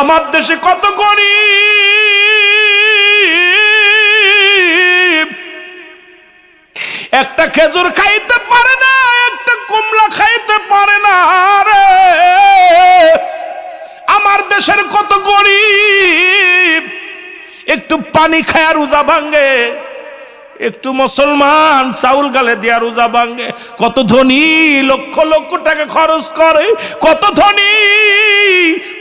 আমার দেশে কত গরিব, একটা খেজুর খাইতে পারে না, একটা কমলা খাইতে পারে না রে। আমার দেশের কত গরিব, একটু পানি খায়া রোজা ভাঙ্গে, একটু মুসলমান চাউল গালে দিয়া রোজা ভাঙ্গে। কত ধনী লক্ষ লক্ষ টাকা খরচ করে, কত ধনী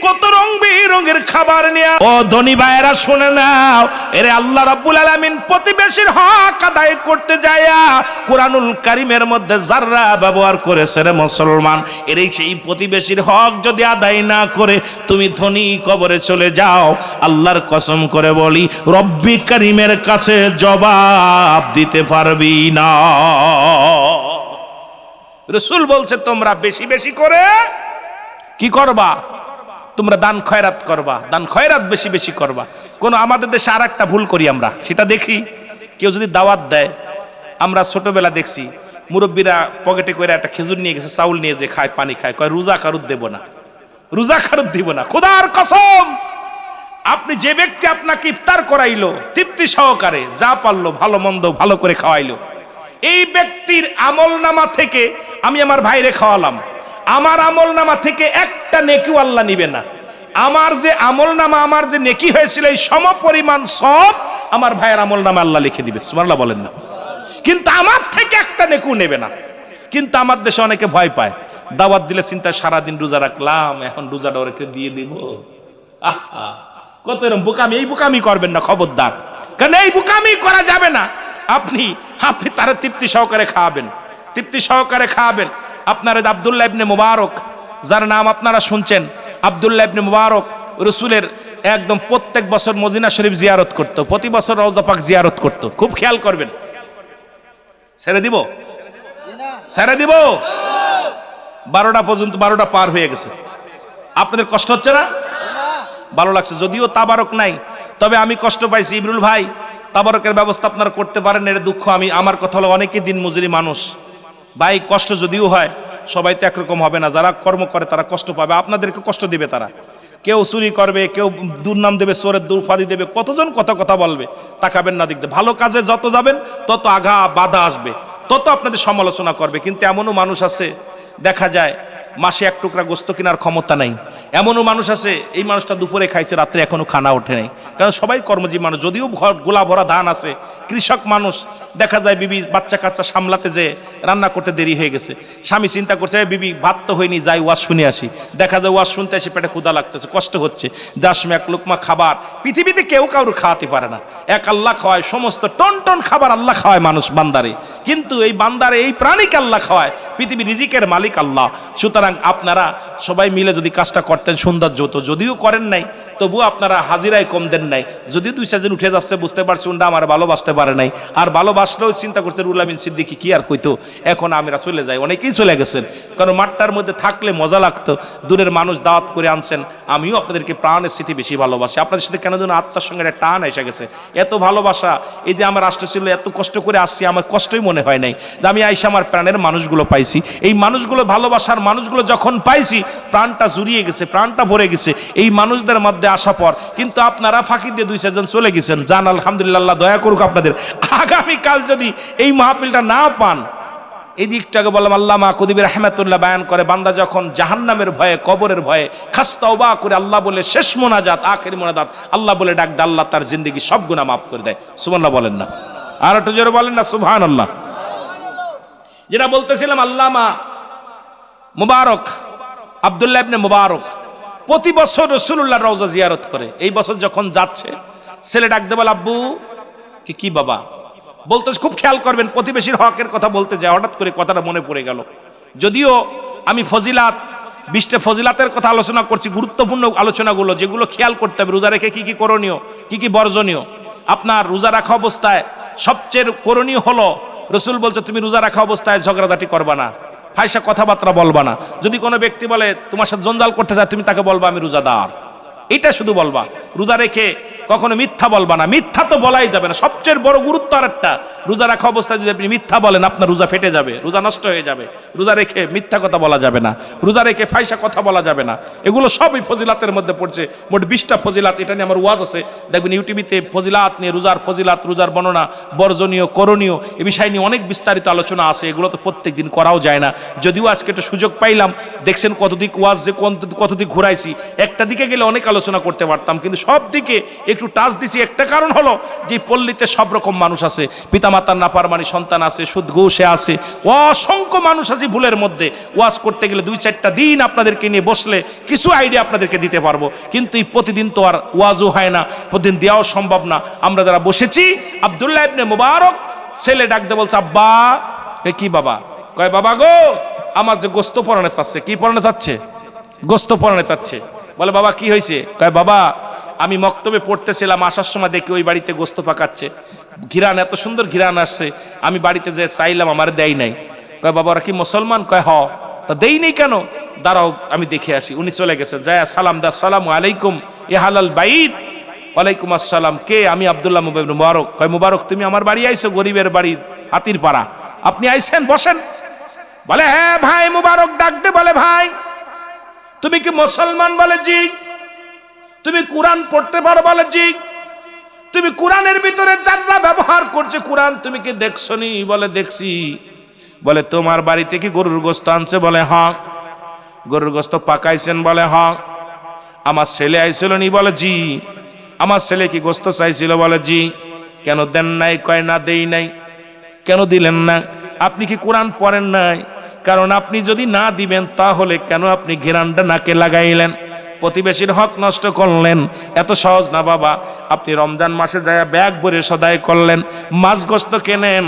কত রং বেরঙের খাবার নিয়ে। ও ধনী ভাইয়েরা শুনে নাও, এরে আল্লাহ রাব্বুল আলামিন প্রতিবেশীর হক আদায় করতে যায়া কুরআনুল কারীমের মধ্যে যাররা ব্যবহার করেছে রে মুসলমান। এর সেই প্রতিবেশীর হক যদি আদায় না করে তুমি ধনী কবরে চলে যাও, আল্লাহর কসম করে বলি রব্বি কারীমের কাছে জবাব দিতে পারবি না। রাসূল বলছে তোমরা বেশি বেশি করে কি করবা, তোমরা দান খয়রাত করবা, দান খয়রাত বেশি বেশি করবা। কোন আমাদের দেশে আর একটা ভুল করি আমরা, সেটা দেখি কেউ যদি দাওয়াত দেয়, আমরা ছোটবেলা দেখছি মুরব্বীরা পকেটে করে একটা খেজুর নিয়ে গেছে, চাউল নিয়ে যে খায়, পানি খায়, কয় রোজা কারুত দেব না, রোজা কারুত দিব না। খোদার কসম, আপনি যে ব্যক্তি আপনাকে ইফতার করাইলো তৃপ্তি সহকারে, যা পারলো ভালো মন্দ ভালো করে খাওয়াইলো, এই ব্যক্তির আমলনামা থেকে আমি আমার ভাইরে খাওয়ালাম, আমার আমলনামা থেকে একটা নেকিও আল্লাহ নিবে না। আমার যে আমলনামা, আমার যে নেকি হয়েছিল এই সমপরিমাণ সব আমার ভাইয়ের আমলনামা আল্লাহ লিখে দিবে। সুবহানাল্লাহ বলেন না? কিন্তু আমার থেকে একটা নেকিও নেবে না। কিন্তু আমার দেশে অনেকে ভয় পায়, দাওয়াত দিলে চিন্তা সারাদিন রোজা রাখলাম, এখন রোজাটা ওকে দিয়ে দিব। আহা, কত এরকম বোকামি। এই বোকামি করবেন না, খবরদার, কারণ এই বোকামি করা যাবে না। আপনি তারা তৃপ্তি সহকারে খাওয়াবেন, তৃপ্তি সহকারে খাওয়াবেন। আপনার আব্দুল্লাহ ইবনে মুবারক, যার নাম আপনারা শুনছেন, আব্দুল্লাহ ইবনে মুবারক রাসূলের একদম প্রত্যেক বছর মদিনা শরীফ জিয়ারত করত, প্রতি বছর রওজা পাক জিয়ারত করত। খুব খেয়াল করবেন। ছেড়ে দিব, ছেড়ে দিব। 12টা পর্যন্ত, 12টা পার হয়ে গেছে। আপনাদের কষ্ট হচ্ছে না? ভালো লাগছে, যদিও তাবারক নাই, তবে আমি কষ্ট পাইছি। ইবরুল ভাই, তাবারকের ব্যবস্থা আপনারা করতে পারেন, এর দুঃখ আমি। আমার কথা হলো অনেকেই দিন মজুরি মানুষ ভাই, কষ্ট যদিও হয় সবাই তো একরকম হবে না। যারা কর্ম করে তারা কষ্ট পাবে, আপনাদেরকে কষ্ট দিবে তারা। কেউ চুরি করবে, কেউ দুর্নাম দেবে, চোরের দুর্ফাদি দেবে, কতজন কত কথা বলবে। তাকাবেন না দিক দিয়ে। ভালো কাজে যত যাবেন তত আঘা বাধা আসবে, তত আপনাদের সমালোচনা করবে। কিন্তু এমনও মানুষ আছে, দেখা যায় মাসে এক টুকরা গোস্ত কেনার ক্ষমতা নাই। এমনও মানুষ আছে, এই মানুষটা দুপুরে খাইছে, রাত্রে এখনো খানা ওঠে নাই। কারণ সবাই কর্মজীবী মানুষ, যদিও ঘর গোলা ভরা ধান আছে, কৃষক মানুষ। দেখা যায় বিবি বাচ্চা কাচ্চা সামলাতে যে রান্না করতে দেরি হয়ে গেছে, স্বামী চিন্তা করছে বিবি ভাত তো হয়নি, যাই ওয়াজ শুনে আসি। দেখা যায় ওয়াজ শুনতে এসে পেটে ক্ষুধা লাগতেছে, কষ্ট হচ্ছে, যার সময় এক লোকমা খাবার পৃথিবীতে কেউ কারোর খাওয়াতে পারে না। এক আল্লাহ খাওয়ায়, সমস্ত টন টন খাবার আল্লাহ খাওয়ায় মানুষ বান্দারে। কিন্তু এই বান্দারে, এই প্রাণীকে আল্লাহ খাওয়ায়, পৃথিবী রিজিকের মালিক আল্লাহ। সুতরাং আপনারা সবাই মিলে যদি কাজটা করতেন সৌন্দর্য হতো। যদিও করেন নাই, তবুও আপনারা হাজিরায় কম দেন নাই। যদিও 2-4 জন উঠে যাচ্ছে, বুঝতে পারছি উন্ডা আমার ভালোবাসতে পারে নাই। আর ভালোবাসলেও চিন্তা করছে রুহুল আমিন সিদ্দিকী কি আর কইতো, এখন আমরা চলে যাই। অনেকেই চলে গেছেন, কারণ মাঠটার মধ্যে থাকলে মজা লাগতো। দূরের মানুষ দাওয়াত করে আনছেন, আমিও আপনাদেরকে প্রাণের স্মৃতি বেশি ভালোবাসি। আপনাদের সাথে কেন যেন আত্মার সঙ্গে একটা টান এসে গেছে, এত ভালোবাসা। এই যে আমার রাষ্ট্র ছিল, এত কষ্ট করে আসছি, আমার কষ্টই মনে হয় নাই যে আমি আইসা আমার প্রাণের মানুষগুলো পাইছি। এই মানুষগুলো, ভালোবাসার মানুষগুলো যখন পাইছি, প্রাণটা জুড়িয়ে গেছে, প্রাণটা ভরে গেছে এই মানুষদের মধ্যে আসা পর। কিন্তু আপনারা ফাঁকি দিয়ে 2-4 জন চলে গেছেন। জান আলহামদুলিল্লাহ, দয়া করুক আপনাদের। আগামীকাল যদি এই মাহফিলটা না পান, এই দিকটাকে বললাম আল্লামা কুতুবী রাহমাতুল্লাহ বয়ান করে, বান্দা যখন জাহান্নামের ভয়ে, কবরের ভয়ে খাস তওবা করে আল্লাহ বলে শেষ মোনাজাত, আখেরি মোনাজাত আল্লাহ বলে ডাক দেয়, আল্লাহ তার জিন্দেগি সব গুনাহ মাফ করে দেয়। সুবহানাল্লাহ বলেন না? আর একটু জোরে বলেন না সুবহানাল্লাহ। যেটা বলতেছিলাম, আল্লামা মুবারক, আব্দুল্লাহ ইবনে মুবারক প্রতি বছর রাসূলুল্লাহর রওজা জিয়ারত করে। এই বছর যখন যাচ্ছে, ছেলে ডাক দে বলে আব্বু। কি বাবা বলতে, খুব খেয়াল করবেন, প্রতিবেশীর হকের কথা বলতে যায়, হঠাৎ করে কথাটা মনে পড়ে গেল। যদিও আমি ফজিলাত, 20টা ফজিলাতের কথা আলোচনা করছি, গুরুত্বপূর্ণ আলোচনাগুলো, যেগুলো খেয়াল করতে হবে। রোজা রেখে কি কি করণীয়, কি কি বর্জনীয়। আপনার রোজা রাখা অবস্থায় সবচেয়ে করণীয় হলো, রাসূল বলছে তুমি রোজা রাখা অবস্থায় ঝগড়াঝাটি করবা না, ফাইসা কথাবার্তা বলবা না। যদি কোনো ব্যক্তি বলে তোমার সাথে জঞ্জাল করতে চায়, তুমি তাকে বলবা আমি রোজাদার, এটা শুধু বলবা। রোজা রেখে কখনো মিথ্যা বলবা না। মিথ্যা তো বলাই যাবে না। সবচেয়ে বড় গুরুত্ব আর একটা, রোজা রাখা অবস্থায় যদি আপনি মিথ্যা বলেন আপনার রোজা ফেটে যাবে, রোজা নষ্ট হয়ে যাবে। রোজা রেখে মিথ্যা কথা বলা যাবে না, রোজা রেখে ফাইসা কথা বলা যাবে না। এগুলো সবই ফজিলাতের মধ্যে পড়ছে। মোট 20টা ফজিলাত, এটা নিয়ে আমার ওয়াজ আছে, দেখবেন ইউটিউবিতে ফজিলাত নিয়ে, রোজার ফজিলাত, রোজার বর্ণনা, বর্জনীয় করণীয় এ বিষয় নিয়ে অনেক বিস্তারিত আলোচনা আছে। এগুলো তো প্রত্যেক দিন করাও যায় না, যদিও আজকে একটা সুযোগ পাইলাম। দেখছেন কতদিক ওয়াজ যে কতদিক ঘুরাইছি, একটা দিকে গেলে অনেক আলোচনা করতে পারতাম, কিন্তু সব দিকে একটু টাচ দিছি। একটা কারণ হলো যে পল্লীতে সব রকম মানুষ আছে, পিতামাতার নাফরমানি সন্তান আছে, সুদ ঘুষে আছে, অসংখ্য মানুষ আছে ভুলের মধ্যে। ওয়াজ করতে গেলে 2-4টা দিন আপনাদেরকে নিয়ে বসলে কিছু আইডিয়া আপনাদেরকে দিতে পারবো, কিন্তু এই প্রতিদিন তো আর ওয়াজও হয় না, প্রতিদিন দেওয়াও সম্ভব না। আমরা যারা বসেছি, আব্দুল্লাহ ইবনে মুবারক ছেলে ডাকতে বলছে, আব্বা। কি বাবা? কয় বাবা গো, আমার যে গোস্ত পরানে চাচ্ছে। কি পরানে চাচ্ছে? গোস্ত পরানে চাচ্ছে। বলে বাবা কি হয়েছে? কয় বাবা, আমি মক্তবে পড়তেছিলাম, আসার সময় দেখি ওই বাড়িতে গোস্ত পাকাচ্ছে, ঘিরান, এত সুন্দর ঘিরান আসছে, আমি বাড়িতে যে চাইলাম, আমার দেয় নাই। কয় বাবা ওরা কি মুসলমান? কয় হ। তা দেই নেই কেন? দাঁড়াও আমি দেখে আসি। উনি চলে গেছে, যায় সালাম দা, আসসালামু আলাইকুম এ হালাল বাইত। ওয়ালাইকুম আসসালাম। কে? আমি আব্দুল্লাহ ইবনে মুবারক। কয় মুবারক তুমি আমার বাড়ি আইছো? গরিবের বাড়ি, হাতির পাড়া, আপনি আইছেন, বসেন। বলে হ্যাঁ ভাই। মুবারক ডাকতে বলে, ভাই তুমি কি মুসলমান? বলে জি। তুমি কোরআন পড়তে পারো? বলে জি। তুমি কোরআনের ভিতরে যারা ব্যবহার করছে কোরআন তুমি কি দেখছো নি? বলে দেখছি। বলে তোমার বাড়িতে কি গরুর গোস্ত আনছে? বলে হ্যাঁ। গরুর গোস্ত পাকাইছেন? বলে হ্যাঁ। আমার ছেলে আইছিল নি? বলে জি। আমার ছেলে কি গোস্ত চাইছিল? বলে জি। কেন দেন নাই? কয় না দেই নাই। কেন দিলেন না? আপনি কি কোরআন পড়েন নাই? কারণ আপনি যদি না দিবেন তাহলে কেন আপনি ঘেরানটা নাকে লাগাইলেন, প্রতিবেশীর হক নষ্ট করলেন? এত সহজ না বাবা। আপনি রমজান মাসে যায় ব্যাগ ভরে সদাই করলেন, মাছ গোস্ত কেনেন,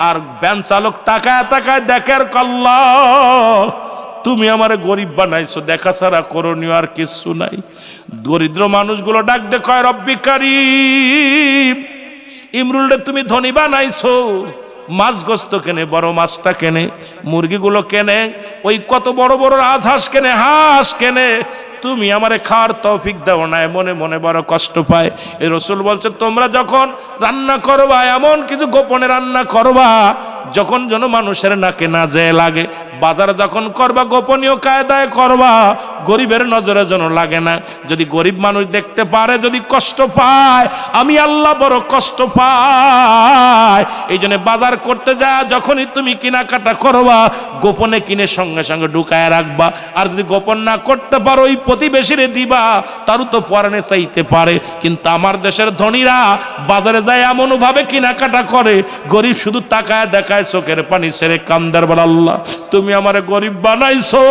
আর ভ্যান চালক তাকায় তাকায় দেখের কল্লা, তুমি আমার গরিব বানাইছো, দেখা ছাড়া করণীয় আর কিছু নাই। দরিদ্র মানুষগুলো ডাক দেখায়, রব্বি কারীম, ইমরুলরে তুমি ধনী বানাইছো, মাছ গোস্ত কেনে, বড় মাছটা কেনে, মুরগিগুলো কেনে, ওই কত বড় বড় রাজহাঁস কেনে, হাঁস কেনে, তুমি আমারে খাওয়ার তৌফিক দাও না। মনে মনে বড় কষ্ট পায়। এই রসুল বলছে তোমরা যখন রান্না করবা এমন কিছু গোপনে রান্না করবা যখন যেন মানুষের নাকে না যায় লাগে। বাজার যখন করবা গোপনীয় কায়দায় করবা, গরিবের নজরে যেন লাগে না। যদি গরিব মানুষ দেখতে পারে, যদি কষ্ট পায়, আমি আল্লাহ বড় কষ্ট পাই। এই জন্য বাজার করতে যায় যখনই তুমি কেনাকাটা করবা গোপনে কিনে সঙ্গে সঙ্গে ঢুকায় রাখবা। আর যদি গোপন না করতে পারো ওই প্রতিবেশীরে দিবা, তারও তো পরানে চাইতে পারে। কিন্তু আমার দেশের ধনীরা বাজারে যায় এমন ভাবে কেনাকাটা করে, গরিব শুধু তাকায় দেখায়, চোখের পানি ছেড়ে কান্দার বলে, আল্লাহ তুমি আমারে গরিব বানাইছো,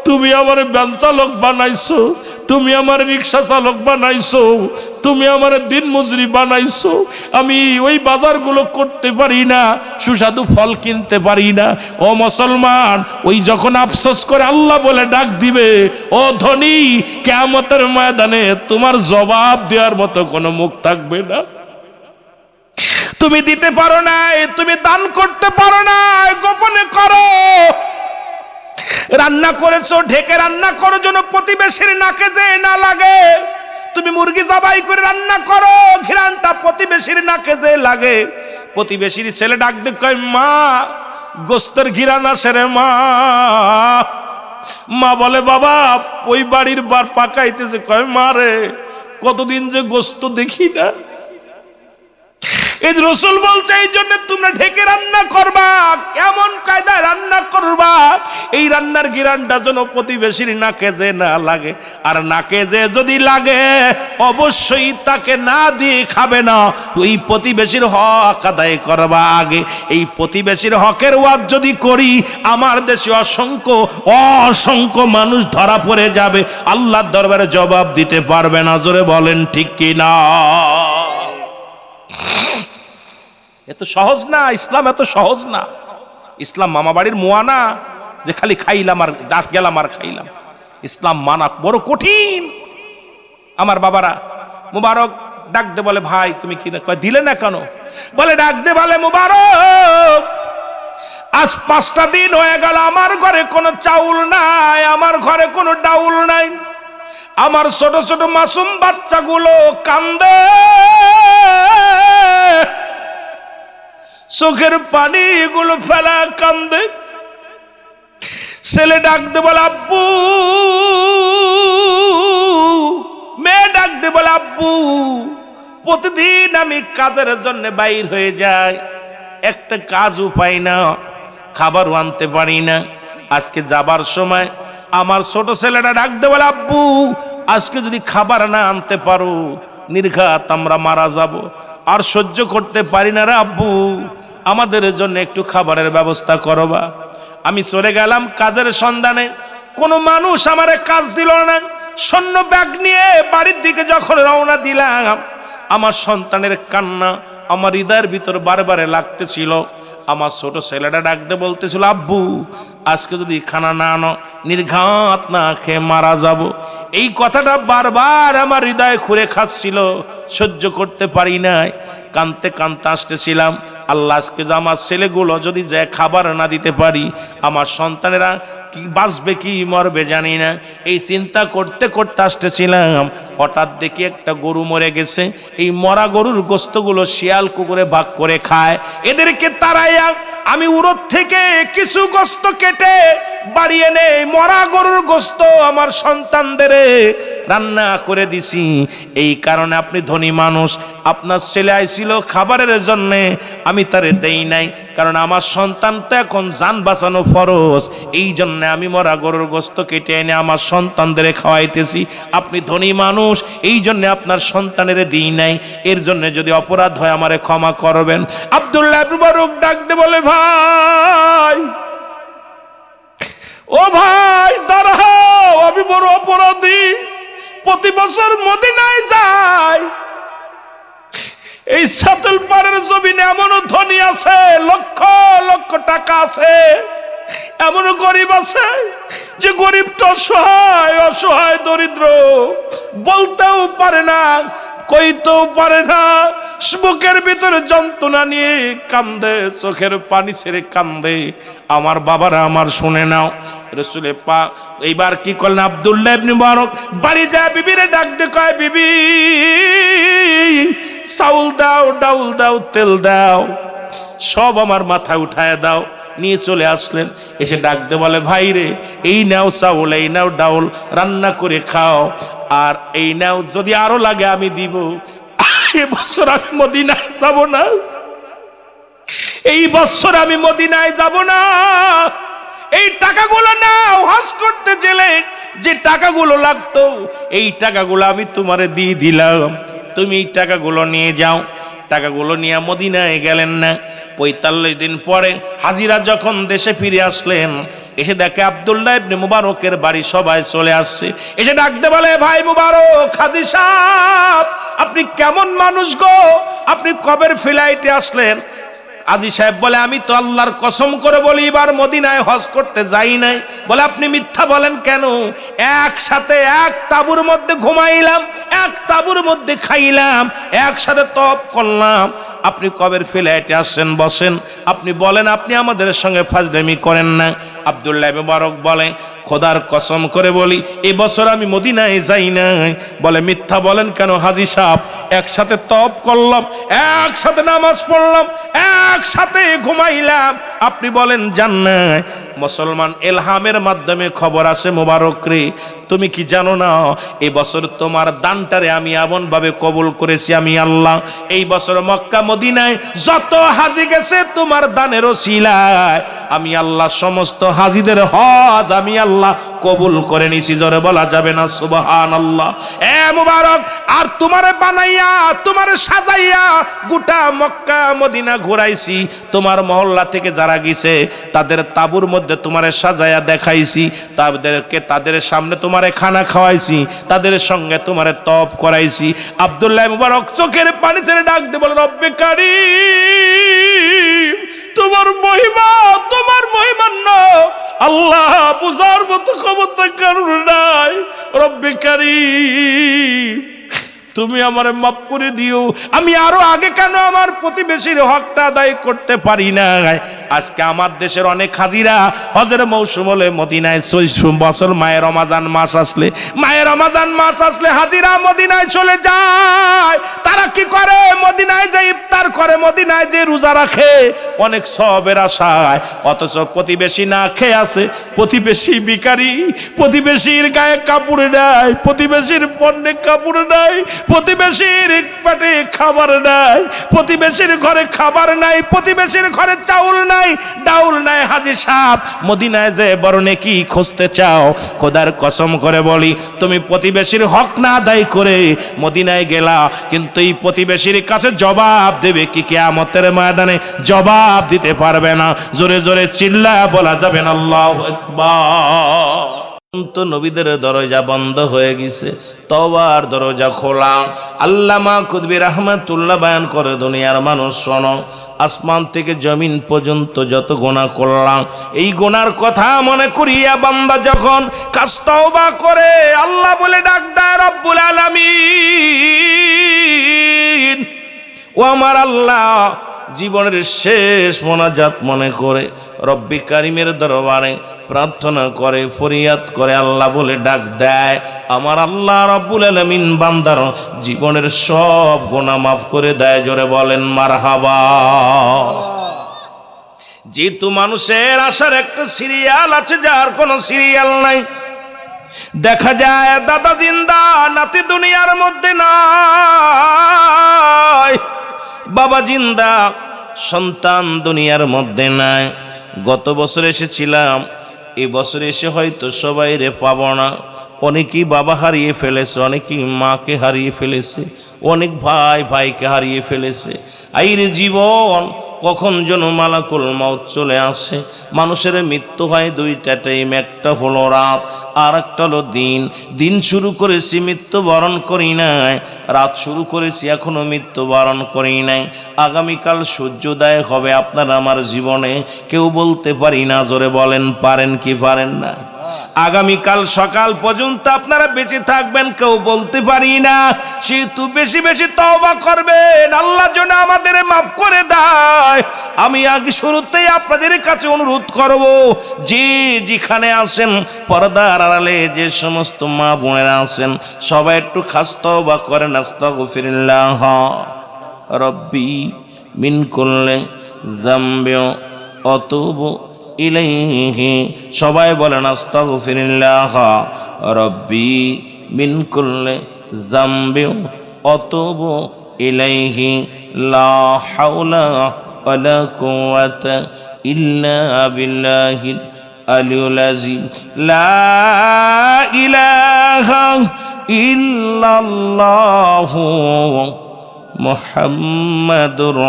তুমি আমার ভ্যান চালক বানাইছো, তুমি আমার রিক্সা চালক বানাইছো, তুমি আমার দিন মজুরি বানাইছো, আমি ওই বাজারগুলো করতে পারি না, সুস্বাদু ফল কিনতে পারি না। ও মুসলমান, ওই যখন আফসোস করে আল্লাহ বলে ডাক দিবে, ও ধনী, কিয়ামতের ময়দানে তোমার জবাব দেওয়ার মতো কোনো মুখ থাকবে না। তুমি দিতে পারো না, তুমি দান করতে পারো না, গোপনে করো। রান্না করেছো, ঢেকে রান্না করো যেন প্রতিবেশীর নাকে যে না লাগে। তুমি মুরগি জবাই করে রান্না করো, ঘিরানটা প্রতিবেশীর নাকে যে লাগে। প্রতিবেশীর ছেলে ডাক দিয়ে কয়, মা গোস্তের ঘিরান আসে রে মা। মা বলে, বাবা ওই বাড়ির বার পাকাইতেছে। কয়, মা রে কতদিন যে গোস্ত দেখি না। এই রসুল বলছে এই জন্য তোমরা ঢেকে রান্না করবা, কেমন কায়দায় রান্না করবা, এই রান্নার ঘিরানটা যেন প্রতিবেশীর নাকে যে না লাগে। আর নাকে যে যদি লাগে অবশ্যই তাকে না দিয়ে খাবে না, ওই প্রতিবেশীর হক আদায় করবা আগে। এই প্রতিবেশীর হকের ওয়াজ যদি করি, আমার দেশে অসংখ্য অসংখ্য মানুষ ধরা পড়ে যাবে, আল্লাহর দরবারে জবাব দিতে পারবে না। জোরে বলেন ঠিক কিনা? এত সহজ না, ইসলাম এত সহজ না। ইসলাম মামা বাড়ির মোয়া না যে খালি খাইলাম আর দাস গেলাম আর খাইলাম। ইসলাম মানা বড় কঠিন। আমার বাবারা মুবারক ডাক দে বলে, ভাই তুমি কি কয় দিলে না কেন? বলে ডাক দে বলে, মুবারক আজ 5টা দিন হয়ে গেল আমার ঘরে কোনো চাউল নাই, আমার ঘরে কোনো ডাউল নাই, আমার ছোট ছোট মাসুম বাচ্চাগুলো কান্দে, চোখের পানিগুলো ফেলা কান্দে। ছেলে ডাকতে বলে আব্বু, মেয়ে ডাকতে বলে আব্বু। প্রতিদিন আমি কাজের জন্য বাইর হয়ে যাই, একটা কাজও পাই না, খাবারও আনতে পারি না। আজকে যাবার সময় আমার ছোট ছেলেটা ডাকতে বলে আব্বু, আজকে যদি খাবার না আনতে পারো নির্ঘাত আমরা মারা যাব, আর সহ্য করতে পারি না রে আব্বু, আমাদের জন্য একটু খাবারের ব্যবস্থা করবা। আমি চলে গেলাম কাজের সন্ধানে, কোনো মানুষ আমারে কাজ দিল না। সৈন্য ব্যাগ নিয়ে বাড়ির দিকে যখন রওনা দিলাম, আমার সন্তানের কান্না আমার হৃদয়ের ভিতর বারবার লাগতেছিল। আমার ছোট ছেলেটা ডাকতে বলতেছিল আব্বু, আজকে যদি খানা না আনো নির্ঘাত না খেয়ে মারা যাব। এই কথাটা বারবার আমার হৃদয়ে খুঁড়ে খাচ্ছিল, সহ্য করতে পারি নাই, কানতে কানতে আসতেছিলাম। আল্লাহ, আজকে আমার ছেলেগুলো যদি যে খাবার না দিতে পারি, আমার সন্তানেরা কি বাঁচবে কি মরবে জানি না। এই চিন্তা করতে করতে আসতেছিলাম, হঠাৎ দেখি একটা গরু মরে গেছে। এই মরা গরুর গোস্তগুলো শিয়াল কুকুরে ভাগ করে খায়। এদেরকে তাড়াইয়া আমি উরত থেকে কিছু গোস্ত কেটে বাড়ি এনে মরা গরুর গোস্ত আমার সন্তানদের রান্না করে দিছি। এই কারণে আপনি ধনী মানুষ, আপনার ছেলে আইছিল খাবারের জন্যে, আমি তারে দেই নাই, কারণ আমার সন্তান তো এখন জান বাঁচানো ফরজ। এই জন্য আমি মরা গরুর গোস্ত কেটে এনে আমার সন্তানদের খাওয়াইতেছি। আপনি ধনী মানুষ, এই জন্য আপনার সন্তানের দিই নাই, এর জন্য যদি অপরাধ হয় আমারে ক্ষমা করবেন। আব্দুল্লাহ ইবনে মুবারক ডাকতে বলে ভাই, ও ভাই দাঁড়াও, আমি বড় অপরাধী, প্রতি বছর মদিনায় যাই। এই সাতল পাড়ের জমিনে এমনও ধনী আছে, লক্ষ লক্ষ টাকা আছে, এমনও গরিব আছে যে গরিবটা অসহায় অসহায় দরিদ্র, বলতেও পারে না, কইতেও পারে না, বুকের ভিতরে যন্ত্রণা নিয়ে কান্দে, চোখের পানি ছেড়ে কান্দে। আমার বাবারা আমার শুনে নাও, রাসূলে পাক এইবার কি করলেন, আব্দুল্লাহ ইবনে মুবারক বাড়ি যায় বিবিরে ডাক দিয়ে কয়, বিবি চাউল দাও, ডাউল দাও, তেল দাও, সব আমার মাথায় উঠায় দাও। নিয়ে চলে আসলেন, এসে ডাকতে বলে ভাই রে, এই নাও চাউল, এই নাও ডাউল, রান্না করে খাও, আর এই নাও যদি আরো লাগে আমি দিব। এবছর আমি মদিনায় যাব না, এই বছর আমি মদিনায় যাব না। এই টাকাগুলো নাও, হজ করতে গেলে যে টাকাগুলো লাগতো এই টাকাগুলো আমি তোমারে দিয়ে দিলাম, তুমি এই টাকাগুলো নিয়ে যাও। টাকাগুলো নিয়ে মদিনায় গেলেন না। ৪৫ দিন পরে হাজিরা যখন দেশে ফিরে আসলেন, এসে দেখে আব্দুল্লাহ ইবনে মুবারকের বাড়ি সবাই চলে আসছে। এসে ডাকতে বলে, ভাই মুবারক, হাজী সাহেব, আপনি কেমন মানুষ গো, আপনি কবের ফ্লাইটে আসলেন? হাজী সাহেব বলে, আমি তো আল্লাহর কসম করে বলি এবার মদিনায় হজ করতে যাই নাই। বলে, আপনি মিথ্যা বলেন কেন? একসাথে এক তাঁবুর মধ্যে ঘুমাইলাম, এক তাঁবুর মধ্যে খাইলাম, একসাথে তপ করলাম। আপনি কবের ফ্লাইটে আসছেন? বসেন, আপনি বলেন, আপনি আমাদের সঙ্গে ফাজলামি করেন না। আব্দুল্লাহ ইবনে মুবারক বলে, খোদার কসম করে বলি এবছর আমি মদিনায় যাই নাই। বলে, মিথ্যা বলেন কেন হাজী সাহেব? একসাথে তপ করলাম, একসাথে নামাজ পড়লাম, একসাথে ঘুমাইলাম, আপনি বলেন যান নাই। মুসলমান এলহামের মাধ্যমে খবর আসে, মোবারক রে, তুমি কি জানো না এই বছর তোমার দানটারে আমি এমন ভাবে কবুল করেছি আমি আল্লাহ। এই বছর মক্কা মদিনায় যত হাজি গেছে তোমার দানের ওসিলায় আমি আল্লাহ সমস্ত হাজিদের হজ আমি আল্লাহ কবুল করে নিছি। জোরে বলা যাবে না সুবহানাল্লাহ? এ মুবারক, আর তোমারে বানাইয়া তোমারে সাজাইয়া গোটা মক্কা মদিনা ঘুরাইছি, তোমার মহল্লা থেকে যারা গেছে তাদের তাবুর মধ্যে তোমারে সাজাইয়া দেখাইছি, তাদের সামনে তোমারে খানা খাওয়াইছি, তাদের সঙ্গে তোমারে তপ করাইছি। আব্দুল্লাহ মুবারক চোখের পানি ছেড়ে ডাক দিয়ে বলে, রব্বে কারীম, তোমার মহিমা না আল্লাহ বুঝার মতো ক্ষমতা কারণ নাই। রব্বে কারীম, তুমি আমারে মাফ করে দিও। আমি আরো আগে কেন আমার প্রতিবেশীর হকটা আদায় করতে পারি না? আজকে আমার দেশের অনেক হাজিরা হজের মৌসুম হলে মদিনায় বছর মায়ের রমাদান মাস আসলে হাজিরা মদিনায় চলে যায়। তারা কি করে? মদিনায় যে ইফতার করে, মদিনায় যে রোজা রাখে অনেক সওয়াবের আশায়, অথচ প্রতিবেশী না খেয়ে আছে, প্রতিবেশী ভিখারি, প্রতিবেশীর গায়ে কাপড় নাই, প্রতিবেশীর পণ্যে কাপড় নাই, প্রতিবেশীর পেটে খাবার নাই, প্রতিবেশীর ঘরে খাবার নাই, প্রতিবেশীর ঘরে চাউল নাই, ডাউল নাই। হাজী সাহেব মদিনায় যে বড় নেকি খুঁজতে চাও, খোদার কসম করে বলি, তুমি প্রতিবেশীর হক না আদায় করে মদিনায় গেলা, কিন্তু এই প্রতিবেশীর কাছে জবাব দেবে কি কিয়ামতের ময়দানে? জবাব দিতে পারবে না। জোরে জোরে চিল্লায়া বলা যাবে না আল্লাহু আকবার। তো নবীদের দরজা বন্ধ হয়ে গেছে, তওবার দরজা খোলা। আল্লামা কুতবী রাহমাতুল্লাহ বয়ান করে, দুনিয়ার মানুষ শোনো, আসমান থেকে জমিন পর্যন্ত যত গুনাহ করলাম, এই গুনার কথা মনে করিয়া বান্দা যখন কাজ তওবা করে, আল্লাহ বলে ডাক দেয়, রব্বুল আলামিন, ও আমার আল্লাহ, জীবনের শেষ মোনাজাত মনে করে রব্বি কারিমের দরবারে প্রার্থনা করে, ফরিয়াদ করে, আল্লাহ বলে ডাক দেয়, আমার আল্লাহ রব্বুল আলামিন বান্দার জীবনের সব গুনাহ মাফ করে দেয়। জোরে বলেন মারহাবা। যেহেতু মানুষের আশার একটা সিরিয়াল আছে, যার কোনো সিরিয়াল নাই। দেখা যায় দাদা জিন্দা, নাতি দুনিয়ার মধ্যে নাই, বাবা জিন্দা, সন্তান দুনিয়ার মধ্যে নাই। গত বছর এসেছিলাম, এই বছর এসে হয়তো সবাই রে পাবো না। অনেকেই বাবা হারিয়ে ফেলেছে, অনেকেই মাকে হারিয়ে ফেলেছে, অনেক ভাই ভাইকে হারিয়ে ফেলেছে। আইরে জীবন কখন যেন মালাকুল মউত চলে আসে। মানুষের মৃত্যু হয় দুইটা টাইম, একটা হলো রাত আর একটা হলো দিন। দিন শুরু করেছি, মৃত্যুবরণ করি নাই। রাত শুরু করেছি, এখনো মৃত্যুবরণ করি নাই। আগামীকাল সূর্যোদয় হবে আপনার আমার জীবনে, কেউ বলতে পারি না। জোরে বলেন পারেন কি পারেন না? আগামীকাল সকাল পর্যন্ত আপনারা বেঁচে থাকবেন, কেউ বলতে পারি না। সেহেতু বেশি বেশি তওবা করবেন, আল্লাহ যেন আমাদের মাফ করে দেয়। আমি আগে শুরুতেই আপনাদের কাছে অনুরোধ করব, যে যেখানে আছেন পর্দার আড়ালে যে সমস্ত মা বোনেরা আছেন, সবাই একটু খাস তওবা করেন। আস্তাগফিরুল্লাহ রব্বি মিন কুল্লি যামবি আতুবু ইলাইহি। সবাই বলেন আস্তাগফিরুল্লাহ রব্বি মিন কুল্লি যামবি আতুবু ইলাইহি লা হাওলা ওয়ালা কুওয়াতা ইল্লা বিল্লাহিল আলিয়্যিল আযীম। লা ইলাহা ইল্লাল্লাহু মুহাম্মাদুর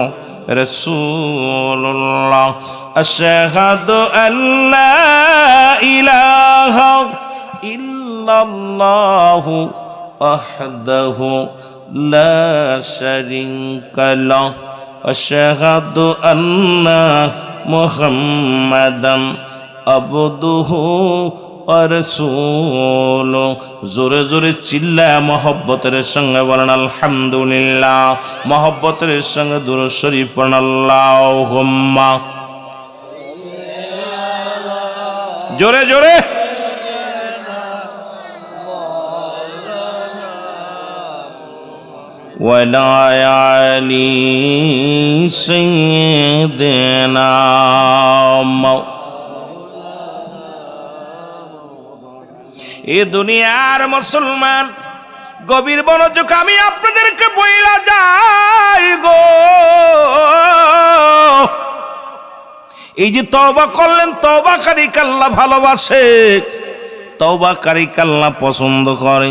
রাসূলুল্লাহ। আশহাদু আল্লা ইলাহা ইল্লাল্লাহু ওয়াহদাহু লা শারীকা লাহু। আশহাদু আন্না মুহাম্মাদান আবদুহু ওয়া রাসূলুহু। জোরে জোরে চিল্লা মহব্বতের সঙ্গে বলেন আলহামদুলিল্লাহ। মহব্বতের সঙ্গে দুরূদ শরীফ পড়েন আল্লাহুম্মা। জোরে জোরে ওয়ালা আলি সাইয়্যিদিনা। এ দুনিয়ার মুসলমান, গভীর মনোযোগ আমি আপনাদেরকে বইলা যাই গো। এই যে তওবা করলেন, তওবাকারীকে আল্লাহ ভালোবাসে, তওবাকারীকে আল্লাহ পছন্দ করে।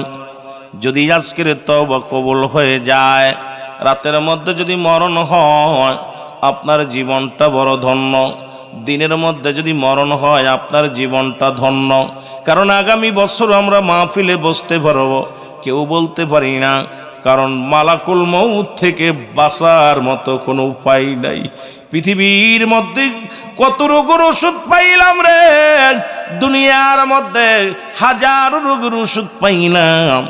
যদি আজকের তওবা কবুল হয়ে যায়, রাতের মধ্যে যদি মরণ হয়, আপনার জীবনটা বড় ধন্য। দিনের মধ্যে যদি মরণ হয়, আপনার জীবনটা ধন্য। কারণ আগামী বছর আমরা মাহফিলে বসতে পারবো, কেউ বলতে পারি না। কারণ মালাকুল মউত থেকে বাঁচার মতো কোনো উপায় নাই। পৃথিবীর মধ্যে কত রোগের ওষুধ পাইলাম রে, দুনিয়ার মধ্যে হাজার রোগের ওষুধ পাইলাম,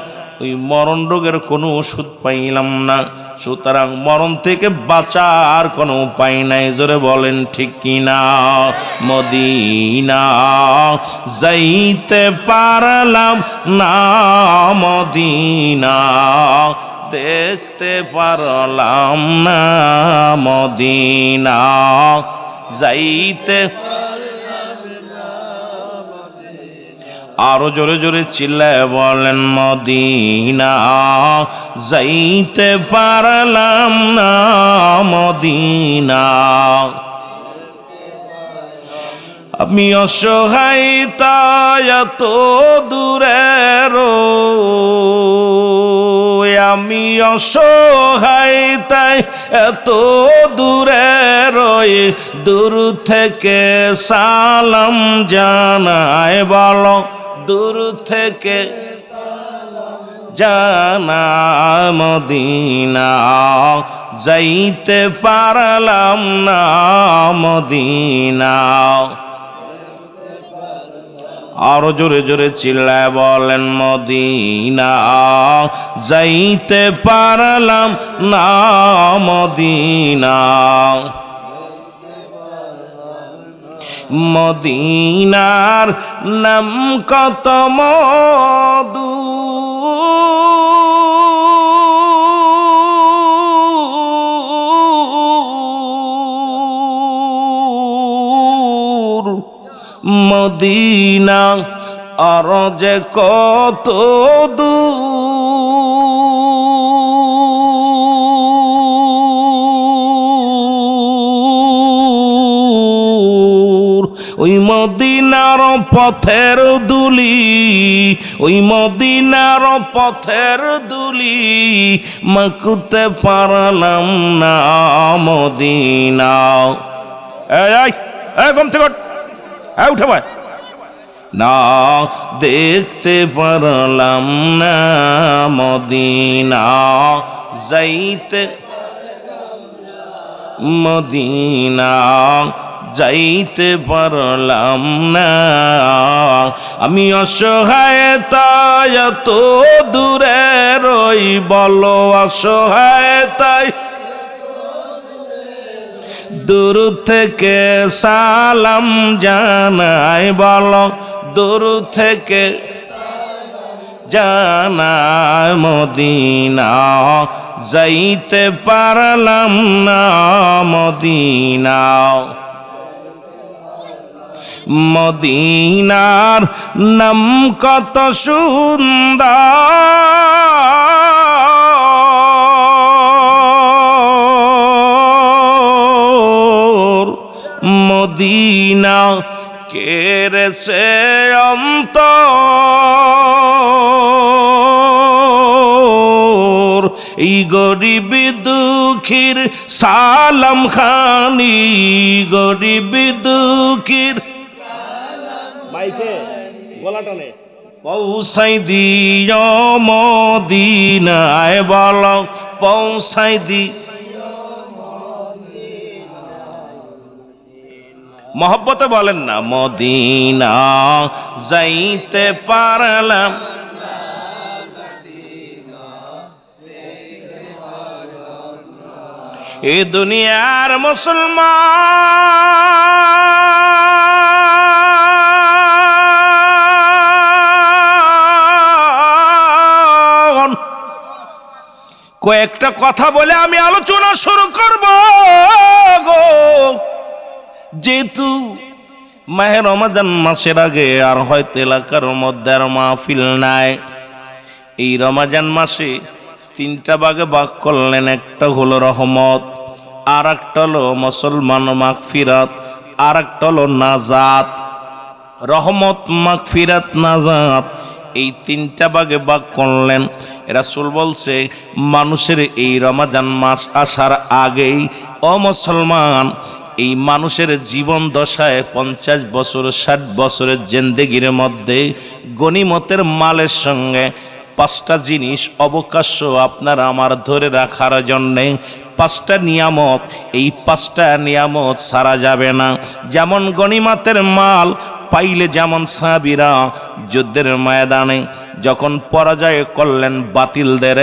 ওই মরণ রোগের কোনো ওষুধ পাইলাম না, সুতরাং মরণ থেকে বাঁচার কোনো উপায় নাই। জোরে বলেন ঠিক কিনা? মদিনা যাইতে পারলাম না, মদিনা দেখতে পারলাম না, মদিনা যাইতে। আরো জোরে জোরে চিল্লায় বলেন, মদিনা যাইতে পারলাম না, মদিনা। আমি অসহায় তাই এত দূরের, আমি অসহায় তাই এত দূরের, দূর থেকে সালাম জানায়। বলো, দূর থেকে জানায়, মদিনা যাইতে পারলাম না, মদিনা। আরো জোরে জোরে চিল্লায় বলেন, মদিনা যাইতে পারলাম না, মদিনা। মদিনার নাম কত মধু, মদিনা আর যে কত দূর। ওই মদিনার পথের দুলি, ওই মদিনার পথের দুলি মাকুতে পারলাম না, মদিনা। এই গম থেকে উঠে ভাই না, দেখতে পারলাম না, মদিনা যাইতে, মদিনা যাইতে পারলাম না। আমি অসহায় তাই এত দূরে রই, বলো অসহায় তাই দূর থেকে সালাম জানাই। বলো, দূর থেকে জানাই, মদিনা যাইতে পারলাম না, মদিনা। মদিনার নাম কত সুন্দর, মদিনা কেড়েছে অন্তর। এই গরিব দুঃখীর সালাম খানি, গরিব দুঃখীর পৌঁছাই দিও মদিনায়। বলো, পৌঁছাই দি, মহব্বতে বলেন না, মদিনা যাইতে পারলাম। এ দুনিয়ার মুসলমান, কয়েকটা কথা বলে আমি আলোচনা শুরু করব গো। যেহেতু মাহে রমাজান মাসের আগে আর হয়তো এলাকার মধ্যে আর মাহফিল নাই, এই রমাজান মাসে তিনটা ভাগে ভাগ করলেন। একটা হলো রহমত, আর একটা হলো মুসলমান মাগফিরাত, আর একটা হলো নাজাত। রহমত, মাগফিরাত, নাজাত, এই তিনটা ভাগে ভাগ করলেন। রাসূল বলছে, মানুষের এই রমাজান মাস আসার আগেই ও মুসলমান, এই মানুষের জীবন দশায় 50 বছর 60 বছরের জিন্দেগির মধ্যে গনিমতের মালের সঙ্গে 5টা জিনিস অবকাশ্য আপনার আমার ধরে রাখার জন্যে। 5টা নিয়ামত, এই 5টা নিয়ামত সারা যাবে না। যেমন গনিমতের মাল পাইলে যেমন সাহাবীরা যুদ্ধের ময়দানে যখন পরাজয় করলেন বাতিলদের,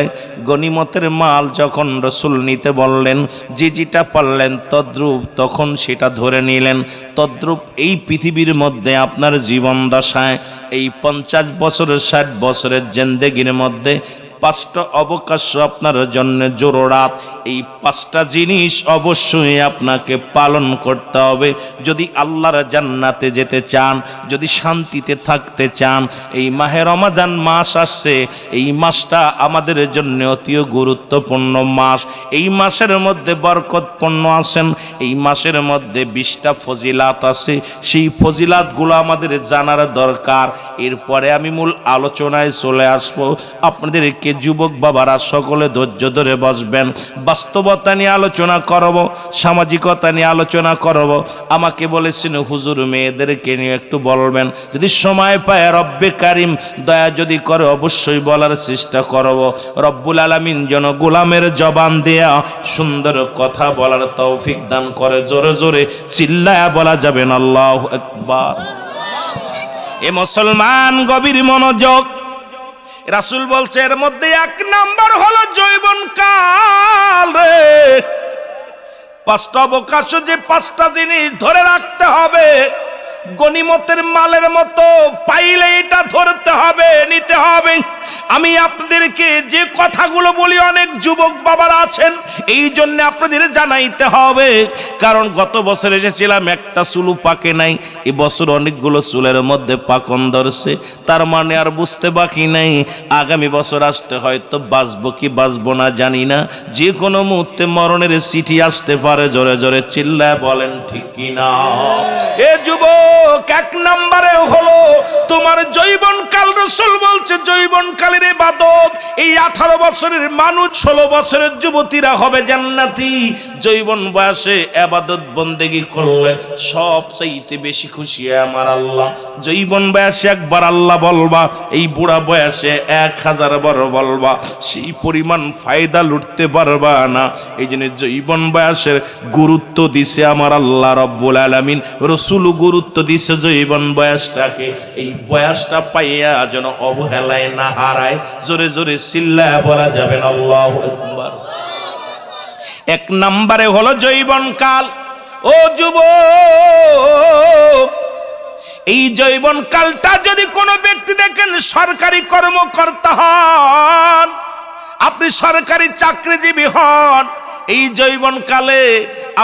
গনিমতের মাল যখন রসুল নিতে বললেন, যে যেটা পারলেন তদ্রূপ তখন সেটা ধরে নিলেন। তদ্রূপ এই পৃথিবীর মধ্যে আপনার জীবন দশায় এই 50 বছরের 60 বছরের জিন্দেগির মধ্যে 5টা অবকাশ আপনার জন্য জরুরাত। এই 5টা জিনিস অবশ্যই আপনাকে পালন করতে হবে যদি আল্লাহর জান্নাতে যেতে চান, যদি শান্তিতে থাকতে চান। এই মাহে রমাদান মাস আসছে, এই মাসটা আমাদের জন্য অতি গুরুত্বপূর্ণ মাস। এই মাসের মধ্যে বরকতপূর্ণ আছেন, এই মাসের মধ্যে 20টা ফজিলাত আছে, সেই ফজিলাতগুলো আমাদের জানার দরকার। এরপরে আমি মূল আলোচনায় চলে আসবো। আপনাদেরকে যুবক বাবারা সকলে ধৈর্য ধরে বসবেন। বাস্তবতা নিয়ে আলোচনা করব, সামাজিকতা নিয়ে আলোচনা করব। আমাকে বলেছেন হুজুর মেয়েদেরকে নিয়ে একটু বলবেন, যদি সময় পায় রব্বে কারিম দয়া যদি করে অবশ্যই বলার চেষ্টা করব। রব্বুল আলামিন যেন গোলামের জবান দেয়া সুন্দর কথা বলার তৌফিক দান করে। জোরে জোরে চিল্লায়া বলা যাবেন আল্লাহু আকবার। এ মুসলমান গভীর মনোযোগ। রাসূল বলছে এর মধ্যে 1 নাম্বার হলো যৌবন কাল রে। 5টা অবকাশ, যে 5টা জিনিস ধরে রাখতে হবে, গনিমতের মালের মতো পাইলে এটা ধরতে হবে, নিতে হবে। আমি আপনাদেরকে যে কথাগুলো বলি অনেক যুবক বাবারা আছেন, এই জন্য আপনাদের জানাইতে হবে। কারণ গত বছর এসেছিলাম একটা চুলু পাকে নাই, এবছর অনেকগুলো চুলের মধ্যে পাকন ধরছে। তার মানে আর বুঝতে বাকি নাই আগামী বছর আসতে হয়তো বাঁচবো কি বাঁচবো না জানি না, যে কোনো মুহূর্তে মরণের চিঠি আসতে পারে। জোরে জোরে চিল্লায় বলেন ঠিক কিনা। এ যুবক, 1 নম্বরে হলো তোমার যৌবন কাল। রাসূল বলছে যৌবন কালের ইবাদত। এই 18 বছরের মানুষ 16 বছরের যুবতীরা হবে জান্নাতি। যৌবন বয়সে ইবাদত বন্দেগী করলে সবচাইতে বেশি খুশি হয় আমার আল্লাহ। যৌবন বয়সে একবার আল্লাহ বলবা, এই বুড়া বয়সে 1000 বার বলবা, সেই পরিমাণ ফায়দা লুটতে পারবা না। এই জন্য যৌবন বয়সের গুরুত্ব দিছে আমার আল্লাহ রব্বুল আলামিন। রাসূল গুরুত্ব দিছে যৌবন বয়সটাকে। এই বয়সটা পাইয়া যেন অবহেলায় না হারায়। জোরে জোরে চিল্লায়া বলা যাবেন আল্লাহু আকবার। 1 নম্বরে হলো যৌবন কাল। ও যুবক, এই যৌবন কালটা যদি কোনো ব্যক্তি দেখেন সরকারি কর্মকর্তা হন, আপনি সরকারি চাকরিজীবী হন, এই যৌবন কালে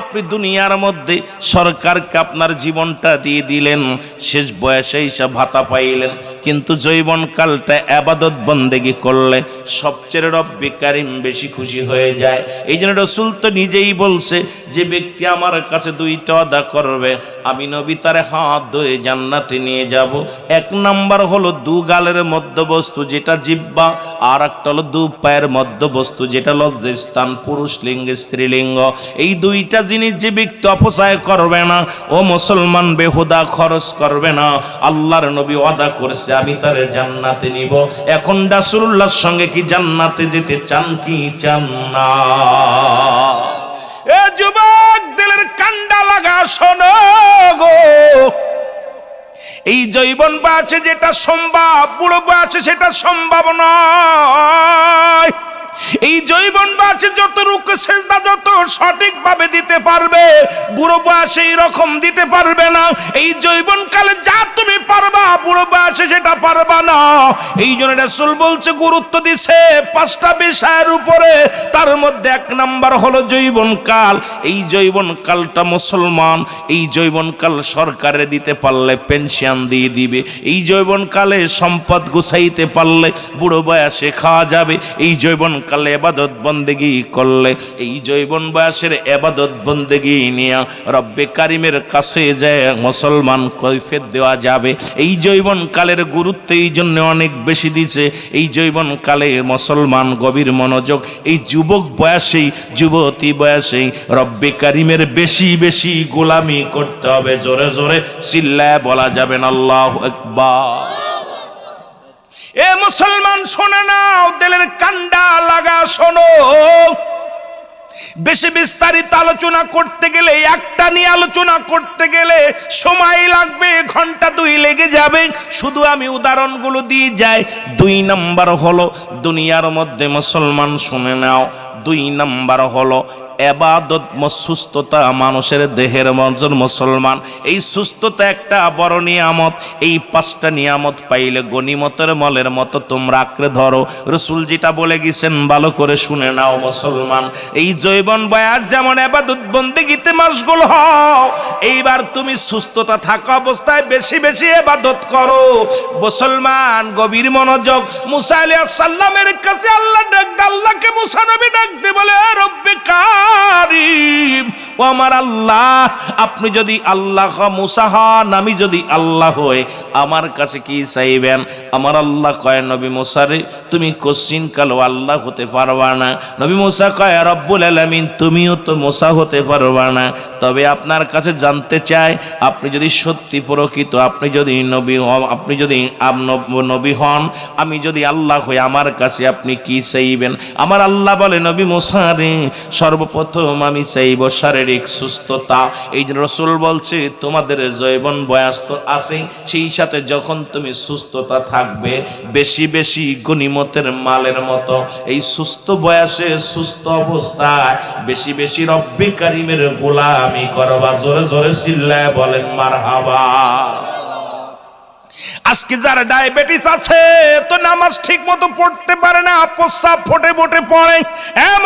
আপনি দুনিয়ার মধ্যে সরকারকে আপনার জীবনটা দিয়ে দিলেন, শেষ বয়সে এসে ভাতা পাইলেন। কিন্তু যৌবন কালটা ইবাদত বন্দেগী করলে সবচেয়ে রব্বে কারিম বেশি খুশি হয়ে যায়। এই জন্য রাসূল তো নিজেই বলছে, যে ব্যক্তি আমার কাছে 2টা ওয়াদা করবে আমি নবী তারে হাত ধরে জান্নাতে নিয়ে যাব। 1 নাম্বার হলো 2 গালের মধ্যবস্তু যেটা জিহ্বা, আর একটা হলো 2 পায়ের মধ্যবস্তু যেটা লজ্জাস্থান, পুরুষ লিঙ্গ স্ত্রীলিঙ্গ। এই 2টা জিনিস যে ব্যক্তি অপচয় করবে না, ও মুসলমান বেহুদা খরচ করবে না, আল্লাহর নবী ওয়াদা করেছে আমি তারে জান্নাতে নিব। এখন রাসূলুল্লাহর সঙ্গে কি জান্নাতে যেতে চান কি চান না? এ যুবক, দিলের কান্ডা লাগা শোনো গো। এই যৌবন বয়সে যেটা সম্ভব, বুড়ো বয়সে সেটা সম্ভব নয়। এই যৌবন বয়সে যত রুকু সেজদা যত সঠিকভাবে দিতে পারবে, বুড়ো বয়সে এইরকম দিতে পারবে না। এই যৌবন কালে যা তুমি পারবা, বুড়ো বয়সে সেটা পারবা না। এই জন্য রাসূল বলছে, গুরুত্ব দিছে 5টা বিষয়ের উপরে। তার মধ্যে 1 নাম্বার হলো যৌবন কাল। এই যৌবন কালটা মুসলমান, এই যৌবন কাল সরকারে দিতে পারলে পেনশন দিয়ে দিবে। এই যৌবন কালে সম্পদ গুছাইতে পারলে বুড়ো বয়সে খাওয়া যাবে। এই যৌবন কালে ইবাদত বন্দেগী করলে, এই যৌবন বয়সের ইবাদত বন্দেগী নিয়ে রব্বে কারিমের কাছে যায় মুসলমান কৈফিয়ত দেওয়া যাবে। এই যৌবন কালের গুরুত্ব এই জন্য অনেক বেশি দিছে। এই যৌবন কালে মুসলমান গভীর মনোযোগ, এই যুবক বয়সেই যুবতী বয়সেই রব্বে কারিমের বেশি বেশি গোলামি করতে হবে। জোরে জোরে চিল্লায় বলা যাবেন আল্লাহু আকবার। এ মুসলমান শোনে নাও, দিলের কান্ডা লাগা শোনো। বেশি বিস্তারিত আলোচনা করতে গেলে, একটা নিয়ে আলোচনা করতে গেলে সময় লাগবে, ঘন্টা 2 লেগে যাবে। শুধু আমি উদাহরণগুলো দিয়ে যাই। 2 নাম্বার হলো দুনিয়ার মধ্যে মুসলমান, শুনে নাও, 2 নাম্বার হলো এবাদত, সুস্থতা, মানুষের দেহের মজন মুসলমান। এই সুস্থতা একটা বড় নিয়ামত। এই 5টা নিয়ামত পাইলে গনিমতের মলের মতো তোমরা আঁকড়ে ধরো। রসুল যেটা বলে গেছেন ভালো করে শুনে নাও মুসলমান। এই জৈবন বয়াস যেমন এবাদত বন্দেগীতে মশগুল হও, এইবার তুমি সুস্থতা থাকা অবস্থায় বেশি বেশি এবাদত করো মুসলমান। গভীর মনোযোগ। মুসা আলাইহিস সালামের কাছে আল্লাহ ডাকতে, আল্লাহকে মুসা নবী ডাকতে বলে, রব্বে কারীম, ও আমার আল্লাহ, আপনি যদি আল্লাহ মুসা হন, আমি যদি আল্লাহ হই, আমার কাছে কি চাইবেন? আমার আল্লাহ কয়, নবী মুসা রে, তুমি কোশ্চিন কালো আল্লাহ হতে পারবা না। নবী মুসা কয়, রব্বুল আলামিন, তুমিও তো মুসা হতে পারবা না, তবে আপনার কাছে জানতে চাই, আপনি যদি সত্যি প্রকৃত, আপনি যদি নবী হন, আপনি যদি নবী হন, আমি যদি আল্লাহ হই, আমার কাছে আপনি কি চাইবেন? আমার আল্লাহ বলে, নবী মুসা রে, সর্বপ্রথম আমি চাইব শারীরিক সুস্থতা। এই যে রসুল বলছে তোমাদের জৈবন বয়স তো আছে, সেই সাথে যখন তুমি সুস্থতা থাকবে, বেশি বেশি গনিমতের মালের মতো এই সুস্থ বয়সে, সুস্থ অবস্থায় বেশি বেশি রব্বে কারীমের গোলামি করবা। জোরে জোরে চিল্লায় বলেন মারহাবা। আজকে যার ডায়াবেটিস আছে, তো নামাজ ঠিক মতো পড়তে পারে না, প্রস্রাব ফোটে ফোটে পড়ে।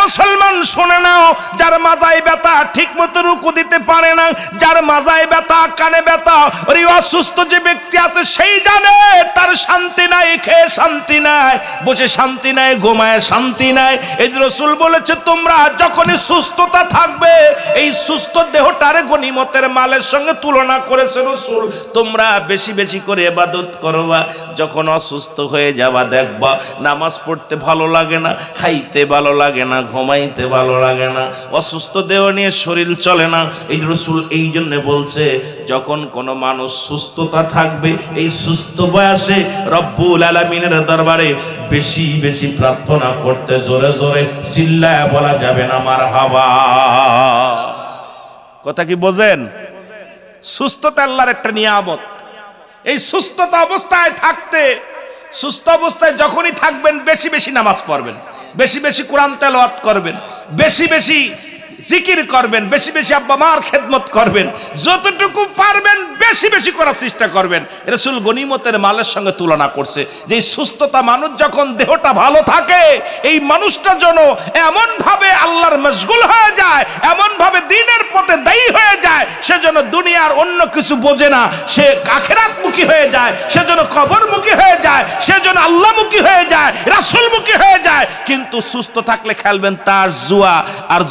মুসলমান শুনে নাও, যার মাজায় ব্যথা ঠিক মতো রুকু দিতে পারে না, যার মাজায় ব্যথা, কানে ব্যথা, ওই অসুস্থ যে ব্যক্তি আছে সেই জানে তার শান্তি নাই, খেয়ে শান্তি নাই, বসে শান্তি নাই, ঘুমায় শান্তি নাই। এই রাসূল বলেছে তোমরা যখনই সুস্থতা থাকবে, এই সুস্থ দেহটারে গনিমতের মালের সঙ্গে তুলনা করেছে রাসূল, তোমরা বেশি বেশি করে ইবাদত করবা। যখন অসুস্থ হয়ে যাবা, দেখবা নামাজ পড়তে ভালো লাগে না, খাইতে ভালো লাগে না, ঘুমাইতে ভালো লাগে না, অসুস্থ দেহ নিয়ে শরীর চলে না। এই রাসূল এই জন্য বলছে, যখন কোনো মানুষ সুস্থতা থাকবে, এই সুস্থ বয়সে রব্বুল আলামিনের দরবারে বেশি বেশি প্রার্থনা করতে, জোরে জোরে চিল্লায় বলা যাবে না মারহাবা। কথা কি বোঝেন? সুস্থতা আল্লাহর একটা নিয়ামত। এই সুস্থতা অবস্থায় থাকতে, সুস্থ অবস্থায় যখনই থাকবেন, বেশি বেশি নামাজ পড়বেন, বেশি বেশি কোরআন তেলাওয়াত করবেন, বেশি বেশি জিকির করবেন, বেশি বেশি আব্বা মার খেদমত করবেন, যতটুকু পারবেন বেশি বেশি করার চেষ্টা করবেন। রাসূল গনিমতের মালের সঙ্গে তুলনা করছে যে সুস্থতা, মানুষ যখন দেহটা ভালো থাকে, এই মানুষটা যেন এমন ভাবে আল্লাহর মশগুল হয়ে যায়, এমন ভাবে দ্বীনের পথে দায়ী হয়ে যায়, সে যেন দুনিয়ার অন্য কিছু বোঝে না, সে আখিরাতমুখী হয়ে যায়, সে যেন কবরমুখী হয়ে যায়, সে যেন আল্লাহমুখী হয়ে যায়, রাসূলমুখী হয়ে যায়। কিন্তু সুস্থ থাকলে খেলবেন তার জুয়া, আর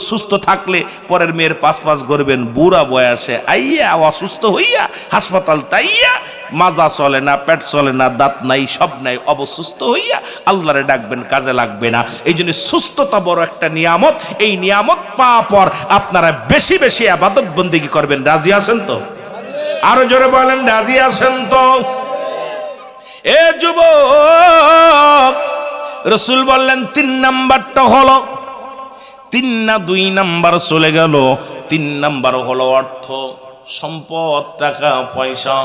সুস্থ থাকলে পরের মেয়ের পাঁচ পাঁচ করবেন, বুড়া বয়সে আইয়া অসুস্থ হইয়া হাসপাতাল তাইয়া, মাজা চলে না, পেট চলে না, দাঁত নাই, সব নাই, অবসুস্থ হইয়া আল্লাহরে ডাকবেন, কাজে লাগবে না। এই জন্য সুস্থতা বড় একটা নিয়ামত। এই নিয়ামত পাওয়ার পর আপনারা বেশি বেশি ইবাদত বন্দেগী করবেন। রাজি আছেন তো? আরো জোরে বলেন, রাজি আছেন তো? এ যুবক, রাসূল বললেন 3 নাম্বারটা হলো, 3 না 2 নাম্বার চলে গেল। 3 নাম্বার হলো অর্থ সম্পদ, টাকা পয়সা।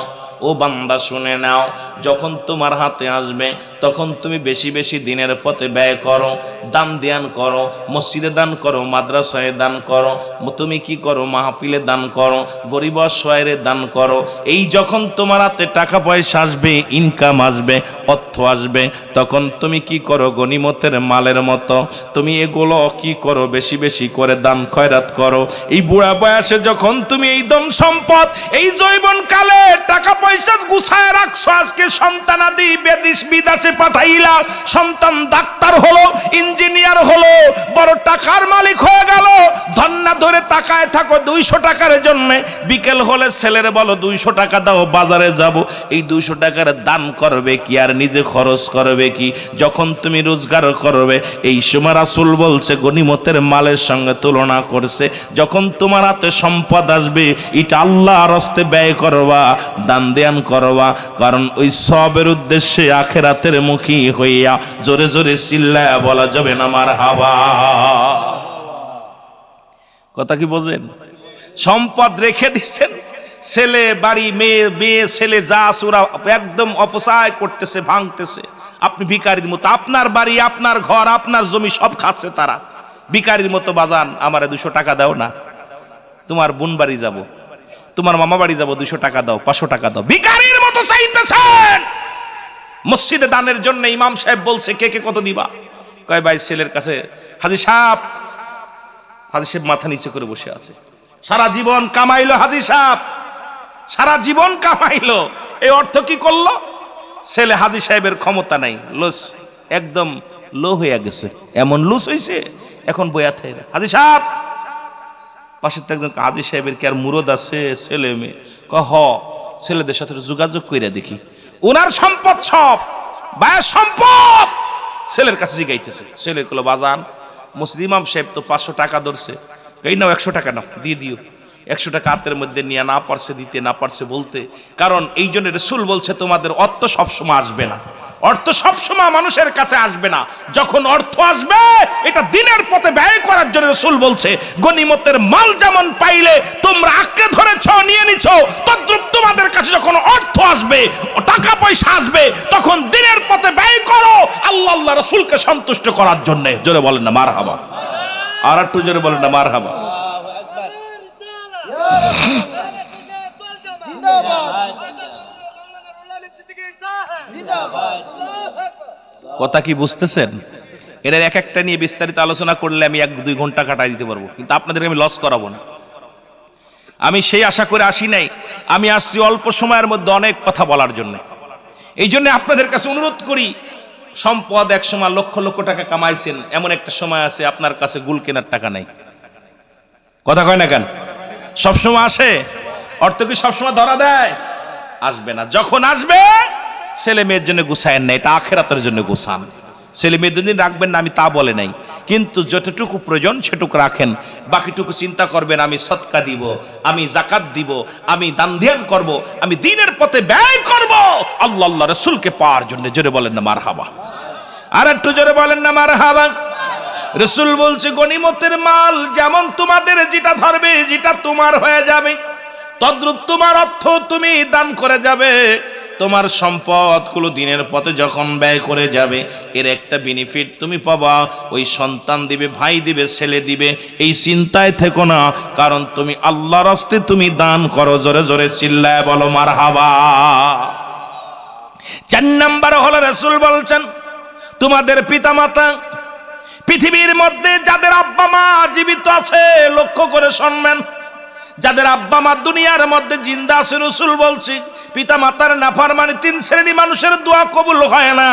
ও বান্দা শুনে নাও, যখন তোমার হাতে আসবে তখন তুমি বেশি বেশি দিনের পথে ব্যয় করো, দান ধ্যান করো, মসজিদে দান করো, মাদ্রাসায় দান করো, তুমি কি করো, মাহফিলে দান করো, গরিব অসহায়ের দান করো। এই যখন তোমার হাতে টাকা পয়সা আসবে, ইনকাম আসবে, অর্থ আসবে, তখন তুমি কি করো, গনিমতের মালের মতো তুমি এগুলো কি করো, বেশি বেশি করে দান খয়রাত করো। এই বুড়া বয়সে যখন তুমি এই ধন সম্পদ, এই যৌবন কালে টাকা পয়সা গুছায় রাখছো, আজকে সন্তানাদি বিদেশ বিদেশে পাঠাইলা, সন্তান ডাক্তার হলো, ইঞ্জিনিয়ার হলো, বড় টাকার মালিক হয়ে গেল, ধন্না ধরে তাকায় থাকো 200 টাকার জন্য। বিকেল হলে ছেলেরে বলো 200 টাকা দাও, বাজারে যাব। এই 200 টাকার দান করবে কি আর নিজে খরচ করবে কি? যখন তুমি রোজগার করবে, এই সময় রাসূল বলছে গনিমতের মালের সঙ্গে তুলনা করছে। যখন তোমার হাতে সম্পদ আসবে, এটা আল্লাহর রাস্তায় ব্যয় করবা, দান ধ্যান করবা, কারণ ওই সবের উদ্দেশ্যে আখিরাতের মুখী হইয়া। জোরে জোরে চিল্লায়া বলা যাবে না মারহাবা। কথা কি বোঝেন? সম্পদ রেখে দিচ্ছেন, ছেলে বাড়ি মেয়ে মেয়ে ছেলে যা আছে ওরা একদম অপচয় করতেছে, ভাঙতেছে। আপনি ভিখারির মতো আপনার বাড়ি আপনার ঘর আপনার জমি সব খাচ্ছে তারা। ভিখারির মতো বাজান আমারে 200 টাকা দাও না, তোমার বোন বাড়ি যাব, তোমার মামা বাড়ি যাব, 200 টাকা দাও, 500 টাকা দাও, ভিখারির মতো চাইতেছেন। মসজিদে দানের জন্য ইমাম সাহেব বলছে কে কে কত দিবা? কয় ভাই ছেলের কাছে। হাজী সাহেব, হাজী সাহেব মাথা নিচে করে বসে আছে। সারা জীবন কামাইলো হাজী সাহেব, সারা জীবন কামাইলো, এই অর্থ কি করলো? ছেলে হাজী সাহেবের ক্ষমতা নাই, লুস, একদম লো হয়ে গেছে, এমন লুস হয়েছে এখন বয়া থাকে। হাজী সাহেব পাশে তো একজন, হাজী সাহেবের কি আর মুরদ আছে? ছেলে মেয়ে কহ ছেলেদের সাথে যোগাযোগ কইরা দেখি। ওনার সম্পদ সব বায়ের সম্পদ ছেলের কাছে জিগাইতেছে। ছেলে গুলো বাজান মসজিদ ইমাম সাহেব তো 500 টাকা ধরছে, এই নাও 100 টাকা নাও, দিয়ে দিও। 100 টাকা হাতের মধ্যে নিয়ে না পারছে দিতে, না পারছে বলতে। কারণ এই জন্য রাসূল বলছে তোমাদের অর্থ সবসময় আসবে না, অর্থ সবসময় মানুষের কাছে আসবে না। যখন অর্থ আসবে এটা দিনের পথে ব্যয় করার জন্য রাসূল বলছে গনিমতের মাল যেমন পাইলে তোমরা আঁকড়ে ধরেছ নিয়ে নিছ, তদ্রূপ তোমাদের কাছে যখন অর্থ আসবে টাকা পয়সা আসবে তখন দিনের পথে ব্যয় করো আল্লাহ আল্লাহ রাসূলকে সন্তুষ্ট করার জন্য। জোরে বলেন না মারহাবা, আর একটু জোরে বলেন না মারহাবা। কথা কি বুঝতেছেন? এর এক একটা নিয়ে বিস্তারিত আলোচনা করলে আমি 1-2 ঘন্টা কাটাই দিতে পারবো, কিন্তু আপনাদেরকে আমি লস করাবো না। আমি সেই আশা করে আসি নাই, আমি আসছি অল্প সময়ের মধ্যে অনেক কথা বলার জন্য। এই জন্য আপনাদের কাছে অনুরোধ করি, সম্পদ এক সময় লক্ষ লক্ষ টাকা কামাইছেন, এমন একটা সময় আছে আপনার কাছে গুল কেনার টাকা নাই। কথা কয় না কেন? সবসময় আসে অর্থ কি সবসময় ধরা দেয়? আসবে না। যখন আসবে ছেলে মেয়ের জন্য গুছায়েন না, এটা আখেরাতের জন্য গুছান। ছেলে মেয়ের জন্য রাখবেন না আমি তা বলে নাই, কিন্তু যতটুকু প্রয়োজন সেটুকু রাখেন, বাকিটুকু চিন্তা করবেন আমি সদকা দিব, আমি যাকাত দিব, আমি দান ধ্যান করব, আমি দ্বীনের পথে ব্যয় করব আল্লাহ আল্লাহ রাসূলকে পাওয়ার জন্য। জোরে বলেন না মারহাবা, আর একটু জোরে বলেন না মারহাবা। রাসূল বলছে গনিমতের মাল যেমন তোমাদের যেটা ধরবে যেটা তোমার হয়ে যাবে, তদ্রূপ তোমার অর্থ তুমি দান করে যাবে। তোমার সম্পদ গুলো দিনের পথে যখন ব্যয় করে যাবে এর একটা বেনিফিট তুমি পাবা, ওই সন্তান দিবে, ভাই দিবে, ছেলে দিবে, এই চিন্তায় থেকো না, কারণ তুমি আল্লাহর রাস্তে তুমি দান করো। জোরে জোরে চিল্লায় বলো মারহাবা। 4 নাম্বার হলো রাসূল বলছেন তোমাদের পিতামাতা, পৃথিবীর মধ্যে যাদের আব্বা মা জীবিত আছে লক্ষ্য করে শুনবেন, যাদের আব্বা মা দুনিয়ার মধ্যে জিন্দা আছে, রাসূল বলছি পিতা মাতার নাফরমানি 3 শ্রেণী মানুষের দোয়া কবুল হয় না।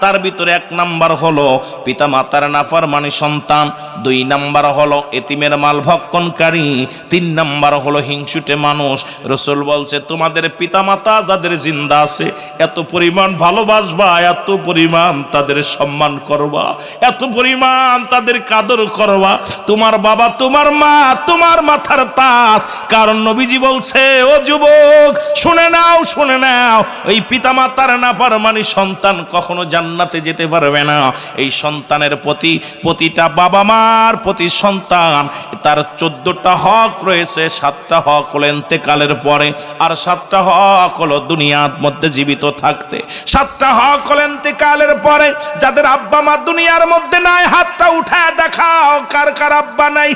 তার ভিতরে 1 নাম্বার হলো পিতা মাতার নাফরমানি সন্তান, 2 নাম্বার হলো এতিমের মাল ভক্ষণকারী, 3 নাম্বার হলো হিংসুটে মানুষ। রাসূল বলছে তোমাদের পিতা মাতা যাদের জিন্দা আছে এত পরিমাণ ভালোবাসবা, এত পরিমাণ তাদের সম্মান করবা, এত পরিমাণ তাদের কাদর করবা, তোমার বাবা তোমার মা তোমার মাথার তাজ। কারণ নবীজি বলছে ও যুবক শুনে নাও, শুনে নাও, ওই পিতামাতার নাফরমানি সন্তান কখনো জান্নাতে যেতে পারবে না। এই সন্তানের প্রতি, প্রতিটা বাবা মার প্রতি সন্তান তার 14টা হক রয়েছে। 7টা হক হলো ইন্তেকালের পরে, আর 7টা হক হলো দুনিয়ার মধ্যে জীবিত থাকতে। 7টা হক হলো ইন্তেকালের পরে। যাদের আব্বা মা দুনিয়ার মধ্যে নাই হাতটা উঠায় দেখাও কার কার আব্বা নাই,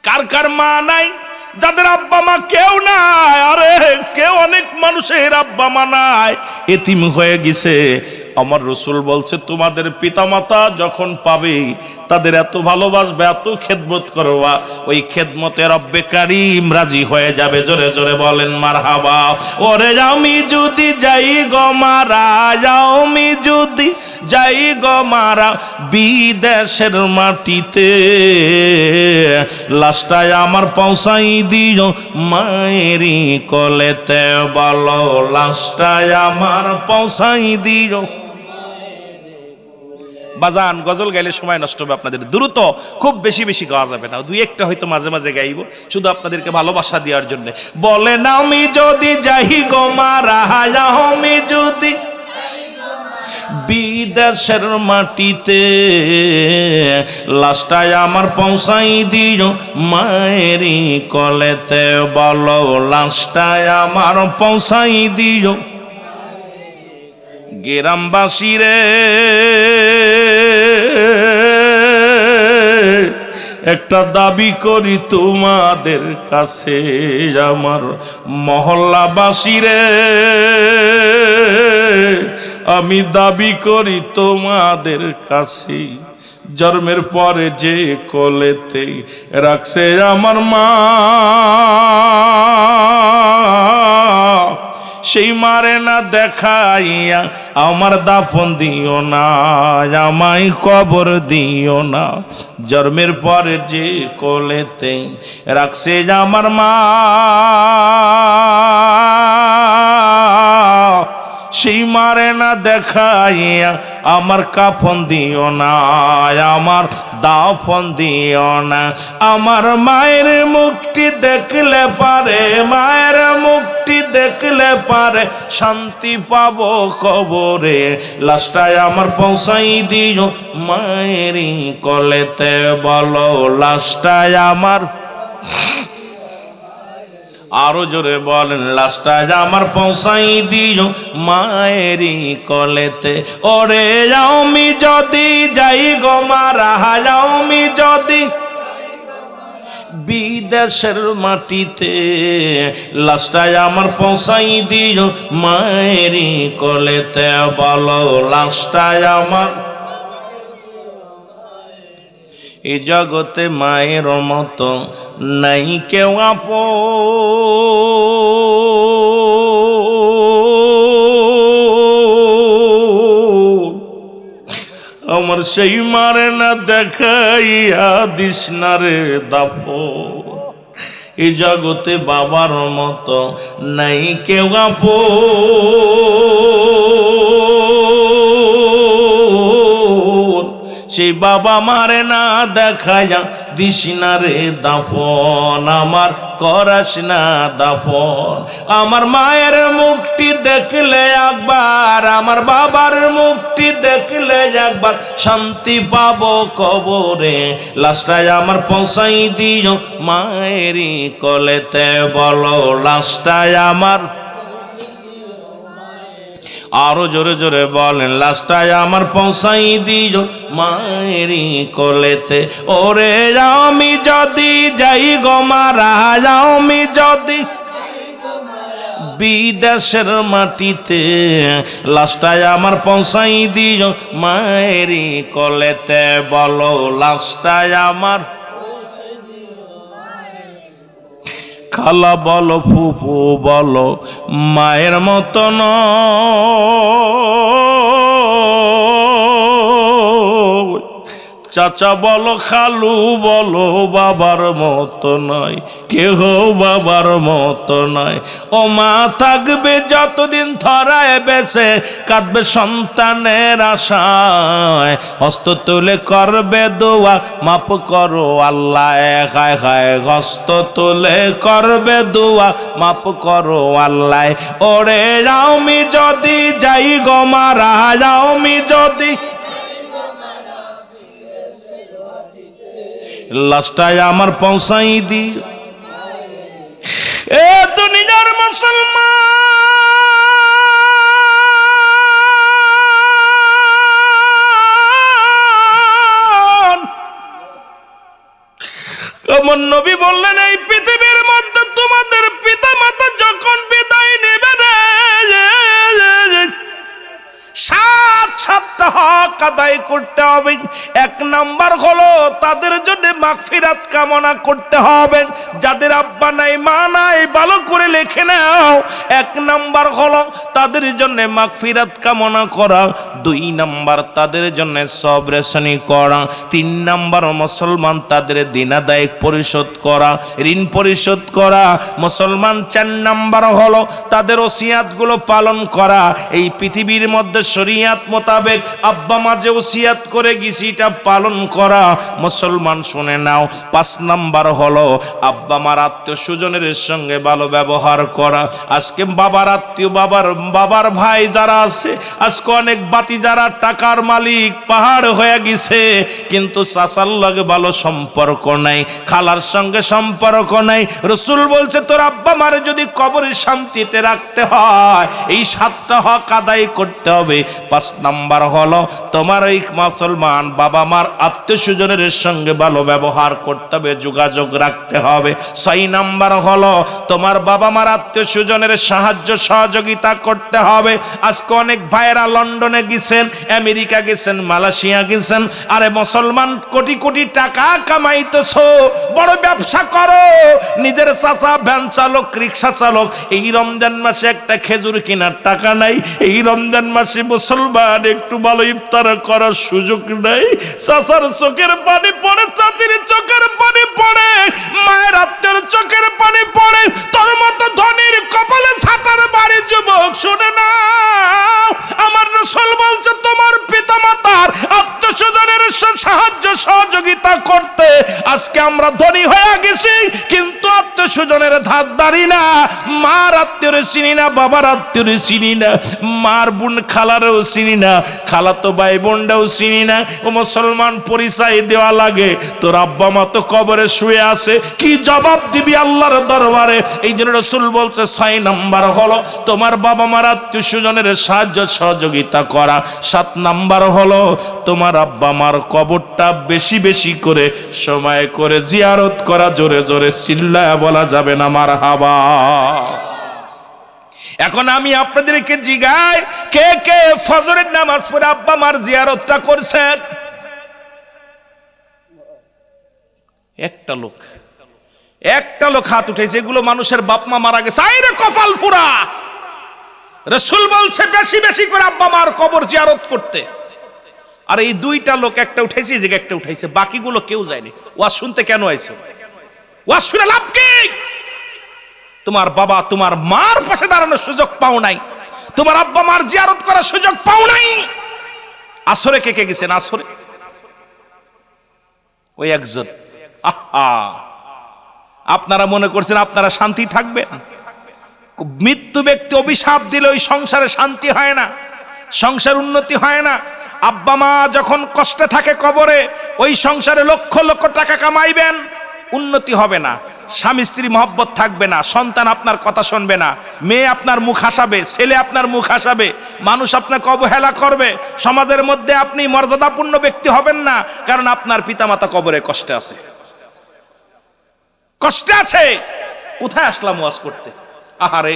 কার কার মা নাই। যাদের আব্বা মা কেউ নাই, আরে কেউ, অনেক মানুষের আব্বা মা নাই, এতিম হয়ে গেছে। আমার রাসূল বলছে তোমাদের পিতামাতা যখন পাবে তাদের এত ভালোবাসবে, এত খেদমত করবা, ওই খেদমতে রব্বে কারীম রাজি হয়ে যাবে। জোরে জোরে বলেন মারহাবা। ওরে আমি যদি যাই গো মারা, আমি যদি যাই গো মারা বিদেশের মাটিতে, লাশটায় আমার পৌঁছাই দিও মায়েরি কোলেতে, বলো লাশটায় আমার পৌঁছাই দিও। বাজান গজল গাইলে সময় নষ্ট হবে আপনাদের, দ্রুত খুব বেশি বেশি গাওয়া যাবে না, 2-1টা হয়তো মাঝে মাঝে গাইব, শুধু আপনাদেরকে ভালোবাসা দেওয়ার জন্য। বলেন আমি যদি যাই গো মারা, আমি যদি বিদেশের মাটিতে লাশটায় আমার পৌঁছাই দিও মায়েরই কলেতে, বলো লাশটায় আমার পৌঁছাই দিও। গ্রামবাসী রে একটা দাবি করি তোমাদের কাছে, আমার মহল্লাবাসী রে আমি দাবি করি তোমাদের কাছে, জন্মের পরে যে কোলেতে রাখছে আমার মা, সেই মারে না দেখাইয়া আমার দাফন দিও না, আমায় কবর দিও না। জন্মের পরে যে কোলেতে রাখছে আমার মা, সেই মারে না দেখাইয়া আমার কাফন দিও না, আমার দাফন দিও না। আমার মায়ের মুখটি দেখলে পারে, মায়ের মুখটি দেখলে পারে শান্তি পাবো কবরে, লাশটায় আমার পৌঁছাই দিও মায়েরই কলেতে, বলো লাশটায় আমার, আরো জোরে বলেন লাশটায় আমার পৌঁছাই দিও মায়েরই কলেতে। ওরে আমি যদি যাই গো মারা, আমি যদি বিদেশের মাটিতে লাশটায় আমার পৌঁছাই দিও মায়েরই কলেতে, বলো লাশটায় আমার। এই জগতে মায়ের মতো নাই কেউ আপন, আমার সেই মারে না দেখাইয়া দিস না রে দাফন। এই জগতে বাবার মতো নাই কেউ আপন, সেই বাবা মারে না দেখায়া দিস না রে দাফন, আমার করাস না দাফন। আমার মায়ের মুখটি দেখলে একবার, আমার বাবার মুখটি দেখলে একবার শান্তি পাবো কবরে, লাশটায় আমার পৌঁছাই দিও মায়েরই কলেতে, বলো লাশটায় আমার। আরো জোরে জোরে বলেন লাশটায় আমার পৌঁছাই দিও মায়েরই কোলেতে। ওরে আমি যদি যাই গো মারা, আমি যদি বিদেশের মাটিতে লাশটায় আমার পৌঁছাই দিও মায়েরই কোলেতে, বলো লাশটায় আমার। খালা বলো ফুফু বলো মায়ের মতো নয়, চাচা বলো খালু বলো বাবার মতো নয়, কেহ বাবার মতো নয়। ও মা থাকবে যতদিন ধরায় বেঁচে, কাঁদবে সন্তানের আশায়, হস্ত তুলে করবে দোয়া মাপ করো আল্লাহ, খায় খায় হস্ত তুলে করবে দোয়া মাপ করো আল্লাহ। ওরে আমি যদি যাই গো মারা, আমি যদি লাশটায় আমার পৌঁছাই দি। এ দুনিয়ার মুসলমান, আমার নবী বললেন এই পৃথিবীর মধ্যে তোমাদের পিতা মাতা যখন বিদায় নেবে রে, সাতটা হক আদায় করতে হবে। এক নাম্বার হলো তাদের জন্য মাগফিরাত কামনা করতে হবে, যাদের আব্বা নাই মা নাই ভালো করে লিখে নাও। এক নাম্বার হলো তাদের জন্য মাগফিরাত কামনা করা, দুই নাম্বার তাদের জন্য সবরেশনি করা, তিন নাম্বার মুসলমান তাদের দিন আদায় পরিশোধ করা, ঋণ পরিশোধ করা। মুসলমান চার নাম্বার হলো তাদের ওসিয়াতগুলো পালন করা। এই পৃথিবীর মধ্যে শরীয়ত মোতাবেক আব্বা মা মা যে ওসিয়াত করে গেছি এটা পালন করা। মুসলমান শুনে নাও, 5 নাম্বার হলো আব্বা মার আত্মীয় স্বজনের সঙ্গে ভালো ব্যবহার করা। আজকে বাবার আত্মীয়, বাবার ভাই যারা আছে, আজকে অনেক বাতি যারা টাকার মালিক পাহাড় হয়ে গেছে, কিন্তু চাচার লগে ভালো সম্পর্ক নাই, খালার সঙ্গে সম্পর্ক নাই। রসুল বলছে তোর আব্বা মারে যদি কবরের শান্তিতে রাখতে হয় এই 7টা হক আদায় করতে হবে। 5 নাম্বার হলো তোমার এই মুসলমান বাবা মার আত্মীয় স্বজনের সঙ্গে ভালো ব্যবহার করতে হবে, যোগাযোগ রাখতে হবে। 6 নাম্বার হলো তোমার বাবা মার আত্মীয় স্বজনের সাহায্য সহযোগিতা করতে হবে। আজকে অনেক ভাইয়েরা লন্ডনে গেছেন, আমেরিকা গেছেন, মালয়েশিয়া গেছেন। আরে মুসলমান কোটি কোটি টাকা কামাইতেছো, বড় ব্যবসা করো, নিজের চাচা ভ্যান চালক, রিক্সা চালক, এই রমজান মাসে একটা খেজুর কেনার টাকা নাই, এই রমজান মাসে মুসলমান একটু ভালো ইফতার করার সুযোগ নাই। চাচার চোখের পানি পড়ে, চাচির চোখের পানি পড়ে, মায়ের আত্মের চোখের পানি পড়ে, তোর মতো ধনীর কপালে ছাতার বাড়ি। যুবক শুনে না, আমার রাসূল বলছে তোমার পিতা মাতার আত্মীয় স্বজনের সাহায্য সহযোগিতা করতে। আজকে আমরা ধনী হয়ে গেছি কিন্তু আত্মীয় স্বজনের ধার ধারি না, মার আত্মীয় চিনি না, বাবার আত্মীয় চিনি না, মার বোন খালারও চিনি না, খালাতো ভাই বোনটাও চিনি না। ও মুসলমান, পরিচয় দেওয়া লাগে। তোর আব্বা মা তো কবরে শুয়ে আছে, কি জবাব দিবি আল্লাহর দরবারে? এই জন্য রাসূল বলছে 6 নাম্বার হলো তোমার বাবা মার আত্মীয় স্বজনের সাহায্য সহযোগিতা করা। 7 নাম্বার হলো তোমার আব্বা মার কবরটা বেশি বেশি করে সময় করে জিয়ারত করা। জোরে জোরে চিল্লায়া বলা যাবে না মারহাবা। এখন আমি আপনাদেরকে জিগাই, কে কে ফজরের নামাজ পড়ে আব্বা মার জিয়ারতটা করছেন? একটা লোক হাত উঠেছে। এগুলো মানুষের বাপ মা মারা গেছে, আইরে কপাল ফুরা। রাসূল বলছে বেশি বেশি করে আব্বা মার কবর জিয়ারত করতে। আর এই 2টা লোক, একটা উঠাইছে, এই জায়গায় একটা উঠাইছে, বাকিগুলো কেউ যায়নি। ওয়াজ শুনতে কেন আইছো? ওয়াজ শুনে লাভ কি? তোমার বাবা তোমার মার পাশে দাঁড়ানোর সুযোগ পাও নাই, তোমার আব্বা মার জিয়ারত করার সুযোগ পাও নাই। আসরে কে কে গেছেন? আসরে ওই একজন। আপনারা মনে করছেন আপনারা শান্তি থাকবেন? মৃত্যু ব্যক্তি অভিশাপ দিলে ওই সংসারে শান্তি হয় না, সংসার উন্নতি হয় না। আব্বা মা যখন কষ্টে থাকে কবরে, ওই সংসারে লক্ষ লক্ষ টাকা কামাইবেন, উন্নতি হবে না, স্বামী স্ত্রী মহব্বত থাকবে না, সন্তান আপনার কথা শুনবে না, মেয়ে আপনার মুখ হাসাবে, ছেলে আপনার মুখ হাসাবে, মানুষ আপনাকে অবহেলা করবে, সমাজের মধ্যে আপনি মর্যাদাপূর্ণ ব্যক্তি হবেন না, কারণ আপনার পিতামাতা কবরে কষ্টে আছে, কষ্টে আছে। কোথায় আসলাম ওয়াজ করতে? আহারে,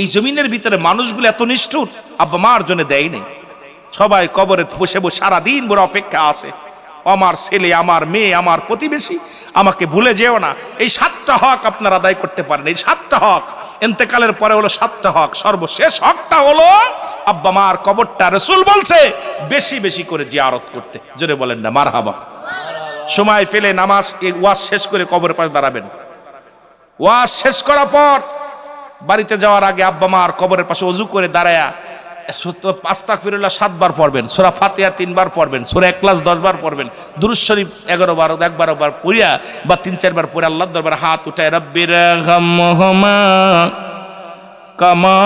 এই জমিনের ভিতরে মানুষগুলো এত নিষ্ঠুর, আব্বা মার জন্য দেয় নেই, সবাই কবরে বসে বসে সারাদিন বড় অপেক্ষা আছে, আমার ছেলে, আমার মেয়ে, আমার প্রতিবেশী, আমাকে ভুলে যেও না। এই 7টা হক আপনারা আদায় করতে পারেন। এই 7টা হক, ইন্তেকালের পরে হলো 7টা হক। সর্বশেষ হকটা হলো আব্বা মার কবরটা রাসূল বলছে বেশি বেশি করে জিয়ারত করতে। জোরে বলেন না মারহাবা। সময় ফেলে নামাজ, ওয়াজ শেষ করে কবরের পাশে দাঁড়াবেন। ওয়াজ শেষ করার পর বাড়িতে যাওয়ার আগে আব্বা মার কবরের পাশে ওযু করে দাঁড়ায়া আস্তাগফিরুল্লাহ 7 বার পড়বেন, সূরা ফাতিহা 3 বার পড়বেন, সূরা ইখলাস 10 বার পড়বেন, দুরূদ শরীফ 11 বার 11 বার পড়িয়া বা 3-4 বার পড়ে আল্লাহর দরবারে হাত উঠায় রব্বিরহামহুমা কামা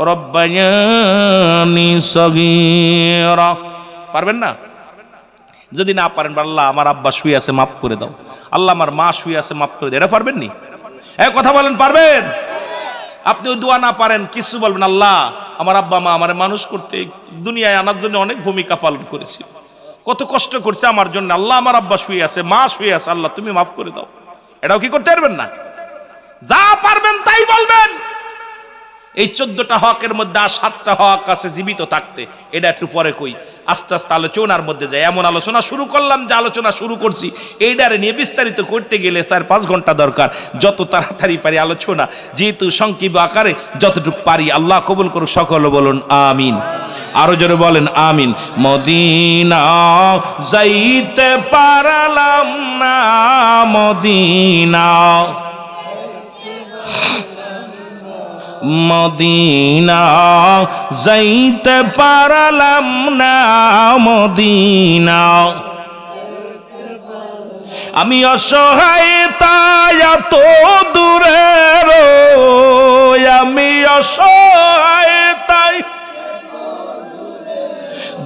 রব্বায়ানি সগীরা। পারবেন না? যদি না পারেন, আল্লাহ আমার আব্বা শুয়ে আছে মাফ করে দাও, আল্লাহ আমার মা শুয়ে আছে মাফ করে দাও। এটা পারবেন নি? কথা বলেন, পারবেন? আপনি ওই দোয়া না পারেন, কিছু বলবেন, আল্লাহ আমার আব্বা মা আমার মানুষ করতে, দুনিয়ায় আনার জন্য অনেক ভূমিকা পালন করেছি, কত কষ্ট করছে আমার জন্য, আল্লাহ আমার আব্বা শুয়ে আছে, মা শুয়ে আছে, আল্লাহ তুমি মাফ করে দাও। এটাও কি করতে পারবেন না? যা পারবেন তাই বলবেন। এই 14টা হকের মধ্যে আর 7টা হক আছে জীবিত থাকতে। এটা একটু পরে কই, আস্তে আস্তে আলোচনার মধ্যে যায়। এমন আলোচনা শুরু করলাম যে আলোচনা শুরু করছি, এইটারে নিয়ে বিস্তারিত করতে গেলে 4-5 ঘন্টা দরকার। যত তাড়াতাড়ি পারি আলোচনা, যেহেতু সংক্ষিপ্ত আকারে যতটুকু পারি, আল্লাহ কবুল করুক। সকলে বলুন আমিন। আরো জোরে বলেন আমিন। মদিনা যাইতে পারলাম না, মদিনা মদিনা যাইতে পারলাম না মদিনা আমি অসহায় তাই এত দূরে রই আমি অসহায় তাই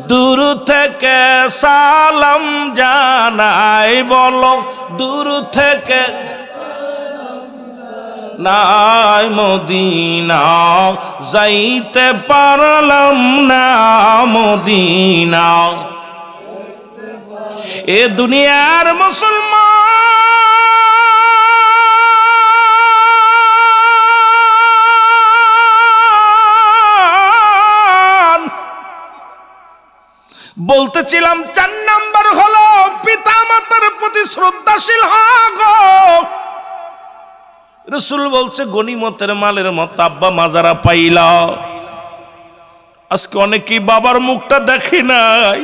দূর থেকে সালাম জানাই বলো দূর থেকে নাই মদিনা যাইতে পারলাম না মদিনা এ দুনিয়ার মুসলমান বলতেছিলাম 4 নাম্বার হলো পিতা মাতার প্রতি শ্রদ্ধাশীল হও। রাসূল বলছে গনিমতের মালের মতো আব্বা মাজারা পাইলা। আজকে অনেকেই বাবার মুখটা দেখে নাই,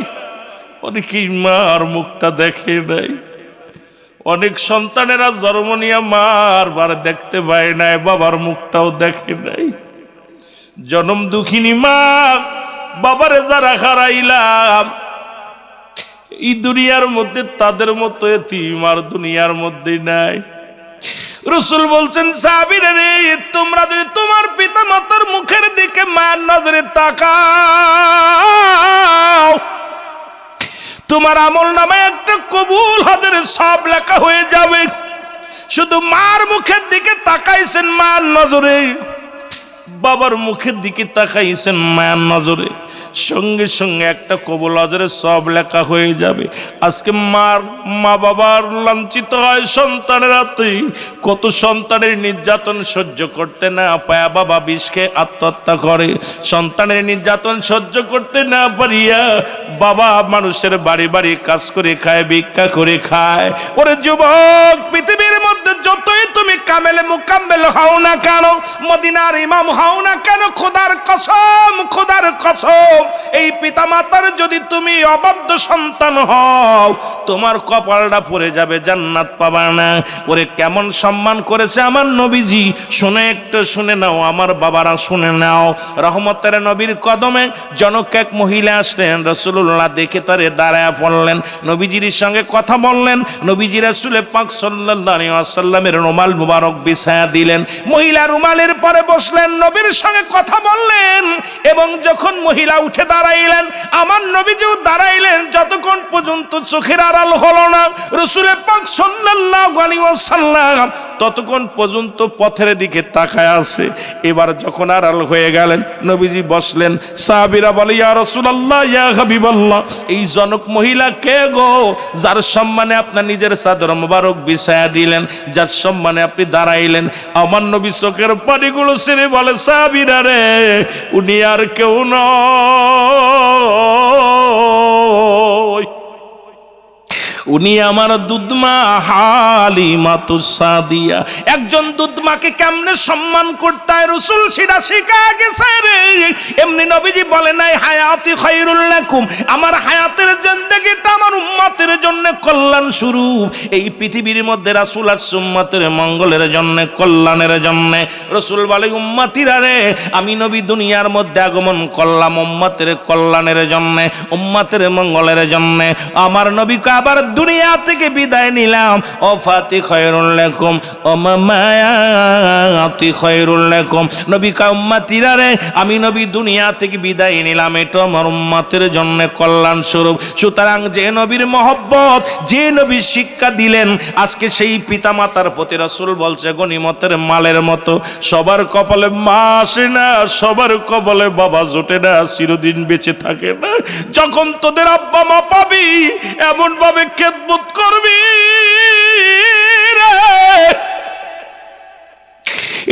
অনেকেই মার মুখটা দেখে নাই। অনেক সন্তানেরা জন্ম নিয়ে মার বার দেখতে পায় নাই, বাবার মুখটাও দেখে নাই। জনম দুঃখিনী মা বাবারে যারা হারাইলাম এই দুনিয়ার মধ্যে তাদের মতো এতিম আর দুনিয়ার মধ্যে নাই। রাসূল বলছেন সাহাবীরা রে তোমরা যদি তোমার পিতা মাতার মুখের দিকে মায়ের নজরে তাকাও তোমার আমল নামে একটা কবুল হজের সব লেখা হয়ে যাবে। শুধু মার মুখের দিকে তাকাইছেন মায়ের নজরে, বাবার মুখের দিকে তাকাইছেন মায়ের নজরে, সঙ্গে সঙ্গে একটা কবুল হজের সব লেখা হয়ে যাবে। আজকে মা বাবার লাঞ্ছিত হয় সন্তানের হাতে। কত সন্তানের নির্যাতন সহ্য করতে না পায় বাবা বিষ খেয়ে আত্মহত্যা করে। সন্তানের নির্যাতন সহ্য করতে না পারিয়া বাবা মানুষের বাড়ি বাড়ি কাজ করে খায়, ভিক্ষা করে খায়। ওরে যুবক, পৃথিবীর মধ্যে যতই তুমি কামেলে মুকাম্মেল হও না কেন, মদিনার ইমাম হও না কেন, খোদার কসম এই পিতামাতার যদি তুমি অবাধ্য সন্তান হও তোমার কপালটা পড়ে যাবে, জান্নাত পাবা না। ওরে কেমন সম্মান করেছে আমার নবীজি, শুনে একটু শুনে নাও, আমার বাবারা শুনে নাও। রহমতের নবীর কদমে জনক এক মহিলা আসলেন, রাসূলুল্লাহ দেখে তারে দাঁড়ায় পড়লেন, নবীজির সঙ্গে কথা বললেন। নবীজি রাসূল পাক সাল্লাল্লাহু আলাইহি ওয়াসাল্লামের রুমাল মুবারক বিছায়া দিলেন। মহিলা রুমালের পরে বসলেন, নবীর সঙ্গে কথা বললেন এবং যখন মহিলা উঠে দাঁড়াইলেন আমার নবীজিও দাঁড়াইলেন। যতক্ষণ পর্যন্ত চোখের আড়াল হলো না রাসূল পাক সাল্লাল্লাহু আলাইহি ওয়াসাল্লাম ততক্ষণ পর্যন্ত পথের দিকে তাকায় আছে। এবার যখন আড়াল হয়ে গেলেন নবীজি বসলেন। সাহাবীরা বলে ইয়া রাসূলুল্লাহ ইয়া হাবিবাল্লাহ, এই জনক মহিলা কে গো যার সম্মানে আপনার নিজের চাদর মোবারক বিছায়া দিলেন, যার সম্মানে আপনি দাঁড়াইলেন? আমার নবী চোখের পানিগুলো ছেড়ে বলে সাহাবীরা রে উনি আর কেউ নয়, উনি আমার দুধমা হালিমাতুস সাদিয়া। একজন দুধমাকে কেমনে সম্মান করতে হয় রাসূল সেটা শিখা গেছে রে। এমনি নবীজি বলে নাই হায়াতি খায়রুল লাকুম, আমার হায়াতের জিন্দেগিটা আমার উম্মতের জন্য কল্যাণ স্বরূপ। এই পৃথিবীর মধ্যে রাসূল আর উম্মতের মঙ্গলের জন্য, কল্যাণের জন্য। রাসূল বলে উম্মতিরা রে আমি নবী দুনিয়ার মধ্যে আগমন করলাম উম্মতের কল্যাণের জন্য, উম্মতের মঙ্গলের জন্য। আমার নবীকে আবার দুনিয়া থেকে বিদায় নিলাম। ও ফাতি খায়রুল লাকুম ও মায়াতি খায়রুল লাকুম, নবী কা উম্মতিরা রে আমি নবী দুনিয়া থেকে বিদায় নিলাম, এটা আমার উম্মতের জন্য কল্যাণ স্বরূপ। সুতরাং যে নবীর মহব্বত, যে নবী শিক্ষা দিলেন, আজকে সেই পিতামাতার প্রতি রাসূল বলছে গনিমতের মালের মতো। সবার কপালে মা আসে না, সবার কপালে বাবা জোটে না, চিরদিন বেঁচে থাকে না। যখন তোদের আব্বা মা পাবি এমন ভাবে খেদমত করবি রে।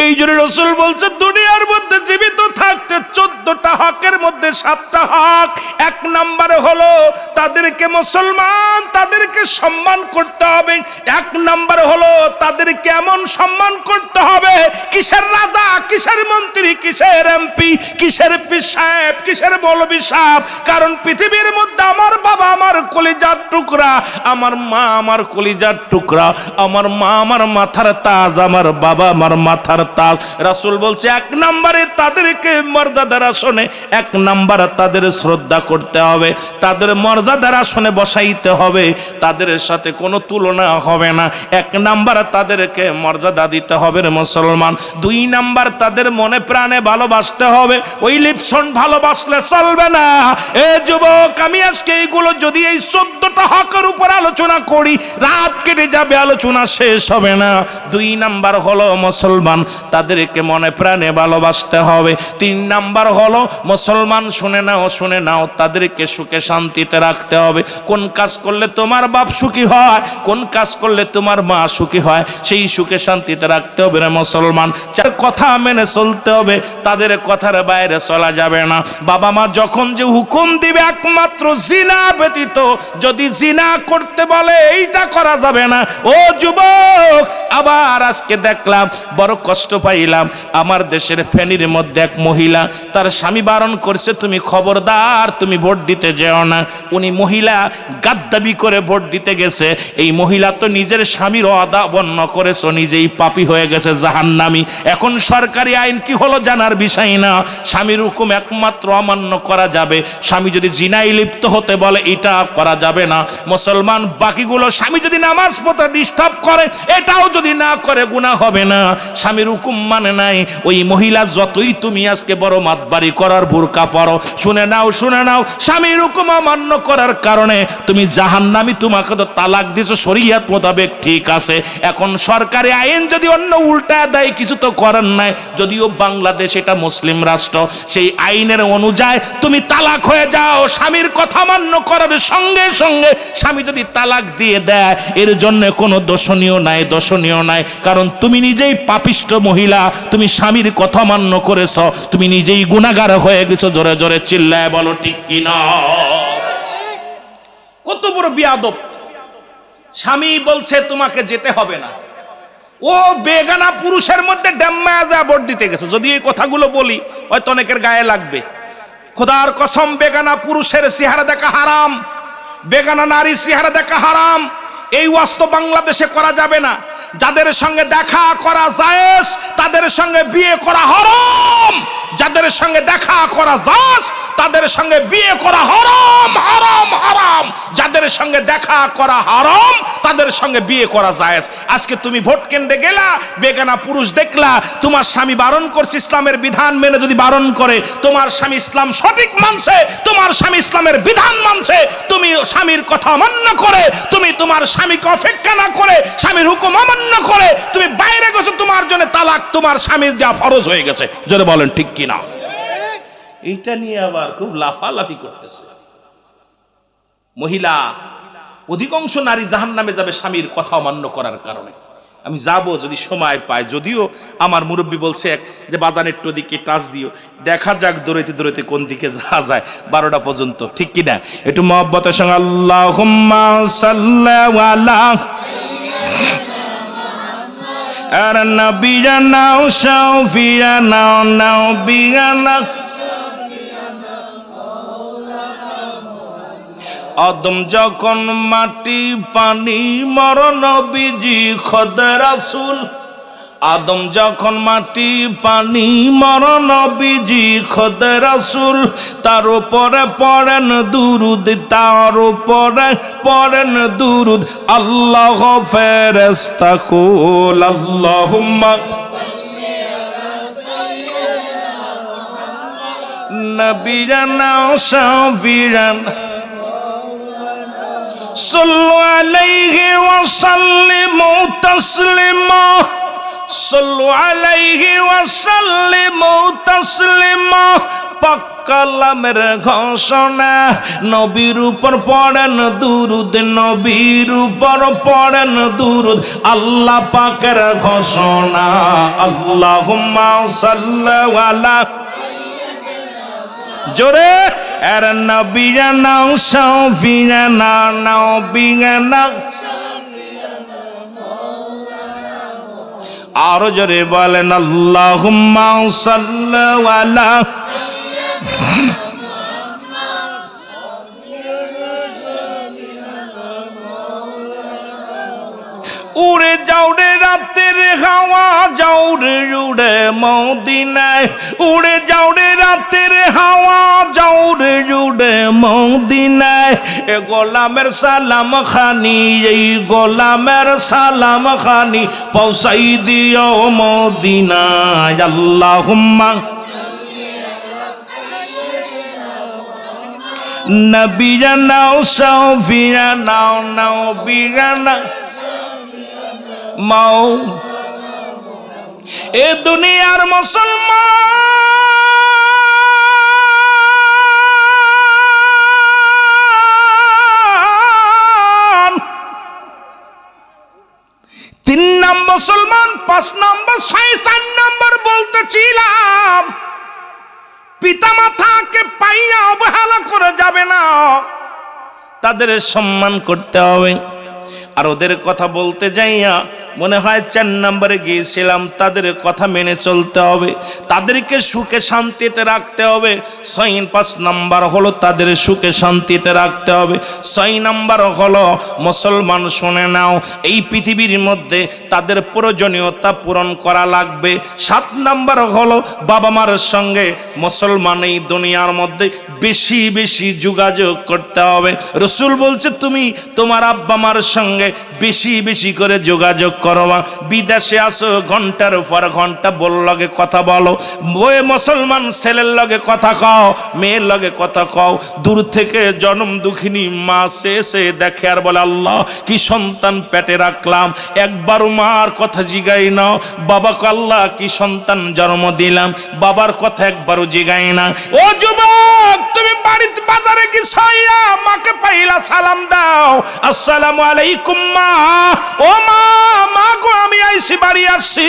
এই জন্য রাসূল বলছে দুনিয়ার মধ্যে জীবিত থাকতে 14টা হকের মধ্যে 7টা হক। 1 নম্বরে হলো তাদেরকে মুসলমান, তাদেরকে সম্মান করতে হবে। 1 নম্বরে হলো তাদেরকে এমন সম্মান করতে হবে, কিসের রাজা, কিসের মন্ত্রী, কিসের এমপি, কিসের পীর সাহেব, কিসের মৌলভী সাহেব। কারণ পৃথিবীর মধ্যে আমার বাবা আমার কলিজার টুকরা, আমার মা আমার কলিজার টুকরা, আমার মা আমার মাথার তাজ, আমার বাবা আমার মাথার তাজ। রাসূল বলছে 1 নম্বরে তাদেরকে মর্যাদার আসনে 1 নম্বরে তাদের শ্রদ্ধা করতে হবে, তাদের মর্যাদার আসনে বসাইতে হবে, তাদের সাথে কোনো তুলনা হবে না। 1 নম্বর তাদেরকে মর্যাদা দিতে হবে রে মুসলমান। 2 নম্বর তাদের মনে প্রাণে ভালোবাসতে হবে। ওই লিপসন ভালোবাসলে চলবে না। এ যুবক, আমি আজকে এইগুলো যদি এই 14টা হকের উপর আলোচনা করি, রাত কেটে যাবে, আলোচনা শেষ হবে না। 2 নম্বর হলো মুসলমান, তাদেরকে মনে প্রাণে ভালোবাসতে হবে। 3 নম্বর হলো মুসলমান, শুনে নাও, তাদেরকে সুখে শান্তিতে রাখতে হবে। কোন কাজ করলে তোমার বাপ সুখী হয়, কোন কাজ করলে তোমার মা সুখী হয়, সেই সুখে শান্তিতে রাখতে হবে রে মুসলমান। যার কথা মেনে চলতে হবে, তাদের কথার বাইরে চলা যাবে না। বাবা মা যখন যে হুকুম দিবে একমাত্র জিনা ব্যতীত, যদি জিনা করতে বলে এইটা করা যাবে না। ও যুবক, আবার আজকে দেখলাম, বড় কষ্ট পাইলাম, আমার দেশের ফেনীর মধ্যে এক মহিলা, তার স্বামী বারণ করছে, তুমি খবরদার তুমি ভোট দিতে যেও না। উনি মহিলা গাদ্দাবি করে ভোট দিতে গেছে। এই মহিলা তো নিজের স্বামীর অদাবন্য করেছে, নিজেই পাপী হয়ে গেছে, জাহান্নামী। এখন সরকারি আইন কি হলো জানার বিষয় না। স্বামীর হুকুম একমাত্র অমান্য করা যাবে। স্বামী যদি জিনায় লিপ্ত হতে বলে, এটা করা যাবে না। মুসলমান, বাকিগুলো স্বামী যদি নামাজ পড়তে ডিস্টার্ব করে, এটাও যদি না করে গুনাহ হবে না। স্বামীর হুকুম মানে নাই। ওই মহিলা যতই তুমি আজকে বড় মাতবাড়ি করার বুরকা পরো, শুনে নাও, স্বামীর হুকুম অমান্য করার কারণে তুমি জাহান্নামী। তোমাকে তো তালাক দিয়েছো শরীয়ত মোতাবেক, ঠিক আছে। এখন সরকারি আইন যদি অন্য উল্টা দেয়, কিছু তো করার নাই। যদিও বাংলাদেশ এটা মুসলিম রাষ্ট্র, সেই আইনের অনুযায়ী তুমি তালাক হয়ে যাও। স্বামীর কথা মান্য করার সঙ্গে সঙ্গে স্বামী যদি তালাক দিয়ে দেয়, এর জন্য কোনো দোষণীয় নাই, কারণ তুমি নিজেই পাপিষ্ঠ মহিলা, তুমি স্বামীর কথা মান্য করেছ, তুমি নিজেই গুনাহগার হয়ে গেছো। জোরে জোরে চিল্লায় বলো ঠিক কিনা। কত বড় বিয়াদব! স্বামী বলছে তোমাকে যেতে হবে না, ও বেগানা পুরুষের মধ্যে ড্যাম্মায় যা ভোট দিতে গেছে। যদি এই কথাগুলো বলি হয়তো অনেকের গায়ে লাগবে। খোদার কসম, বেগানা পুরুষের চেহারা দেখা হারাম, বেগানা নারীর চেহারা দেখা হারাম। এই ওয়াস্ত বাংলাদেশে করা যাবে না। যাদের সঙ্গে দেখা করা জায়েজ, তাদের সঙ্গে বিয়ে করা হারাম। যাদের সঙ্গে দেখা করা জায়েজ, তাদের সঙ্গে বিয়ে করা হারাম, হারাম, হারাম। যাদের সঙ্গে দেখা করা হারাম, তাদের সঙ্গে বিয়ে করা জায়েজ। আজকে তুমি ভোট কেন্দ্রে গেলা, বেগানা পুরুষ দেখলা, তোমার স্বামী বারণ করছে, ইসলামের বিধান মেনে যদি বারণ করে, তোমার স্বামী ইসলাম সঠিক মানছে, তোমার স্বামী ইসলামের বিধান মানছে, তুমি স্বামীর কথা অমান্য করে, তুমি তোমার স্বামীকে অপেক্ষা না করে, স্বামীর হুকুম অমান্য করে তুমি বাইরে গেছো, তোমার জন্য তালাক তোমার স্বামীর যা ফরজ হয়ে গেছে। জোরে বলেন ঠিক কিনা। এইটা নিয়ে আবার খুব লাফালাফি করতেছে মহিলা। অধিকাংশ নারী জাহান্নামে যাবে স্বামীর কথা অমান্য করার কারণে। আমি যাব যদি সময় পাই, যদিও আমার মুরব্বী বলছে যে বাদান একটু দিকে টাচ দিও, দেখা যাক দৌড়াইতে কোন দিকে যাওয়া যায় 12টা পর্যন্ত, ঠিক কিনা। একটু মহব্বতের সঙ্গে আল্লাহুম্মা সাল্লি আলা আর নবিয়ানা শাফিয়ানা নবিয়ানা। আদম যখন মাটি পানি মর নবীজি খোদা রাসূল। আদম যখন মাটি পানি মর নবীজি খোদা রাসূল। তার উপরে পড়েন দুরুদ, তার উপরে পড়েন দুরুদ। আল্লাহ ফেরেশতা কুল আল্লাহুম্মা নবিয়ানা শাফিয়ানা সাল্লু আলাইহি ওয়া সাল্লিমু তাসলিমা। সাল্লু আলাইহি ওয়া সাল্লিমু তাসলিমা। পাক কালামের ঘোষণা, নবীর উপর পড়েন দুরুদ, নবীর উপর পড়েন দুরুদ। আল্লাহ পাকের ঘোষণা, আল্লাহুম্মা সাল্লি আলা জোরে আর নবিয়ানা শাফিয়ানা নবিয়ানা। আর জোরে বলেন আল্লাহুম্মা সাল্লি আলা। উড়ে যাও রে রাতের রাতের হাওয়া যাও রে উড়ে মদিনায়, উড়ে যাও রে রাতের হাওয়া যাও রে উড়ে মদিনায়। এ গোলামের সালাম খানি, এই গোলামের সালাম খানি পৌঁছাই দিও মদিনায়। আল্লাহুম্মা নবিয়ানা সাফিয়ানা নবিয়ানা মাও। এ দুনিয়ার মুসলমান, 3 নম্বর মুসলমান, 5 নম্বর 4 নম্বর বলতেছিলাম, পিতা মাতাকে পাইয়া অবহেলা করে যাবে না, তাদের সম্মান করতে হবে। আর ওদের কথা বলতে যাইয়া মনে হয় 4 নম্বরে গিয়েছিলাম, তাদের কথা মেনে চলতে হবে, তাদেরকে সুখে শান্তিতে রাখতে হবে। 5 নম্বর হলো তাদের সুখে শান্তিতে রাখতে হবে। 6 নম্বর হলো মুসলমান শুনে নাও, এই পৃথিবীর মধ্যে তাদের প্রয়োজনীয়তা পূরণ করা লাগবে। 7 নম্বর হলো বাবা মার সঙ্গে মুসলমান এই দুনিয়ার মধ্যে বেশি বেশি যোগাযোগ করতে হবে। রসুল বলছে তুমি তোমার আব্বা মার সঙ্গে বেশি বেশি করে যোগাযোগ করবা। বিদেশে আসো, ঘন্টার পর ঘন্টা বোর লগে কথা বলো, বয়ে মুসলমান ছেলের লগে কথা কও, মেয়ের লগে কথা কও। দূর থেকে জনম দুঃখিনী মা সে দেখে আর বলে আল্লাহ কি সন্তান পেটে রাখলাম, একবারও মার কথা জিগাই না। বাবাকে আল্লাহ কি সন্তান জন্ম দিলাম, বাবার কথা একবারও জিগাই না। ও যুবক, তুমি বাড়িতে বাজারে কি ছাইয়া মাকে পাইলা সালাম দাও, আসসালামু আলাইকুম মা, ও মা, মা গো আমি আইছি, বাড়ি আসছি।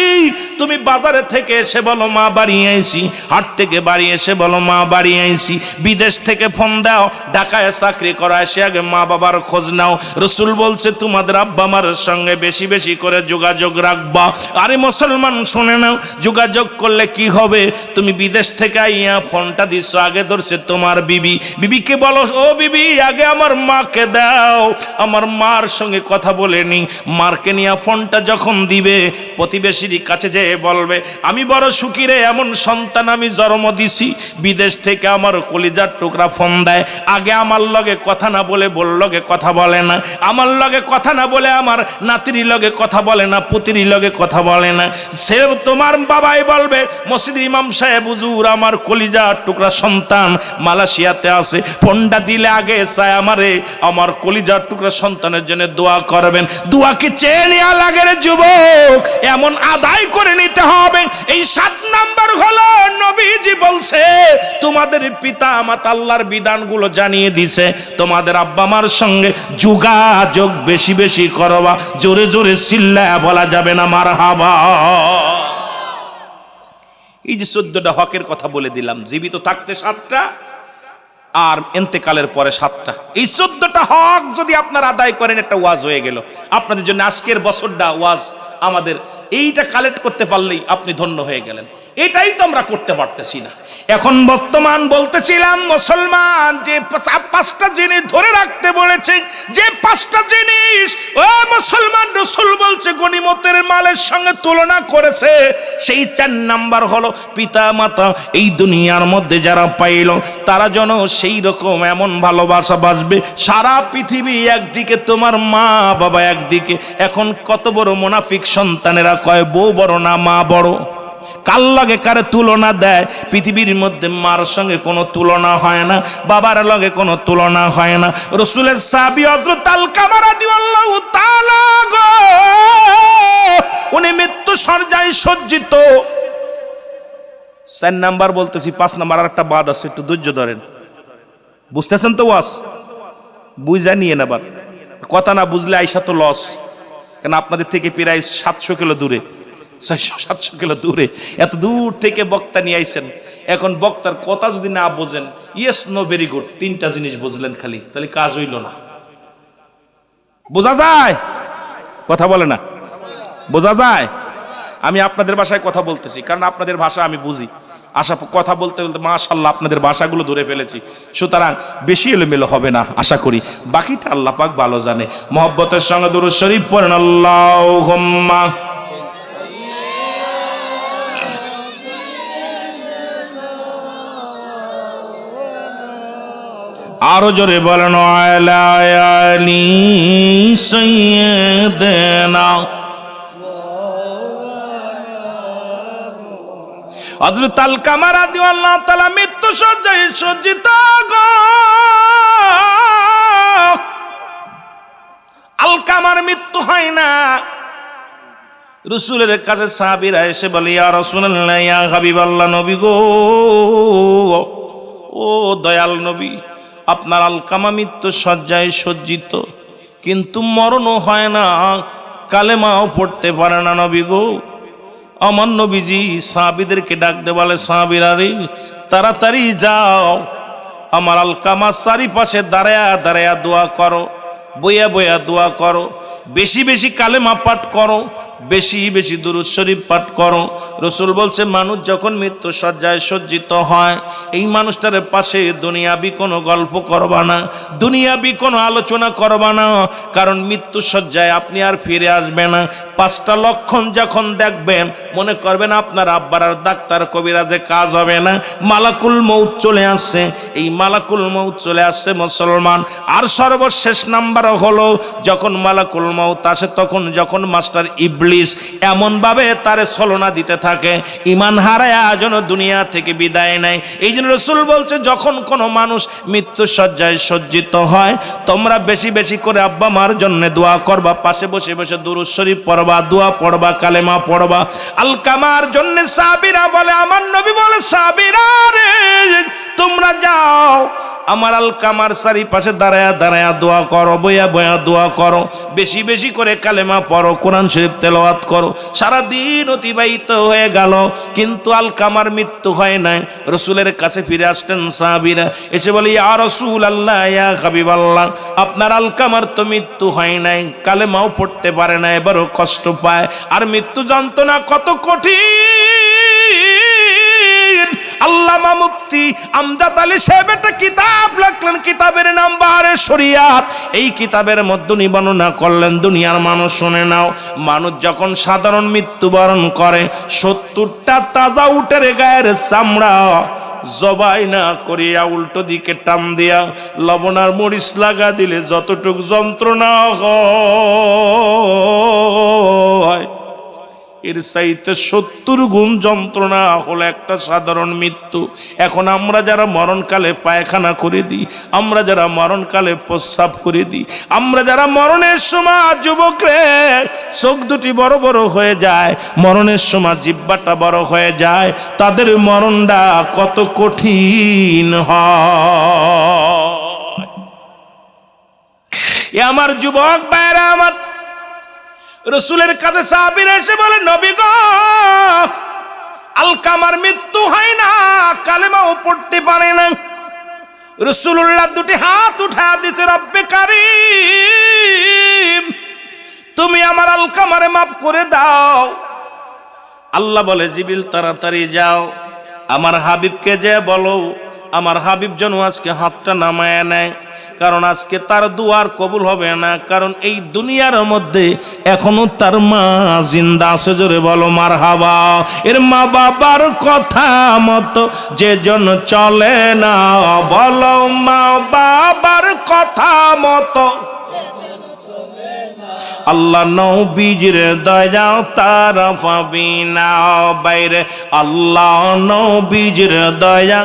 তুমি বাজারে থেকে এসে বলো মা বাড়ি আইছি, হাট থেকে বাড়ি এসে বলো মা বাড়ি আইছি। বিদেশ থেকে ফোন দাও, ঢাকায় চাকরি করা এসে আগে মা বাবার খোঁজ নাও। রসুল বলছে তোমাদের আব্বা মার সঙ্গে বেশি বেশি করে যোগাযোগ রাখবা। আরে মুসলমান শুনে নাও, যোগাযোগ করলে কি হবে? তুমি বিদেশ থেকে আইয়া ফোনটা দিচ্ছ, আগে ধরছে তোমার বিবি, বিবিকে বলো ও বিবি আগে আমার মাকে দাও, আমার মার সঙ্গে কথা বলে নি। মারকে নিয়ে ফোনটা যখন দিবে, প্রতিবেশীর কাছে যেয়ে বলবে আমি বড় সুখী রে, এমন সন্তান আমি জন্ম দিছি। বিদেশ থেকে আমার কলিজার টুকরা ফোন দেয়, আগে আমার লগে কথা না বলে বোর লগে কথা বলে না, আমার লগে কথা না বলে আমার নাতির লগে কথা বলে না, পুতির লগে কথা বলে না। সে তোমার বাবাই বলবে মসজিদের ইমাম সাহেব হুজুর আমার কলিজার টুকরা সন্তান মালয়েশিয়াতে আছে, ফোনটা দিলে আগে চায় আমারে আমার কলিজার টুকরা সন্তানের জন্য দোয়া করবেন। দোয়া কি চেয়ে নেওয়া লাগে রে যুবক, এমন আদায় করে নিতে হবে। এই 7 নাম্বার হলো নবীজি বলছে তোমাদের পিতা মাতা আল্লাহর বিধানগুলো জানিয়ে দিছে, তোমাদের আব্বা মার সঙ্গে যোগাযোগ বেশি বেশি করবা। জোরে জোরে চিল্লায়া বলা যাবে না মারহাবা। এই যে 14টা হকের কথা বলে দিলাম, জীবিত থাকতে 7টা আর এন্তেকালের পরে 7টা। এই 14টা হক যদি আপনারা আদায় করেন, একটা ওয়াজ হয়ে গেল আপনাদের জন্য। আজকের বছরটা ওয়াজ আমাদের এইটা কালেক্ট করতে পারলেই আপনি ধন্য হয়ে গেলেন। এটাই তো আমরা করতে পারতেছি না। এখন বর্তমান বলতেছিলাম মুসলমান যে 5টা জিনিস ধরে রাখতে বলেছে, যে 5টা জিনিস ও মুসলমান রসুল বলছে গনিমতের মালের সঙ্গে তুলনা করেছে। সেই 4 নাম্বার হলো পিতা মাতা এই দুনিয়ার মধ্যে যারা পাইল, তারা যেন সেই রকম এমন ভালোবাসা বাসবে। সারা পৃথিবী একদিকে, তোমার মা বাবা একদিকে। এখন কত বড় মুনাফিক সন্তানেরা কয় বউ বড় না মা বড়, কার লগে কারে তুলনা দেয়। পৃথিবীর মধ্যে মার সঙ্গে কোনো তুলনা হয় না, বাবার লগে কোনো তুলনা হয় না। রসুলের সাহাবী হযরত আলকামা রাদিয়াল্লাহু তাআলা গো, উনি মৃত্যু শয্যায় সজ্জিত। 4 নাম্বার বলতেছি, 5 নাম্বার আর একটা বাদ আছে, একটু ধৈর্য ধরেন। বুঝতেছেন তো ওয়াজ? বুঝা নিয়ে নেবার কথা, না বুঝলে আইসা তো লস। কেন আপনাদের থেকে প্রায় 700 কিলো দূরে, 600-700 কিলো দূরে, এত দূর থেকে বক্তা নিয়ে আইছেন। এখন বক্তার কথা যদি না বোঝেন, ইয়েস নো ভেরি গুড 3টা জিনিস বুঝলেন খালি, তাহলে কাজ হইল না। বোঝা যায়? কথা বলে না, বোঝা যায়? আমি আপনাদের ভাষায় কথা বলতেছি, কারণ আপনাদের ভাষা আমি বুঝি। আশা কথা বলতে বলতে মাশাআল্লাহ আপনাদের ভাষাগুলো ধরে ফেলেছি, সুতরাং বেশি এলোমেলো হবে না আশা করি। বাকিটা আল্লাহ পাক ভালো জানে। মহব্বতের সঙ্গে দুরূদ শরীফ পড়েন, আল্লাহুম্মা আরো জোরে বলেন আলা আলি সাইয়্যিদিনা। হযরত আলকামা রাদিয়াল্লাহু তাআলা মৃত্যু সজ্জায় সজ্জিত গো। আলকামার মৃত্যু হয় না। রাসূলের কাছে সাহাবীরা এসে বলে, ইয়া রাসূলুল্লাহ, ইয়া হাবিবাল্লাহ, নবী গো, ও দয়াল নবী, আপনার আলকামা মৃত্যু সজ্জায় সজ্জিত, কিন্তু মরণও হয় না, কালেমাও পড়তে পারে না নবী গো। আমার নবীজি সাহাবীদেরকে ডাকতে বলে, সাহাবীরা রে, তাড়াতাড়ি যাও, আমার আলকামার চারিপাশে দাঁড়ায়া দাঁড়ায়া দোয়া করো, বইয়া বইয়া দোয়া করো, বেশি বেশি কালেমা পাঠ করো, বেশি বেশি দুরূদ শরীফ পাঠ করো। রাসূল বলছে, মানুষ যখন মৃত্যু সজ্জায় সজ্জিত হয়, এই মানুষটার পাশে দুনিয়াবি কোনো গল্প করবা না, দুনিয়াবি কোনো আলোচনা করবা না, কারণ মৃত্যু সজ্জায় আপনি আর ফিরে আসবে না। 5টা লক্ষণ যখন দেখবেন, মনে করবেন আপনার আব্বার আর ডাক্তার কবিরাজে কাজ হবে না, মালাকুল মউত চলে আসছে। এই মালাকুল মউত চলে আসছে মুসলমান। আর সর্বশেষ নাম্বার হলো, যখন মালাকুল মউত আসে, তখন যখন মাস্টার ইবলিস এমনভাবে তারে ছলনা দিতে থাকে, ঈমান হারায়া যেন দুনিয়া থেকে বিদায় নেয়। এই জন্য রাসূল বলছে, যখন কোনো মানুষ মৃত্যু সজ্জায় সজ্জিত হয়, তোমরা বেশি বেশি করে আব্বা মার জন্য দোয়া করবা, পাশে বসে বসে দুরূদ শরীফ পড়বা, দোয়া পড়বা, কালেমা পড়বা। আলকামার জন্য সাহাবীরা বলে, আমার নবী বলে, সাহাবীরা রে, তোমরা যাও, আমার আলকামার চারিপাশে দাঁড়ায়া দাঁড়ায়া দোয়া করো, বইয়া বইয়া দোয়া করো, বেশি বেশি করে কালেমা পড়ো, কোরআন শরীফ তেলাওয়াত করো। সারাদিন অতিবাহিত হয়ে গেল, কিন্তু আলকামার মৃত্যু হয় নাই। রাসূলের কাছে ফিরে আসলেন সাহাবীরা, এসে বলে, ইয়া রাসূলুল্লাহ, ইয়া হাবিবাল্লাহ, আপনার আলকামার তো মৃত্যু হয় নাই, কালেমাও পড়তে পারে না, এবারও কষ্ট পায়, আর মৃত্যু যন্ত্রণা কত কঠিন। আল্লামা মুফতি আমজাদ আলী সাহেব একটা কিতাব লিখলেন, কিতাবের নাম বারে শরিয়াত। এই কিতাবের মধ্যে বর্ণনা করলেন, দুনিয়ার মানুষ শুনে নাও, মানুষ যখন সাধারণ মৃত্যুবরণ করে, 70টা তাজা উটের গায়ের চামড়া জবাই না করিয়া উল্টো দিকে টান দিয়া লবণ আর মরিচ লাগা দিলে যতটুক যন্ত্রণা হয়, এর চাইতে 70 গুণ যন্ত্রণা হলো একটা সাধারণ মৃত্যু। এখন আমরা যারা মরণকালে পায়খানা করে দিই, আমরা যারা মরণকালে প্রস্রাব করে দিই, আমরা যারা মরণের সময়, যুবকরে চোখ দুটি বড় বড় হয়ে যায়, মরণের সময় জিহ্বাটা বড় হয়ে যায়, তাদের মরণটা কত কঠিন হয়। এ আমার যুবক ভাইরা, আমার রাসূলের কাছে সাহাবীরা এসে বলে, নবী গো, আলকামার মৃত্যু হয় না, কালেমাও পড়তে পারে না। রাসূলুল্লাহ দুটি হাত উঠায়া দিয়েছে, রব্বে কারীম, তুমি আমার আলকামারে মাফ করে দাও। আল্লাহ বলে, জিবরিল তাড়াতাড়ি যাও, আমার হাবিবকে যে বলো, আমার হাবিব যেন আজকে হাতটা নামায় নেয়, কারণ আজকে তার দুয়ার কবুল হবে না, কারণ এই দুনিয়ার মধ্যে এখনো তার মা জিন্দা আছে। জোরে বলো মারহাবা। এর মা বাবার কথা মতো যে জন চলে না, বলো মা বাবার কথা মতো আল্লাহ নবীজির দয়া তারা পাবি না বাইরে, আল্লাহ নবীজির দয়া।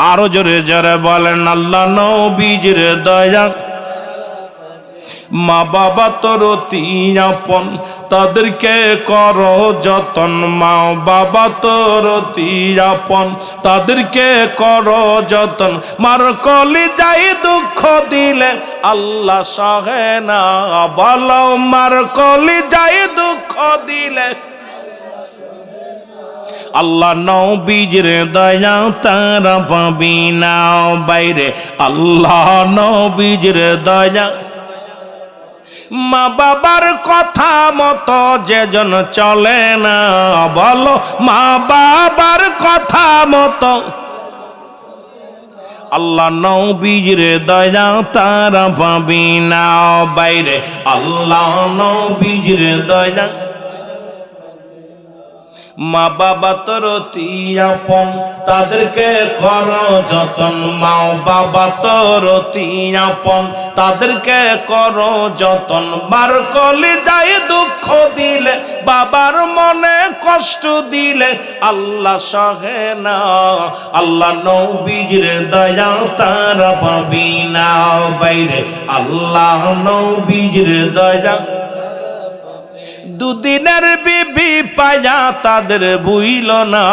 আরো জোরে জোরে বলেন, আল্লাহ নবীজির দয়া। মা বাবা তোর অতি আপন, তাদেরকে করো যতন, মা বাবা তোর অতি আপন, তাদেরকে করো যতন। মার কলি যাই দুঃখ দিলে আল্লাহ সহে না, বলো মার কলি যাই দুঃখ দিলে আল্লাহ নবীজির দয়া তারা পাবি না বাইরে, আল্লাহ নবীজির দয়া। মা বাবার কথা মতো যে জন চলে না, বলো মা বাবার কথা মতো আল্লাহ নবীজির দয়া তারা পাবি না বাইরে, আল্লাহ নবীজির দয়া। মা বাবা তোর অতি আপন, তাদেরকে কর যতন। মা বাবা তোর অতি আপন, তাদেরকে কর যতন। বার কলি যায় দুঃখ দিলে, বাবার মনে কষ্ট দিলে আল্লাহ সহে না। আল্লাহ নবীর দয়া তারা পাবি না বাইরে, আল্লাহ নবীর দয়া। দুদিনের বিবি পায়া তাদের বুইল না,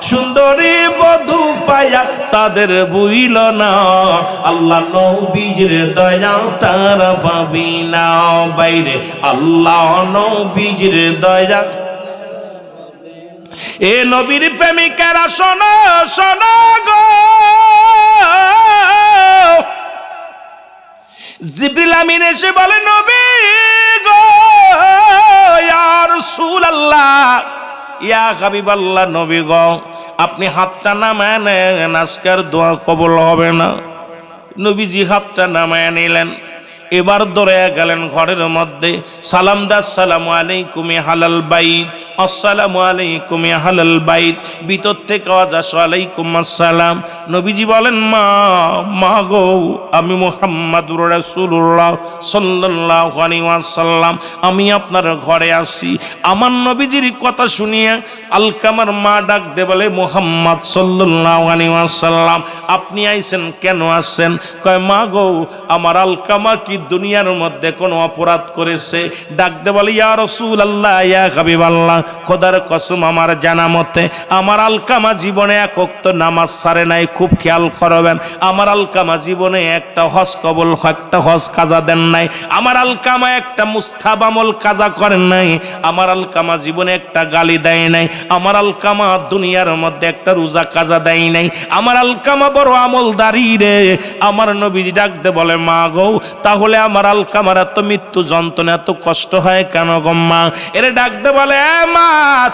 সুন্দরী বধূ পায়া তাদের বুইল না। আল্লাহ নবীর দয়া তারা পাবি না বাইরে, আল্লাহ নবীর দয়া। এ নবীর প্রেমিকেরা শোনো শোনো গো, জিবরিল আমিন এসে বলে নবী গো, ইয়া রাসূলুল্লাহ, ইয়া হাবিবাল্লাহ, নবী গো আপনি হাতটা নামায় নেন, আজকের দোয়া কবুল হবে না। নবীজি হাতটা নামায় নিলেন, এবার দৌড়ে গেলেন ঘরের মধ্যে। সালাম দা, আসসালামু আলাইকুম হালাল বাইত, আসসালামু আলাইকুম হালাল বাইত। ভিতর থেকে আওয়াজ আসে ওয়ালাইকুম আসসালাম। নবীজি বলেন মা গো, আমি মুহাম্মাদুর রাসূলুল্লাহ সাল্লাল্লাহু আলাইহি ওয়াসাল্লাম, আমি আপনার ঘরে আসি। আমার নবীজির কথা শুনিয়ে আলকামার মা ডাক দে বলে, মুহাম্মদ সাল্লাল্লাহু আলাইহি ওয়াসাল্লাম আপনি আইছেন, কেন আসছেন? কয় মা গো, আমার আলকামা কি দুনিয়ার মধ্যে কোন অপরাধ করেছে? ডাক দে বলে, ইয়া রাসূলুল্লাহ, ইয়া হাবিবাল্লাহ, খোদার কসম আমার জানা মতে আমার আলকামা জীবনে এক ওয়াক্ত নামাজ ছাড়ে নাই। খুব খেয়াল করবেন, আমার আলকামা জীবনে একটা হজ কবুল, একটা হজ কাজা দেন নাই। আমার আলকামা একটা মুস্তাহাব আমল কাজা করেন নাই। আমার আলকামা জীবনে একটা গালি দেয় নাই। আমার আলকামা দুনিয়ার মধ্যে একটা রোজা কাজা দেয় নাই। আমার আলকামা বড় আমলদারি রে। আমার নবীজি ডাক দে বলে, মা গো, তাহলে আমার আলকামার এত মৃত্যু যন্ত্রণা, এত কষ্ট হয় কেন গো মা? এরে ডাক দে বলে, মা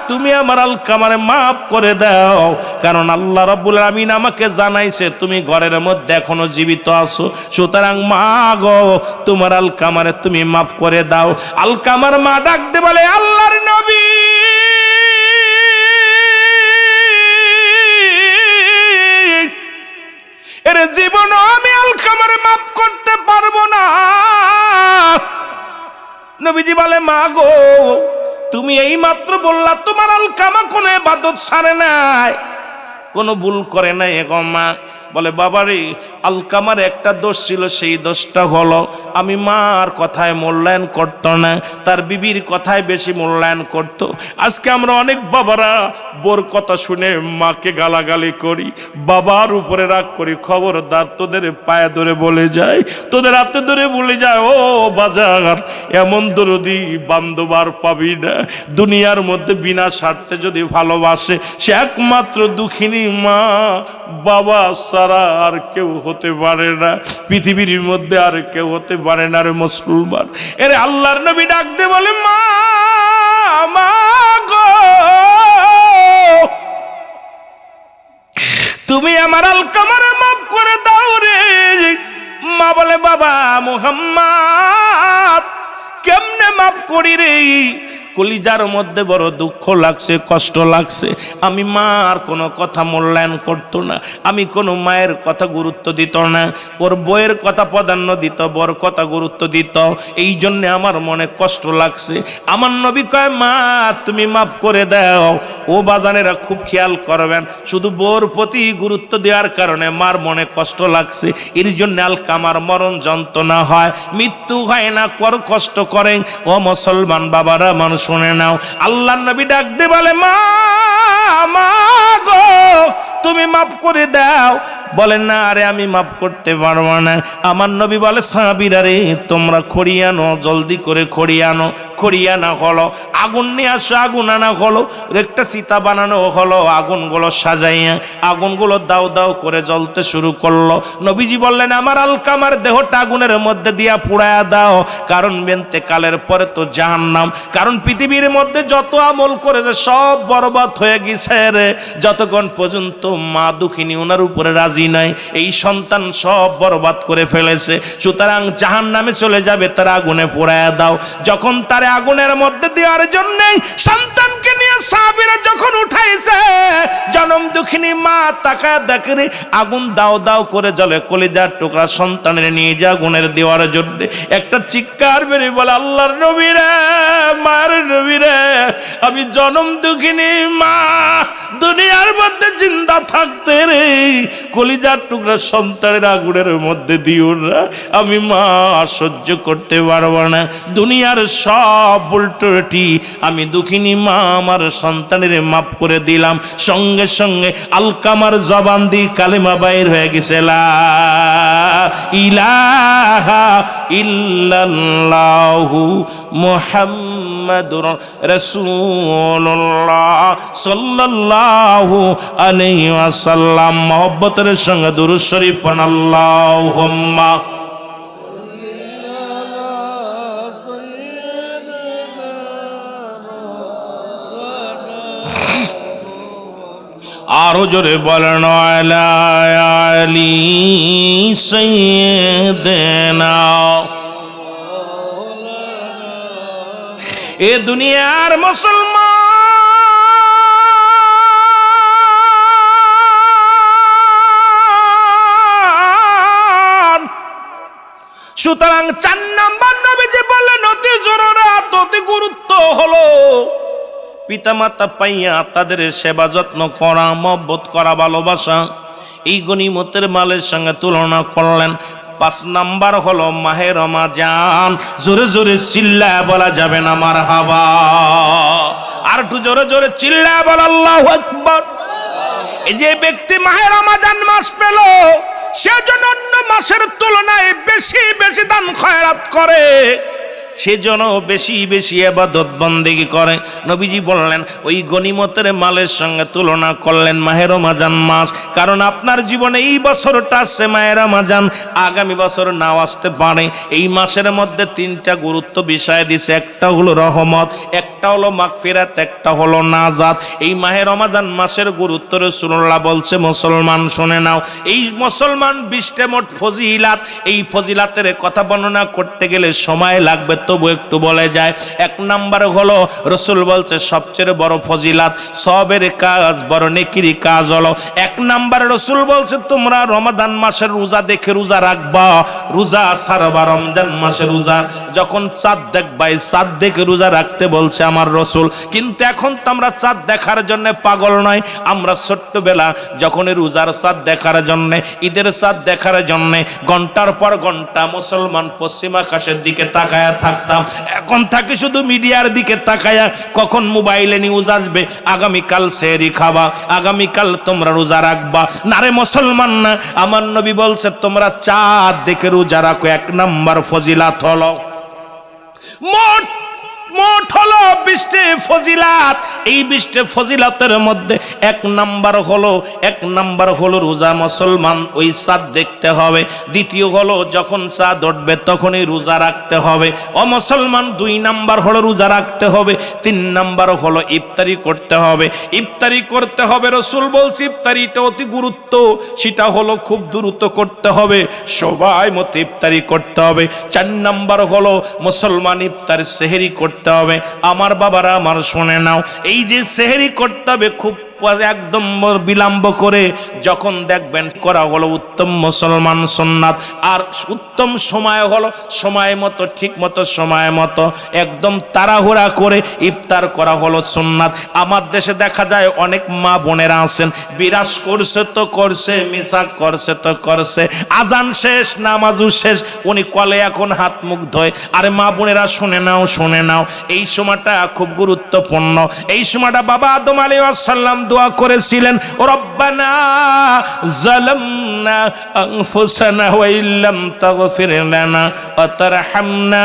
তুমি আমার আলকামারে মাফ করে দাও, কারণ আল্লাহ রাব্বুল আলামিন আমাকে জানাইছে তুমি ঘরের মধ্যে এখনো জীবিত আছো। সুতরাং মা গো, তোমার আলকামারে তুমি মাফ করে দাও। আলকামার মা ডাক দে বলে, আল্লাহর নবী, এর জীবনও আমি আলকামারে মাফ করতে পারবো না। নবীজি বলে, মা গো, তুমি এই মাত্র বললা তোমার আলকামা কোনো ইবাদত ছাড়ে নাই, কোনো ভুল করে নাই। গো মা বলে, বাবারে, আলকামার একটা দোষ ছিল, সেই দোষটা হলো আমি মার কথায় মূল্যায়ন করতো না, তার বিবির কথায় বেশি মূল্যায়ন করত। আজকে আমরা অনেক বাবারা বোর কথা শুনে মাকে গালাগালি করি, বাবার উপরে রাগ করি। খবরদার, তোদের পায়ে ধরে বলে যায়, তোদের হাতে ধরে বলে যায়, ও বাজার, এমন দরদি বান্ধব আর পাবি না দুনিয়ার মধ্যে। বিনা স্বার্থে যদি ভালোবাসে, সে একমাত্র দুঃখিনী মা বাবা ছাড়া আর কেউ হতে পারে না, পৃথিবীর মধ্যে আর কেউ হতে পারে না রে মুসলমান। এরে আল্লাহর নবী ডাক দে বলে, মা গো, তুমি আমার আলকামারে মাফ করে দাও রে। মা বলে, বাবা মুহাম্মদ, কেমনে মাফ করি রে? কলিজার মধ্যে বড় দুঃখ লাগছে, কষ্ট লাগছে। আমি মার কোনো কথা মূল্যায়ন করতো না, আমি কোনো মায়ের কথা গুরুত্ব দিত না, ওর বইয়ের কথা প্রাধান্য দিত, বর কথা গুরুত্ব দিত। এই জন্যে আমার মনে কষ্ট লাগছে। আমার নবী কয়, মা তুমি মাফ করে দাও। ও বাজানেরা খুব খেয়াল করবেন, শুধু বোর প্রতি গুরুত্ব দেওয়ার কারণে মার মনে কষ্ট লাগছে, এর জন্য আলকামার মরণ যন্ত্রণা হয়, মৃত্যু হয় না, কর কষ্ট করেন। ও মুসলমান বাবারা, মানুষ শুনে নাও, আল্লাহর নবী ডাক দে বলে, মা গো, তুমি মাফ করে দাও। বলে, না আরে আমি মাফ করতে পারবো না। আমার নবী বলে, সাহাবীরা রে, তোমরা খড়ি আনো, জলদি করে খড়ি আনো। খড়ি আনা হলো, আগুন নিয়ে আসো, আগুন আনা হলো, একটা চিতা বানানো হলো, আগুনগুলো সাজাইয়া আগুনগুলো দাও দাও করে জ্বলতে শুরু করলো। নবীজি বললেন, আমার আলকামার দেহটা আগুনের মধ্যে দিয়া পুড়ায়া দাও, কারণ বেন্তেকালের পরে তো জাহান্নাম। কারণ পৃথিবীর মধ্যে যত আমল করেছে সব বরবাদ হয়ে গেছে রে, যতক্ষণ পর্যন্ত মা দুঃখিনী ওনার উপরে রাজি নাই, এই সন্তান সব বরবাদ করে ফেলেছে। সুতরাং জাহান্নামে চলে যাবে, তার আগুনে পোড়ায়া দাও। যখন তারে আগুনের মধ্যে দেওয়ার জন্য সন্তানকে নিয়ে সাহাবীরা যখন উঠাইছে, জনম দুঃখিনী মা তাকা দেখে আগুন দাও দাও করে জ্বলে, কলিজার টুকরা সন্তানের নিয়ে যা আগুনের দেওয়ার জন্য একটা চিৎকার বেরিয়ে বলে, আল্লাহর নবী রে, মায়ের নবী রে, আমি জনম দুঃখিনী মা দুনিয়ার মধ্যে জিন্দা থাকতে রে কলিজার টুকরা সন্তানের আগুনের মধ্যে দিও না, আমি মা সহ্য করতে পারবো না। দুনিয়ার সব উল্টোটি আমি দুঃখিনী মা আমার সন্তানের মাফ করে দিলাম। সঙ্গে সঙ্গে আলকামার জবান দিয়ে কালেমা বাইর হয়ে গেছে, লা ইলাহা ইল্লাল্লাহু মুহাম্মাদুর রাসূলুল্লাহ সাল্লাল্লাহু আলাইহি ওয়াসাল্লাম। মহব্বতের সঙ্গে দুরূদ শরীফ পড়ুন, আল্লাহুম্মা আরো জোরে বলেন, আলা আলি সাইয়্যিদিনা। এ দুনিয়ার মুসলমান, সুতরাং 4 নাম্বার নবীজি বললেন অতি জরুরত, অতি গুরুত্ব হলো পিতামাতা পাইয়া তাদের সেবা যত্ন করা, মহব্বত করা, ভালোবাসা। এই গনিমতের মালের সঙ্গে তুলনা করলেন। 5 নাম্বার হলো মাহে রমজান। জোরে জোরে চিল্লায় বলা যাবে না মারহাবা? আর একটু জোরে জোরে চিল্লায় বলা আল্লাহু আকবার। এই যে ব্যক্তি মাহে রমজান মাস পেল, সেজন্য অন্য মাসের তুলনায় বেশি বেশি দান খয়রাত করে, সেজন্য বেশি বেশি ইবাদত বন্দেগী করে। নবীজি বললেন ওই গনিমতের মালের সঙ্গে তুলনা করলেন মাহে রমজান মাস। কারণ আপনার জীবনে এই বছরটা আসছে মাহে রমজান, আগামী বছর নাও আসতে পারে। এই মাসের মধ্যে 3টা গুরুত্ব বিষয় দিছে, একটা হলো রহমত, একটা হলো মাগফিরাত, একটা হলো নাজাত। এই মাহে রমজান মাসের গুরুত্ব রাসূলুল্লাহ বলছে, মুসলমান শুনে নাও। এই মুসলমান 20টা মোট ফজিলাত, এই ফজিলাতের কথা বর্ণনা করতে গেলে সময় লাগবে, তবু একটু বলে যায়। 1 নাম্বার হলো রাসূল বলছে সবচেয়ে বড় ফজিলাত সবের কাজ, বড় নেকির কাজ হলো 1 নাম্বার। রাসূল বলছে তোমরা রমাদান মাসের রোজা দেখে রোজা রাখবা, রোজা ছাড়বা। রমজান মাসের রোজা যখন চাঁদ দেখবা, চাঁদ দেখে রোজা রাখতে বলছে আমার রাসূল। কিন্তু এখন তো আমরা চাঁদ দেখার জন্য পাগল নয়। আমরা ছোট্টবেলা যখন রোজার চাঁদ দেখার জন্য, ঈদের চাঁদ দেখার জন্য ঘন্টার পর ঘন্টা মুসলমান পশ্চিম আকাশের দিকে তাকায়া থাকতাম। এখন থাকি শুধু মিডিয়ার দিকে তাকায়া, কখন মোবাইলে নিউজ আসবে, আগামীকাল সেহরি খাবা, আগামীকাল তোমরা রোজা রাখবা। না রে মুসলমান না, আমার নবী বলছে তোমরা চাঁদ দেখে রোজা রাখো। 1 নাম্বার ফজিলাত হলো, মোট হলো 20টি ফজিলাত। এই 20টি ফজিলাতের মধ্যে 1 নাম্বার হলো রোজা। মুসলমান ওই চাঁদ দেখতে হবে। দ্বিতীয় হলো যখন চাঁদ উঠবে তখনই রোজা রাখতে হবে। ও মুসলমান 2 নাম্বার হলো রোজা রাখতে হবে। 3 নাম্বার হলো ইফতারি করতে হবে। ইফতারি করতে হবে, রাসূল বলছে ইফতারিটা অতি গুরুত্ব, সেটা হলো খুব দ্রুত করতে হবে, সবাই মতো ইফতারি করতে হবে। 4 নাম্বার হলো মুসলমান ইফতার সেহরি করতে হবে। আমার বাবারা আমার শুনে নাও, এই যে সেহরি করতে হবে খুব একদম বিলম্ব করে যখন দেখবেন করা হলো উত্তম মুসলমান সুন্নাত। আর উত্তম সময় হলো সময় মতো, ঠিক মতো, সময় মতো একদম তাড়াহুড়া করে ইফতার করা হলো সুন্নাত। আমার দেশে দেখা যায় অনেক মা বোনেরা আছেন, বিরাজ করছে তো করছে, মিসাক করছে তো করছে, আজান শেষ, নামাজও শেষ, উনি কলে এখন হাত মুখ ধোয়। আরে মা বোনেরা শুনে নাও, এই সময়টা খুব গুরুত্বপূর্ণ। এই সময়টা বাবা আদম আলাইহিস সালাম দোয়া করেছিলেন, রব্বানা যালামনা আনফুসানা ওয়া ইল্লাম তাগফির লানা ওয়া তারহামনা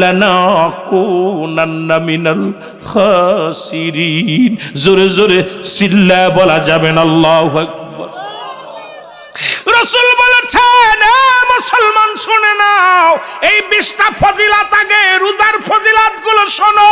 লানাকুনান্না মিনাল খাসিরিন। জোরে জোরে চিল্লা বলা যাবে না আল্লাহু আকবার। রাসূল বলেছেন মুসলমান শুনে নাও, এই 20টা ফজিলাত আগে রোজার ফজিলাত গুলো শোনো।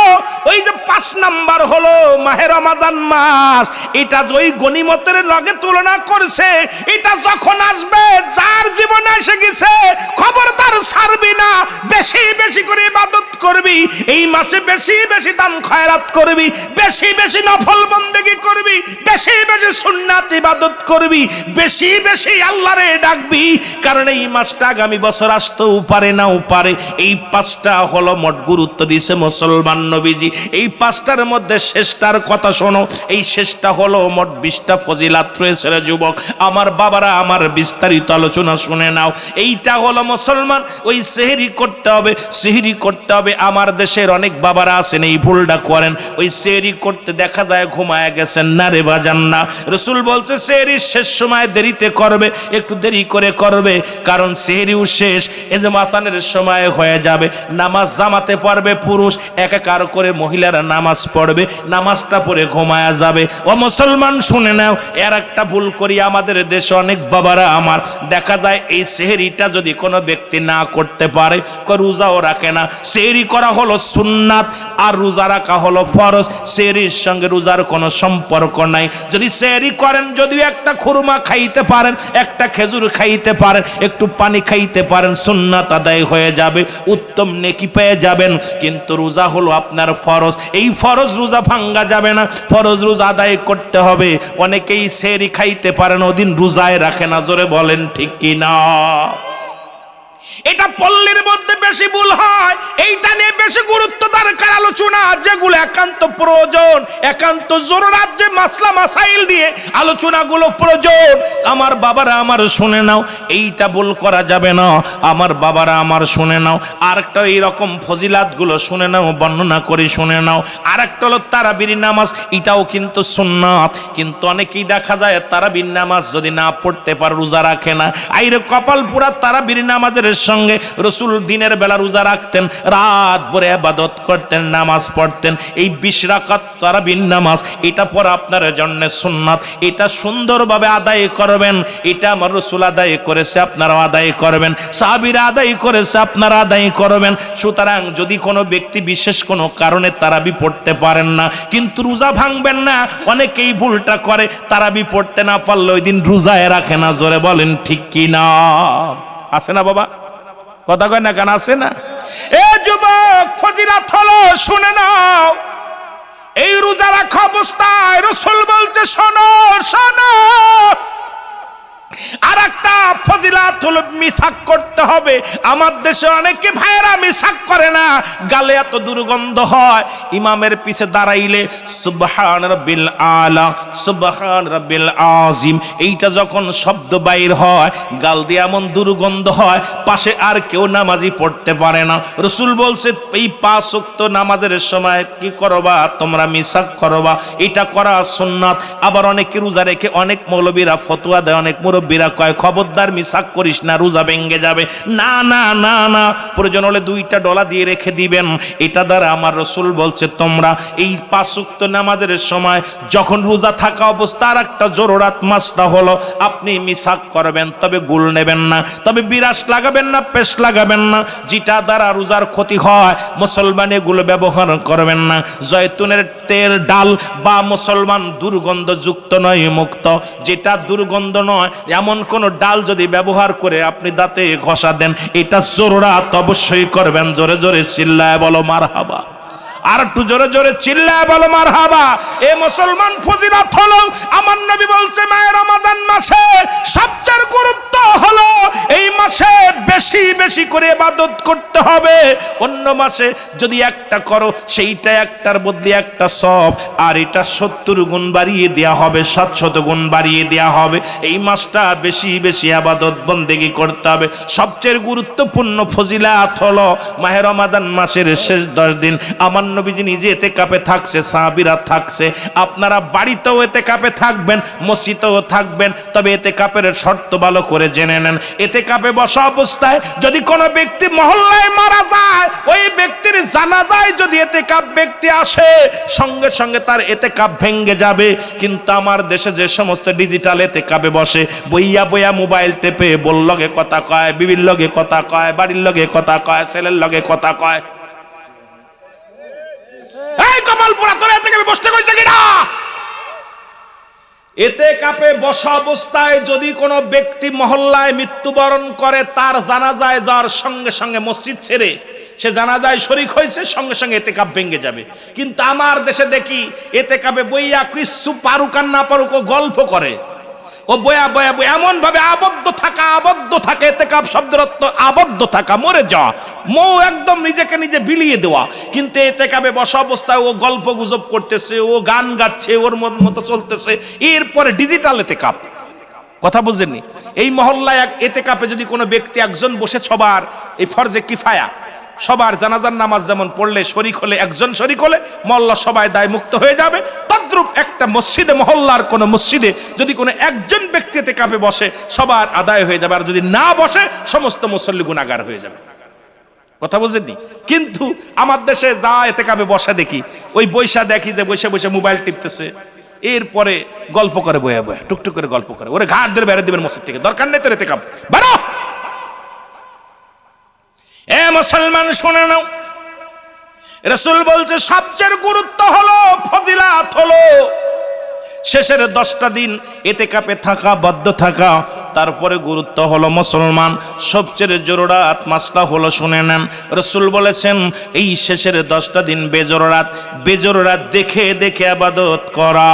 ওই যে 5 নাম্বার হলো মাহে রমাদান মাস, এটা ওই গনিমতের লগে তুলনা করছে। এটা যখন আসবে, যার জীবনে এসে গেছে খবরদার ছাড়বি না, বেশি বেশি করে ইবাদত করবি, এই মাসে বেশি বেশি দান খয়রাত করবি, বেশি বেশি নফল বন্দেগি করবি, বেশি বেশি সুন্নাত ইবাদত করবি, বেশি বেশি আল্লাহরে ডাকবি। কারণ এই মাসটা আগামী বছর আসতেও পারে নাও পারে। এই পাঁচটা হলো মোট গুরুত্ব দিয়েছে মুসলমান নবীজি। এই পাঁচটার মধ্যে শেষটার কথা শোনো। এই শেষটা হলো মোট 20টা ফজিলাত রয়েছে রে যুবক আমার বাবারা, আমার বিস্তারিত আলোচনা শুনে নাও। এইটা হলো মুসলমান, ওই সেহরি করতে হবে, সেহরি করতে হবে। আমার দেশের অনেক বাবারা আছেন এই ভুলটা করেন, ওই সেহরি করতে দেখা যায় ঘুমায় গেছেন। না রে বাজান না, রসুল বলছে সেহরির শেষ সময় দেরিতে করবে, একটু দেরি করে করবে, কারণ সেহরিও শেষ এজে মাসানের সময় হয়ে যাবে। নামাজ জামাতে পড়বে পুরুষ, একাকার করে মহিলারা নামাজ পড়বে, নামাজটা পড়ে ঘুমায়া যাবে। ও মুসলমান শুনে নাও, এর একটা ভুল করি আমাদের দেশে অনেক বাবারা আমার, দেখা যায় এই সেহরিটা যদি কোনো ব্যক্তি না করতে পারে, রোজাও রাখে না। সেহরি করা হলো সুন্নাত আর রোজা রাখা হলো ফরজ। সেহরির সঙ্গে রোজার কোনো সম্পর্ক নাই। যদি সেহরি করেন, যদিও একটা খুরমা খাইতে পারেন, একটা খেজুর খাইতে পারেন, একটু পানি খাইতে পারেন, সুন্নাত আদায় হয়ে যাবে, উত্তম নেকি পেয়ে যাবেন। কিন্তু রোজা হলো আপনার ফরজ, এই ফরজ রোজা ভাঙ্গা যাবে না, ফরজ রোজা আদায় করতে হবে। অনেকেই সেহরি খাইতে পারেন, ওদিন রোজায় রাখে না। জোরে বলেন ঠিক কি না? এটা পল্লীর মধ্যে বেশি ভুল হয়, এইটা নিয়ে বেশি গুরুত্ব দরকার আলোচনা, যেগুলো একান্ত প্রয়োজন, একান্ত জরুরাত, যে মাসলা মাসাইল নিয়ে আলোচনাগুলো প্রয়োজন। আমার বাবারা আমার শুনে নাও, এইটা ভুল করা যাবে না। আমার বাবারা আমার শুনে নাও, আরেকটা এইরকম ফজিলাতগুলো শুনে নাও, বর্ণনা করি শুনে নাও। আরেকটা হলো তারাবির নামাজ, এটাও কিন্তু সুন্নাত। কিন্তু অনেকেই দেখা যায় তারাবির নামাজ যদি না পড়তে পারে রোজা রাখে না। আইরে কপাল পুরা, তারাবির নামাজের সঙ্গে রসুল দিনের বেলা রোজা রাখতেন, রাত ভরে ইবাদত করতেন, নামাজ পড়তেন। এই 20 রাকাত তারাবির নামাজ, এটা পড়া আপনার জন্য সুন্নাত। এটা সুন্দরভাবে আদায় করবেন। এটা আমার রসুল আদায় করেছে, আপনারাও আদায় করবেন। সাহাবীরা আদায় করেছে, আপনারা আদায় করবেন। সুতরাং যদি কোনো ব্যক্তি বিশেষ কোনো কারণে তারাবি পড়তে পারেন না, কিন্তু রোজা ভাঙবেন না, অনেকেই ভুলটা করে, তারাবি পড়তে না পারলে ওই দিন রোজায় রাখে না। জোরে বলেন ঠিক কি না? আছে না বাবা? কথা কয় না কেন? আছে না? এ যুবক, ফজিলাত হলো, শুনে নাও। এই রোজা রাখা অবস্থায় রাসূল বলছে, শোনো শোনো, আর একটা ফজিলাত হলো মিসাক করতে হবে। আমার দেশে অনেকে ভাইয়েরা মিসাক করে না, গালে এত দুর্গন্ধ হয়। ইমামের পিছে দাঁড়াইলে সুবহান রাব্বিল আলা, সুবহান রাব্বিল আযিম, এইটা যখন শব্দ বাইর হয়, গাল দিয়ে এমন দুর্গন্ধ হয়, পাশে আর কেউ নামাজি পড়তে পারে না। রাসূল বলছে এই 5 ওয়াক্ত নামাজের সময় কি করবা? তোমরা মিসাক করবা, এটা করা সুন্নাত। আবার অনেকে রোজা রেখে, অনেক মৌলবীরা ফতোয়া দেয়, অনেক মুরব্বীরা কয় খবরদার মিসাক করিস না, রোজা ভেঙে যাবে। না না না না, প্রয়োজন হলে 2টা ডলা দিয়ে রেখে দিবেন। এটা দ্বারা আমার রাসূল বলছে তোমরা এই 5 ওয়াক্ত নামাজের সময় যখন রোজা থাকা অবস্থা, আর একটা জরুরাত মাসটা হলো আপনি মিসাক করবেন, তবে গুল নেবেন না, তবে বিরাস লাগাবেন না, পেশ লাগাবেন না, যেটা দ্বারা রোজার ক্ষতি হয়। মুসলমান এগুলো ব্যবহার করবেন না। জয়তুনের তেল, ডাল বা মুসলমান দুর্গন্ধযুক্ত নয়, মুক্ত, যেটা দুর্গন্ধ নয় এমন কোন ডাল যদি ব্যবহার করে আপনি দাঁতে ঘষা দেন, এটা জরুরাত অবশ্যই করবেন। জোরে জোরে চিল্লায় বলো মারহাবা। আর একটু জোরে জোরে চিল্লায় বলো মারহাবা। এ মুসলমান, ফজিলত হলো, আমার নবী বলছে মাহে রমাদান মাসে সবচেয়ে গুরুত্ব হলো এই মাসে বেশি বেশি করে ইবাদত করতে হবে। অন্য মাসে যদি একটা করো, সেইটা একটার বদলে একটা সব, আর এটা 70 গুণ বাড়িয়ে দেয়া হবে, 700 গুণ বাড়িয়ে দেয়া হবে। এই মাসটা বেশি বেশি ইবাদত বন্দেগী করতে হবে। সবচেয়ে গুরুত্বপূর্ণ ফজিলাত হলো মাহে রমাদান মাসের শেষ 10 দিন আমার নবীজি নিজে ইতিকাফে থাকছে, সাহাবীরা থাকছে, আপনারা বাড়িতেও ইতিকাফে থাকবেন, মসজিদেও থাকবেন। তবে ইতিকাফের শর্ত ভালো করে জেনে নেন। ইতিকাফে বসা অবস্থায় যদি কোনো ব্যক্তি মহল্লায় মারা যায়, ওই ব্যক্তির জানাজায় যদি ইতিকাফ ব্যক্তি আসে, সঙ্গে সঙ্গে তার ইতিকাফ ভেঙে যাবে। কিন্তু আমার দেশে যে সমস্ত ডিজিটাল ইতিকাফে বসে, বইয়া বইয়া মোবাইল টেপে, বল লগে কথা কয়, বিবির লগে কথা কয়, বাড়ির লগে কথা কয়, ছেলের লগে কথা কয়, এই কপালপুরা তোর ইতিকাফে বসতে কইছে কিনা? ইতিকাফে বসা অবস্থায় যদি কোনো ব্যক্তি মহল্লায় মৃত্যুবরণ করে, তার জানাজায় যাওয়ার সঙ্গে সঙ্গে মসজিদ ছেড়ে সে জানাজায় শরীক হয়েছে, সঙ্গে সঙ্গে এতেকাপ ভেঙে যাবে। কিন্তু আমার দেশে দেখি এতেকাপে বইয়া কিছু পারুক আর না পারুক ও গল্প করে, ও বয়া বয়া বয়া এমন ভাবে আবদ্ধ থাকা। এতেকাপ শব্দের অর্থ আবদ্ধ থাকা, মরে যাওয়া, মৌ একদম নিজেকে নিজে বিলিয়ে দেওয়া। কিন্তু এতেকাপে বসা অবস্থায় ও গল্প গুজব করতেছে, ও গান গাচ্ছে, ওর মতো চলতেছে। এরপরে ডিজিটাল এতেকাপ, কথা বুঝেননি? এই মহল্লায় এতেকাপে যদি কোনো ব্যক্তি একজন বসে সবার এই ফরজে কিফায়া, সবার জানাজার নামাজ যেমন পড়লে শরিক হলে, একজন শরিক হলে মহল্লা সবাই দায় মুক্ত হয়ে যাবে, তদ্রূপ একটা মসজিদে, মহল্লার কোন মসজিদে যদি কোনো একজন ব্যক্তি এতেকাপে বসে সবার আদায় হয়ে যাবে, আর যদি না বসে সমস্ত মুসল্লি গুনাহগার হয়ে যাবে। কথা বুঝেননি? কিন্তু আমার দেশে যা এতেকাপে বসে দেখি, ওই বৈশা দেখি যে বসে বসে মোবাইল টিপতেছে, এরপরে গল্প করে বয়ে বয়ে টুকটুক করে গল্প করে, ওরে ঘাট ধরে বেড়ে দিবেন মসজিদ থেকে, দরকার নেই তোর এতেকাপ, বাড়ো। এ মুসলমান শুনে নাও, রাসূল বলছে সবচেয়ে গুরুত্ব হলো, ফজিলাত হলো শেষের 10টা দিন এতেকাপে থাকা, বদ্ধ থাকা। তারপরে গুরুত্ব হলো মুসলমান সবচেয়ে জরুরাত মাসটা হলো, শুনে নেন, রাসূল বলেছেন এই শেষের 10টা দিন বেজররাত দেখে দেখে ইবাদত করা।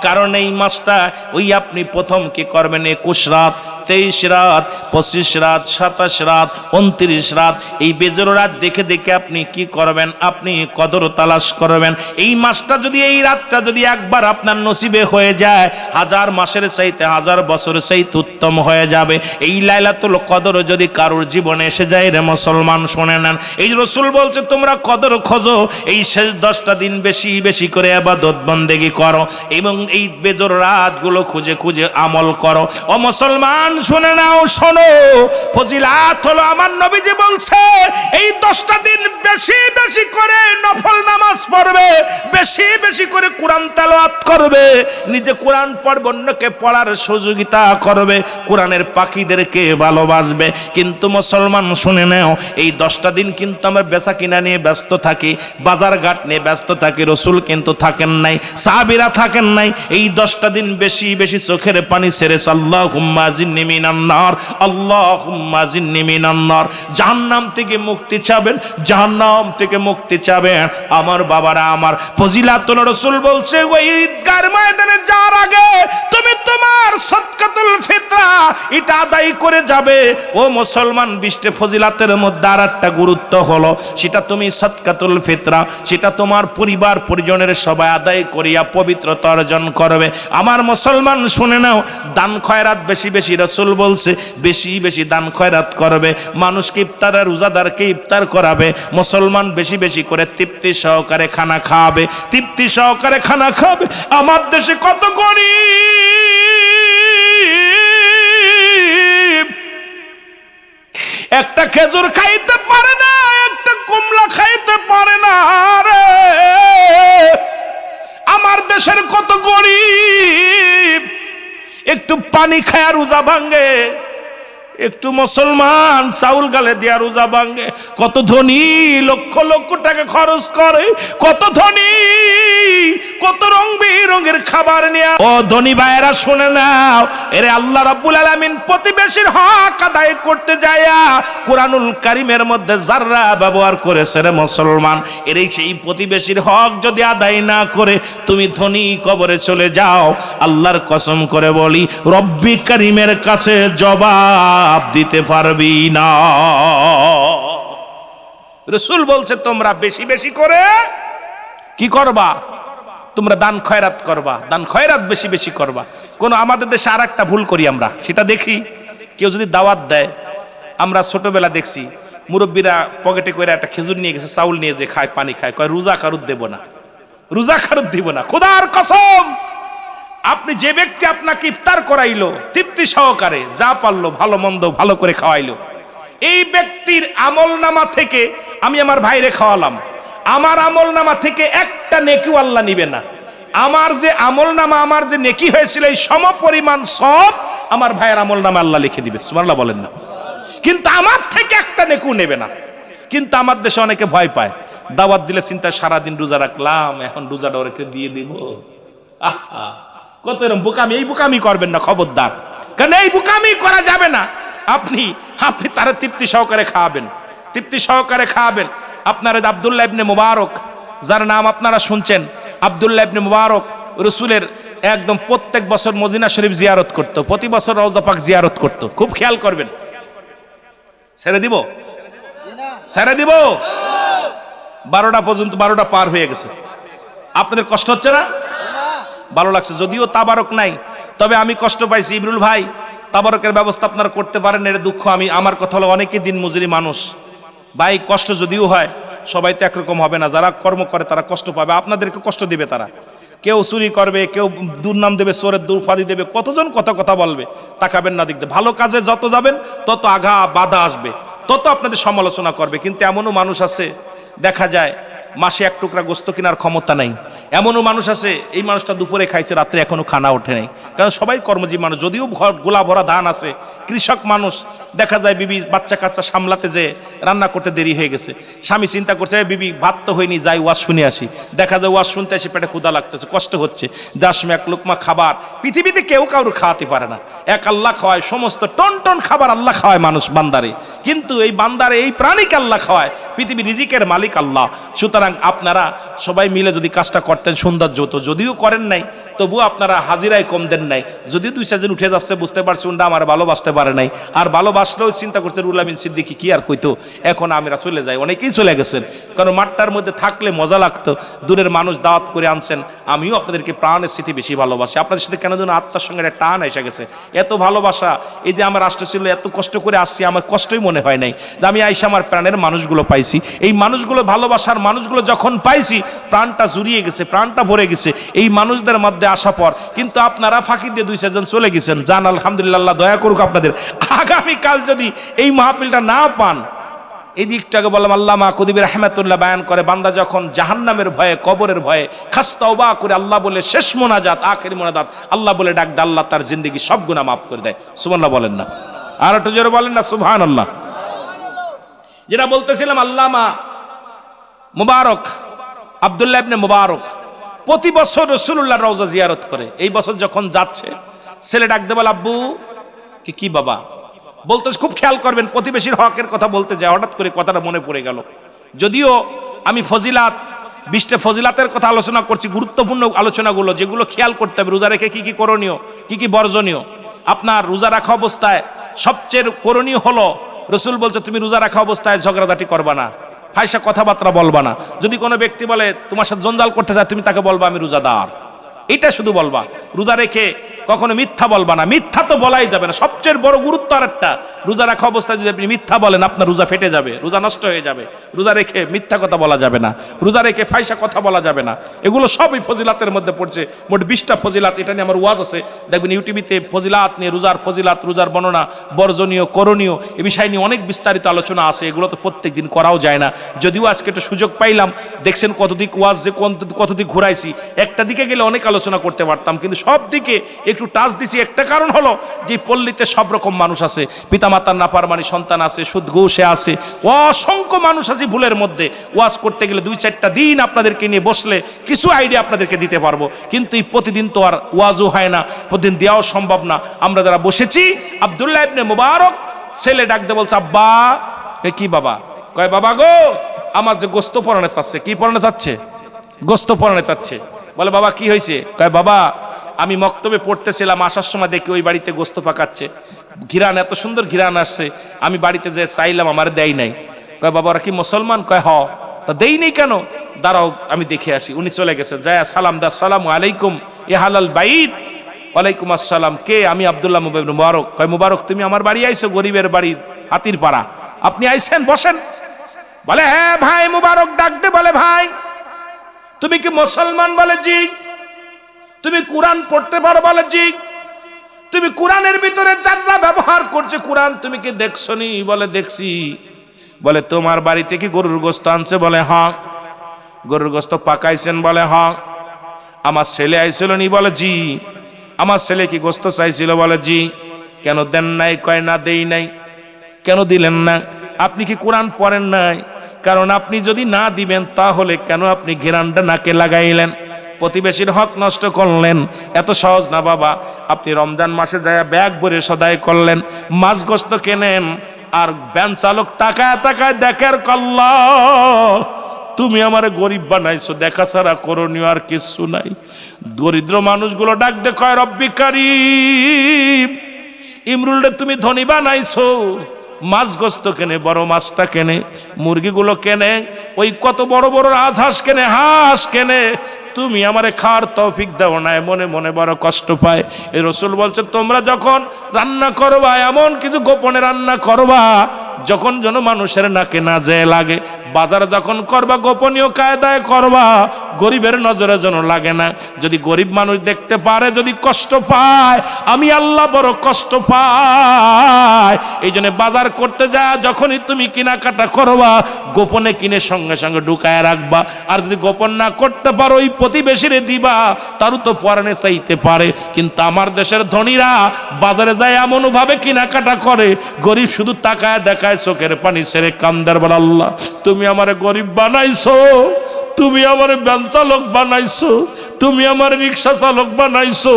কারণ এই মাসটা ওই আপনি প্রথম কি করবেন, 21 রাত, 23 রাত, 25 রাত, 27 রাত, 29 রাত, এই বেজররাত দেখে দেখে আপনি কি করবেন, আপনি কদর তালাশ করবেন। এই মাসটা যদি, এই রাতটা যদি একবার আপনার নসিবে হয়ে যায়, 1000 মাসের চাইতে 1000 বছরের চাইতে উত্তম হয়ে যাবে। এই লাইলাতুল কদর যদি কারোর জীবনে এসে যায়, রে মুসলমান শুনে নেন, এই রাসূল বলছে তোমরা কদর খোঁজো, এই শেষ 10টা দিন বেশি বেশি করে ইবাদত বন্দেগী করো এবং এই বেজর রাতগুলো খুঁজে খুঁজে আমল করো। ও মুসলমান শুনে নাও, শোনো, ফজিলাত হলো, আমার নবীজি বলছে এই 10টা দিন বেশি বেশি করে নফল নামাজ পড়বে, বেশি বেশি করে কোরআন তেলাওয়াত করবে, নিজে কোরআন পড়বে, অন্যকে পড়ার সহযোগিতা করবে, কোরআনের পাখিদেরকে ভালোবাসবে। কিন্তু মুসলমান শুনে নাও, এই 10টা দিন কিন্তু আমরা বেচা কিনা নিয়ে ব্যস্ত থাকি, বাজার ঘাট নিয়ে ব্যস্ত থাকি। রাসূল কিন্তু থাকেন নাই, সাহাবীরা থাকেন নাই। এই 10টা দিন বেশি বেশি চোখের পানি ছেড়ে আল্লাহুম্মা জিন্নি মিনান নার, আল্লাহুম্মা জিন্নি মিনান নার, জাহান্নাম থেকে মুক্তি চাবেন, জাহান্নাম থেকে মুক্তি চাবেন। আমার বাবারা, আমার ফজিলাতুল রাসূল বলছে ওই ঈদগার ময়দানে যাওয়ার আগে তুমি তোমার সদকাতুল ফিতরা এটা আদায় করে যাবে। ও মুসলমান, 20টা ফজিলাতের মধ্যে আর একটা গুরুত্ব হলো, সেটা তুমি সদকাতুল ফিতরা, সেটা তোমার পরিবার পরিজনের সবাই আদায় করিয়া পবিত্রতা অর্জন করবে। আমার মুসলমান শুনে নাও, দান খয়রাত বেশি বেশি, রাসূল বলছে বেশি বেশি দান খয়রাত করবে, মানুষকে ইফতার আর রোজাদারকে ইফতার করাবে। মুসলমান বেশি বেশি করে তৃপ্তি সহকারে খানা খাবে, তৃপ্তি সহকারে খানা খাবে। আমার দেশে কত গরিব, একটা খেজুর খাইতে পারে না, একটা কমলা খাইতে পারে না রে। আমার দেশের কত গরিব, একটু পানি খায়া রোজা ভাঙ্গে, একটু মুসলমান চাউল গালে দিয়া রোজা ভাঙ্গে। কত ধনী লক্ষ লক্ষ টাকা খরচ করে, কত ধনী কত রং বেরঙের খাবার নিয়ে। ও ধনী ভাইয়েরা শুনে নাও, এরে আল্লাহ রাব্বুল আলামিন প্রতিবেশীর হক আদায় করতে যায়া কোরআনুল কারীমের মধ্যে যাররা ব্যবহার করেছে রে মুসলমান। এর সেই প্রতিবেশীর হক যদি আদায় না করে তুমি ধনী কবরে চলে যাও, আল্লাহর কসম করে বলি রব্বি কারীমের কাছে জবাব দিতে পারবি না। রাসূল বলছে তোমরা বেশি বেশি করে কি করবা, তোমরা দান খয়রাত করবা, দান খয়রাত বেশি বেশি করবা। কোন আমাদের দেশে আর একটা ভুল করি আমরা, সেটা দেখি, কেউ যদি দাওয়াত দেয়, আমরা ছোটবেলা দেখছি মুরব্বীরা পকেটে করে একটা খেজুর নিয়ে গেছে, চাউল নিয়ে যে খায়, পানি খায়, কয় রোজা কারুত দেব না, রোজা কারুত দিব না। খোদার কসম, আপনি যে ব্যক্তি আপনাকে ইফতার করাইলো তৃপ্তি সহকারে, যা পারলো ভালো মন্দ ভালো করে খাওয়াইলো, এই ব্যক্তির আমল নামা থেকে আমি আমার ভাইরে খাওয়ালাম, আমার আমল নামা থেকে একটা নেকিও আল্লাহ নিবে না। আমার যে আমল নামা, আমার যে নেকি হয়েছিল এই সম পরিমাণ সব আমার ভাইয়ের আমল নামা আল্লাহ লিখে দিবে, সুবহানাল্লাহ বলেন না। কিন্তু আমার থেকে একটা নেকিও নেবে না। কিন্তু আমার দেশে অনেকে ভয় পায়, দাওয়াত দিলে চিন্তা সারাদিন রোজা রাখলাম, এখন রোজাটা ওকে দিয়ে দিব। আহা, কত এরকম বোকামি, এই বোকামি করবেন না, খবরদার, কারণ এই বোকামি করা যাবে না। আপনি তারা তৃপ্তি সহকারে খাওয়াবেন, তৃপ্তি সহকারে খাওয়াবেন। আপনারা আব্দুল্লাহ ইবনে মুবারক, যার নাম আপনারা শুনছেন, আব্দুল্লাহ ইবনে মুবারক রসুলের একদম প্রত্যেক বছর মদিনা শরীফ জিয়ারত করতো, প্রতি বছর রওজা পাক জিয়ারত করতো। খুব খেয়াল করবেন। ছেড়ে দিব, ছেড়ে দিব। 12টা পর্যন্ত, 12টা পার হয়ে গেছে। আপনাদের কষ্ট হচ্ছে না? ভালো লাগছে। যদিও তাবারক নাই, তবে আমি কষ্ট পাইছি। ইবরুল ভাই, তাবারকের ব্যবস্থা আপনারা করতে পারেন, এর দুঃখ আমি। আমার কথা হলো, অনেকেই দিন মজুরি মানুষ ভাই, কষ্ট যদিও হয়, সবাই তো একরকম হবে না। যারা কর্ম করে তারা কষ্ট পাবে, আপনাদেরকে কষ্ট দিবে তারা। কেউ চুরি করবে, কেউ দুর্নাম দেবে, চোরের দুর্ফাদি দেবে, কতজন কত কথা বলবে। তাকাবেন না দিক দিয়ে। ভালো কাজে যত যাবেন তত আঘা বাধা আসবে, তত আপনাদের সমালোচনা করবে। কিন্তু এমনও মানুষ আছে, দেখা যায় মাসে এক টুকরা গোস্ত কেনার ক্ষমতা নাই। এমনও মানুষ আছে, এই মানুষটা দুপুরে খাইছে, রাত্রে এখনো খানা ওঠে নাই। কারণ সবাই কর্মজীবী মানুষ, যদিও ঘর গোলা ভরা ধান আছে, কৃষক মানুষ। দেখা যায় বিবি বাচ্চা কাচ্চা সামলাতে যে রান্না করতে দেরি হয়ে গেছে, স্বামী চিন্তা করছে, বিবি ভাত তো হয়নি, যাই ওয়াজ শুনে আসি। দেখা যায় ওয়াজ শুনতে এসে পেটে ক্ষুধা লাগতেছে, কষ্ট হচ্ছে। যার সময় এক লোকমা খাবার, পৃথিবীতে কেউ কারোর খাওয়াতে পারে না, এক আল্লাহ খাওয়ায়। সমস্ত টন টন খাবার আল্লাহ খাওয়ায় মানুষ বান্দারে, কিন্তু এই বান্দারে, এই প্রাণীকে আল্লাহ খাওয়ায়। পৃথিবীর রিজিকের মালিক আল্লাহ। সুতরাং আপনারা সবাই মিলে যদি কাজটা করতেন, সৌন্দর্য হতো। যদিও করেন নাই, তবুও আপনারা হাজিরায় কম দেন নাই। যদিও 2-4 জন উঠে যাচ্ছে, বুঝতে পারছি উন্ডা আমার ভালোবাসতে পারে নাই। আর ভালোবাসলেও চিন্তা করছে রুহুল আমিন সিদ্দিকী কি আর কইতো, এখন আমরা চলে যাই। অনেকেই চলে গেছেন, কারণ মাঠটার মধ্যে থাকলে মজা লাগতো। দূরের মানুষ দাওয়াত করে আনছেন। আমিও আপনাদেরকে প্রাণের স্মৃতি বেশি ভালোবাসি। আপনাদের সাথে কেন যেন আত্মার সঙ্গে একটা টান এসে গেছে, এত ভালোবাসা। এই যে আমার রাষ্ট্র ছিল, এত কষ্ট করে আসছি, আমার কষ্টই মনে হয় নাই যে আমি আইসা আমার প্রাণের মানুষগুলো পাইছি। এই মানুষগুলো, ভালোবাসার মানুষগুলো যখন পাইছি, প্রাণটা জুড়িয়ে গেছে, প্রাণটা ভরে গেছে এই মানুষদের মধ্যে আসা পর। কিন্তু আপনারা ফাঁকি দিয়ে 2-4 জন চলে গেছেন। জান আলহামদুলিল্লাহ, দয়া করুক আপনাদের। আগামীকাল যদি এই মাহফিলটা না পান, এই দিকটাকে বললাম, আল্লামা কুতুবী রাহমাতুল্লাহ বয়ান করে, বান্দা যখন জাহান্নামের ভয়ে, কবরের ভয়ে খাস তওবা করে আল্লাহ বলে শেষ মোনাজাত, আখেরি মোনাজাত আল্লাহ বলে ডাক দেয়, আল্লাহ তার জিন্দেগি সব গুনাহ মাফ করে দেয়। সুবহানাল্লাহ বলেন না? আর একটু জোরে বলেন না সুবহানাল্লাহ। যেটা বলতেছিলাম, আল্লামা মুবারক, আব্দুল্লাহ ইবনে মুবারক প্রতি বছর রাসূলুল্লাহর রওজা জিয়ারত করে। এই বছর যখন যাচ্ছে, ছেলে ডাক দেয়, বলে আব্বু। কি বাবা? বলতে খুব খেয়াল করবেন, প্রতিবেশীর হকের কথা বলতে যায়, হঠাৎ করে কথাটা মনে পড়ে গেল। যদিও আমি ফজিলাত, 20টা ফজিলাতের কথা আলোচনা করছি, গুরুত্বপূর্ণ আলোচনাগুলো, যেগুলো খেয়াল করতে হবে। রোজা রেখে কি কি করণীয়, কি কি বর্জনীয়। আপনার রোজা রাখা অবস্থায় সবচেয়ে করণীয় হলো, রসুল বলছে তুমি রোজা রাখা অবস্থায় ঝগড়াঝাটি করবা না, ফাইসা কথাবার্তা বলবা না। যদি কোনো ব্যক্তি বলে তোমার সাথে জঞ্জাল করতে চায়, তুমি তাকে বলবা আমি রোজাদার, এটা শুধু বলবা। রোজা রেখে কখনো মিথ্যা বলবা না। মিথ্যা তো বলাই যাবে না। সবচেয়ে বড় গুরুত্ব আর একটা, রোজা রাখা অবস্থায় যদি আপনি মিথ্যা বলেন, আপনার রোজা ফেটে যাবে, রোজা নষ্ট হয়ে যাবে। রোজা রেখে মিথ্যা কথা বলা যাবে না, রোজা রেখে ফাইসা কথা বলা যাবে না। এগুলো সবই ফজিলাতের মধ্যে পড়ছে। মোট 20টা ফজিলাত, এটা নিয়ে আমার ওয়াজ আছে, দেখবেন ইউটিউবিতে। ফজিলাত নিয়ে, রোজার ফজিলাত, রোজার বর্ণনা, বর্জনীয়, করণীয়, এ বিষয় নিয়ে অনেক বিস্তারিত আলোচনা আছে। এগুলো তো প্রত্যেক দিন করাও যায় না। যদিও আজকে একটা সুযোগ পাইলাম, দেখছেন কতদিক ওয়াজ, যে কতদিক ঘুরাইছি। একটা দিকে গেলে অনেক আলোচনা করতে পারতাম, কিন্তু সব দিকে একটু টাচ দিছি। একটা কারণ হলো যে পল্লীতে সব রকম মানুষ আছে, পিতামাতার নাফরমানি সন্তান আছে, সুদ ঘুষে আছে, অসংখ্য মানুষ আছে ভুলের মধ্যে। ওয়াজ করতে গেলে 2-4টা দিন আপনাদেরকে নিয়ে বসলে কিছু আইডিয়া আপনাদেরকে দিতে পারবো, কিন্তু এই প্রতিদিন তো আর ওয়াজও হয় না, প্রতিদিন দেওয়াও সম্ভব না। আমরা যারা বসেছি, আব্দুল্লাহ ইবনে মুবারক ছেলে ডাকতে বলছে, আব্বা। কি বাবা? কয় বাবা গো, আমার যে গোস্ত পরানে চাচ্ছে। কি পরানে চাচ্ছে? গোস্ত পরানে চাচ্ছে। বলে বাবা কি হয়েছে? কয় বাবা, আমি মক্তবে পড়তেছিলাম, আসার সময় দেখি ওই বাড়িতে গোস্ত পাকাচ্ছে, ঘিরান, এত সুন্দর ঘিরান আসছে। আমি বাড়িতে যে চাইলাম, আমার দেয় নাই। কয় বাবা ওরা কি মুসলমান? কয় হ। তা দেই নেই কেন? দাঁড়াও আমি দেখে আসি। উনি চলে গেছেন, যায় সালাম দা, আসসালামু আলাইকুম এ হালাল বাইত। ওয়ালাইকুম আসসালাম। কে? আমি আব্দুল্লাহ মুবারক। কয় মুবারক তুমি আমার বাড়ি আইছো? গরিবের বাড়ি, হাতির পাড়া। আপনি আইছেন, বসেন। বলে হ্যাঁ ভাই। মুবারক ডাকতে বলে, ভাই তুমি কি মুসলমান? বলে জি। তুমি কোরআন পড়তে পারো? বলে জি। তুমি কোরআনের ভিতরে যারা ব্যবহার করছে কোরআন তুমি কি দেখছো নি? বলে দেখছি। বলে তোমার বাড়িতে কি গরুর গোস্ত আনছে? বলে হ্যাঁ। গরুর গোস্ত পাকাইছেন? বলে হ্যাঁ। আমার ছেলে আইছিল নি? বলে জি। আমার ছেলে কি গোস্ত চাইছিল? বলে জি। কেন দেন নাই? কয় না দেই নাই। কেন দিলেন না? আপনি কি কোরআন পড়েন নাই? কারণ আপনি যদি না দিবেন তাহলে কেন আপনি ঘেরানটা নাকে লাগাইলেন? প্রতিবেশীর হক নষ্ট করলেন। এত সহজ না বাবা। আপনি রমজান মাসে যায় ব্যাগ ভরে সদাই করলেন, মাছ গোস্ত কেনেন, আর ভ্যান চালক তাকায় তাকায় দেখে আর আল্লাহ তুমি আমারে গরিব বানাইছো, দেখা ছাড়া করণীয় আর কিছু নাই। দরিদ্র মানুষগুলো ডাক দে কয় রব্বি কারীম, ইমরুলরে তুমি ধনী বানাইছো, মাছ গোস্ত কেনে, বড় মাছটা কেনে, মুরগিগুলো কেনে, ওই কত বড় বড় রাজহাঁস কেনে, হাঁস কেনে, তুমি আমারে খাওয়ার তৌফিক দাও না, মনে মনে বড় কষ্ট পায়। এই রসুল বলছে তোমরা যখন রান্না করবা এমন কিছু গোপনে রান্না করবা যখন যেন মানুষের নাকে না যায় লাগে। বাজার যখন করবা গোপনীয় কায়দায় করবা, গরিবের নজরে যেন লাগে না। যদি গরিব মানুষ দেখতে পারে যদি কষ্ট পায়, আমি আল্লাহ বড় কষ্ট পাই। এই জন্য বাজার করতে যা যখনই তুমি কেনাকাটা করবা গোপনে কিনে সঙ্গে সঙ্গে ঢুকায় রাখবা। আর যদি গোপন না করতে পারো ওই প্রতিবেশীরে দিবা, তারও তো পরাণে চাইতে পারে। কিন্তু আমার দেশের ধনীরা বাজারে যায় এমনভাবে কেনাকাটা করে, গরিব শুধু তাকায় দেখায়, চোখের পানি ছেড়ে কান্দার বল আল্লাহ তুমি আমারে গরিব বানাইছো, তুমি আমার ভ্যান চালক বানাইছো, তুমি আমার রিক্সা চালক বানাইছো,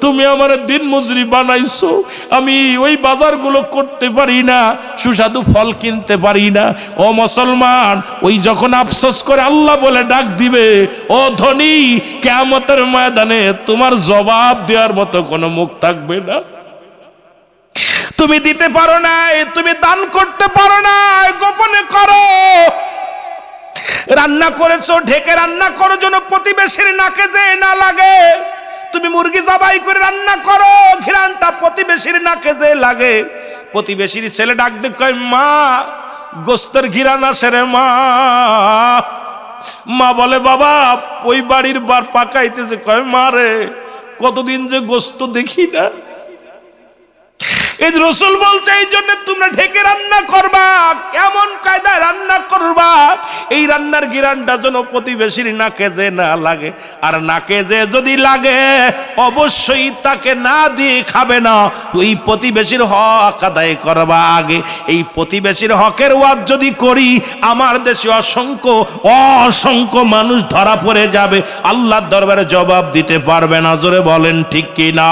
তুমি আমার দিন মজুরি বানাইছো, আমি ওই বাজারগুলো করতে পারি না, সুস্বাদু ফল কিনতে পারি না। ও মুসলমান, ওই যখন আফসোস করে আল্লাহ বলে ডাক দিবে, ও ধনী, কিয়ামতের ময়দানে তোমার জবাব দেওয়ার মতো কোনো মুখ থাকবে না। তুমি দিতে পারো না, তুমি দান করতে পারো না, গোপনে করো। রান্না করেছো ঢেকে রান্না করো যেন প্রতিবেশীর নাকে যে না লাগে। তুমি মুরগি জবাই করে রান্না করো, ঘিরানটা প্রতিবেশীর নাকে যে লাগে। প্রতিবেশীর ছেলে ডাক দিয়ে কয় মা গোস্তের ঘিরান আসে রে মা। মা বলে বাবা ওই বাড়ির বার পাকাইতেছে। কয় মা রে কতদিন যে গোস্ত দেখি না। এই রসুল বলছে এই জন্য তোমরা ঢেকে রান্না করবা, কেমন কায়দায় রান্না করবা, এই রান্নার ঘিরানটা যেন প্রতিবেশীর নাকে যে না লাগে। আর নাকে যে যদি লাগে অবশ্যই তাকে না দিয়ে খাবে না, ওই প্রতিবেশীর হক আদায় করবা আগে। এই প্রতিবেশীর হকের ওয়াজ যদি করি, আমার দেশে অসংখ্য অসংখ্য মানুষ ধরা পড়ে যাবে, আল্লাহর দরবারে জবাব দিতে পারবে না। জোরে বলেন ঠিক কি না?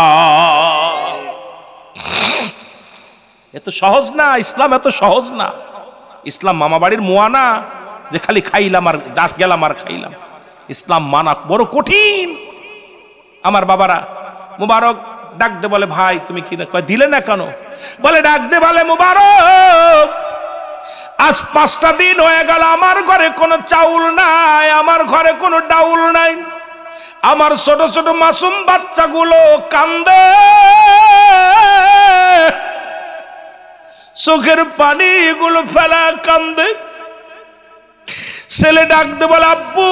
এত সহজ না, ইসলাম এত সহজ না। ইসলাম মামা বাড়ির মোয়া না যে খালি খাইলাম আর দাস গেলাম আর খাইলাম। ইসলাম মানা বড় কঠিন। আমার বাবারা মুবারক ডাক দে বলে ভাই তুমি কি দিলে না কেন? বলে ডাক দে বলে মুবারক আজ 5টা দিন হয়ে গেল আমার ঘরে কোনো চাউল নাই, আমার ঘরে কোনো ডাউল নাই। আমার ছোট ছোট মাসুম বাচ্চাগুলো কান্দে, চোখের পানি গুলো ফেলা কান্দে। ছেলে ডাকতে বলে আব্বু,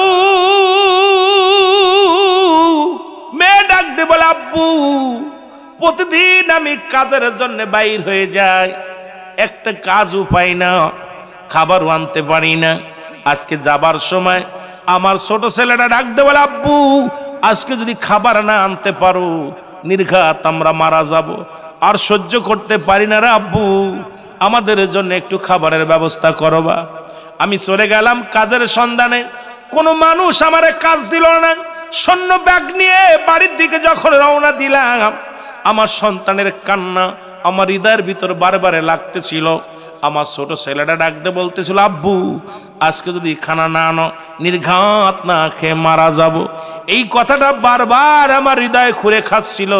মেয়ে ডাকতে বলে আব্বু প্রতিদিন আমি কাজের জন্য বাইর হয়ে যাই, একটা কাজও পাই না, খাবারও আনতে পারি না। আজকে যাবার সময় আমার ছোট ছেলেটা ডাকতে বলে আব্বু আজকে যদি খাবার না আনতে পারো নির্ঘাত আমরা মারা যাব, আর সহ্য করতে পারি না রে আব্বু, আমাদের জন্য একটু খাবারের ব্যবস্থা করবা। আমি চলে গেলাম কাজের সন্ধানে, কোনো মানুষ আমারে কাজ দিল না। সৈন্য ব্যাগ নিয়ে বাড়ির দিকে যখন রওনা দিলাম, আমার সন্তানের কান্না আমার হৃদয়ের ভিতর বারবারে লাগতেছিল। আমার ছোট ছেলেটা ডাকতে বলতেছিল আব্বু আজকে যদি খানা না আনো নির্ঘাত না খেয়ে মারা যাব। এই কথাটা বারবার আমার হৃদয় খুঁড়ে খাচ্ছিল,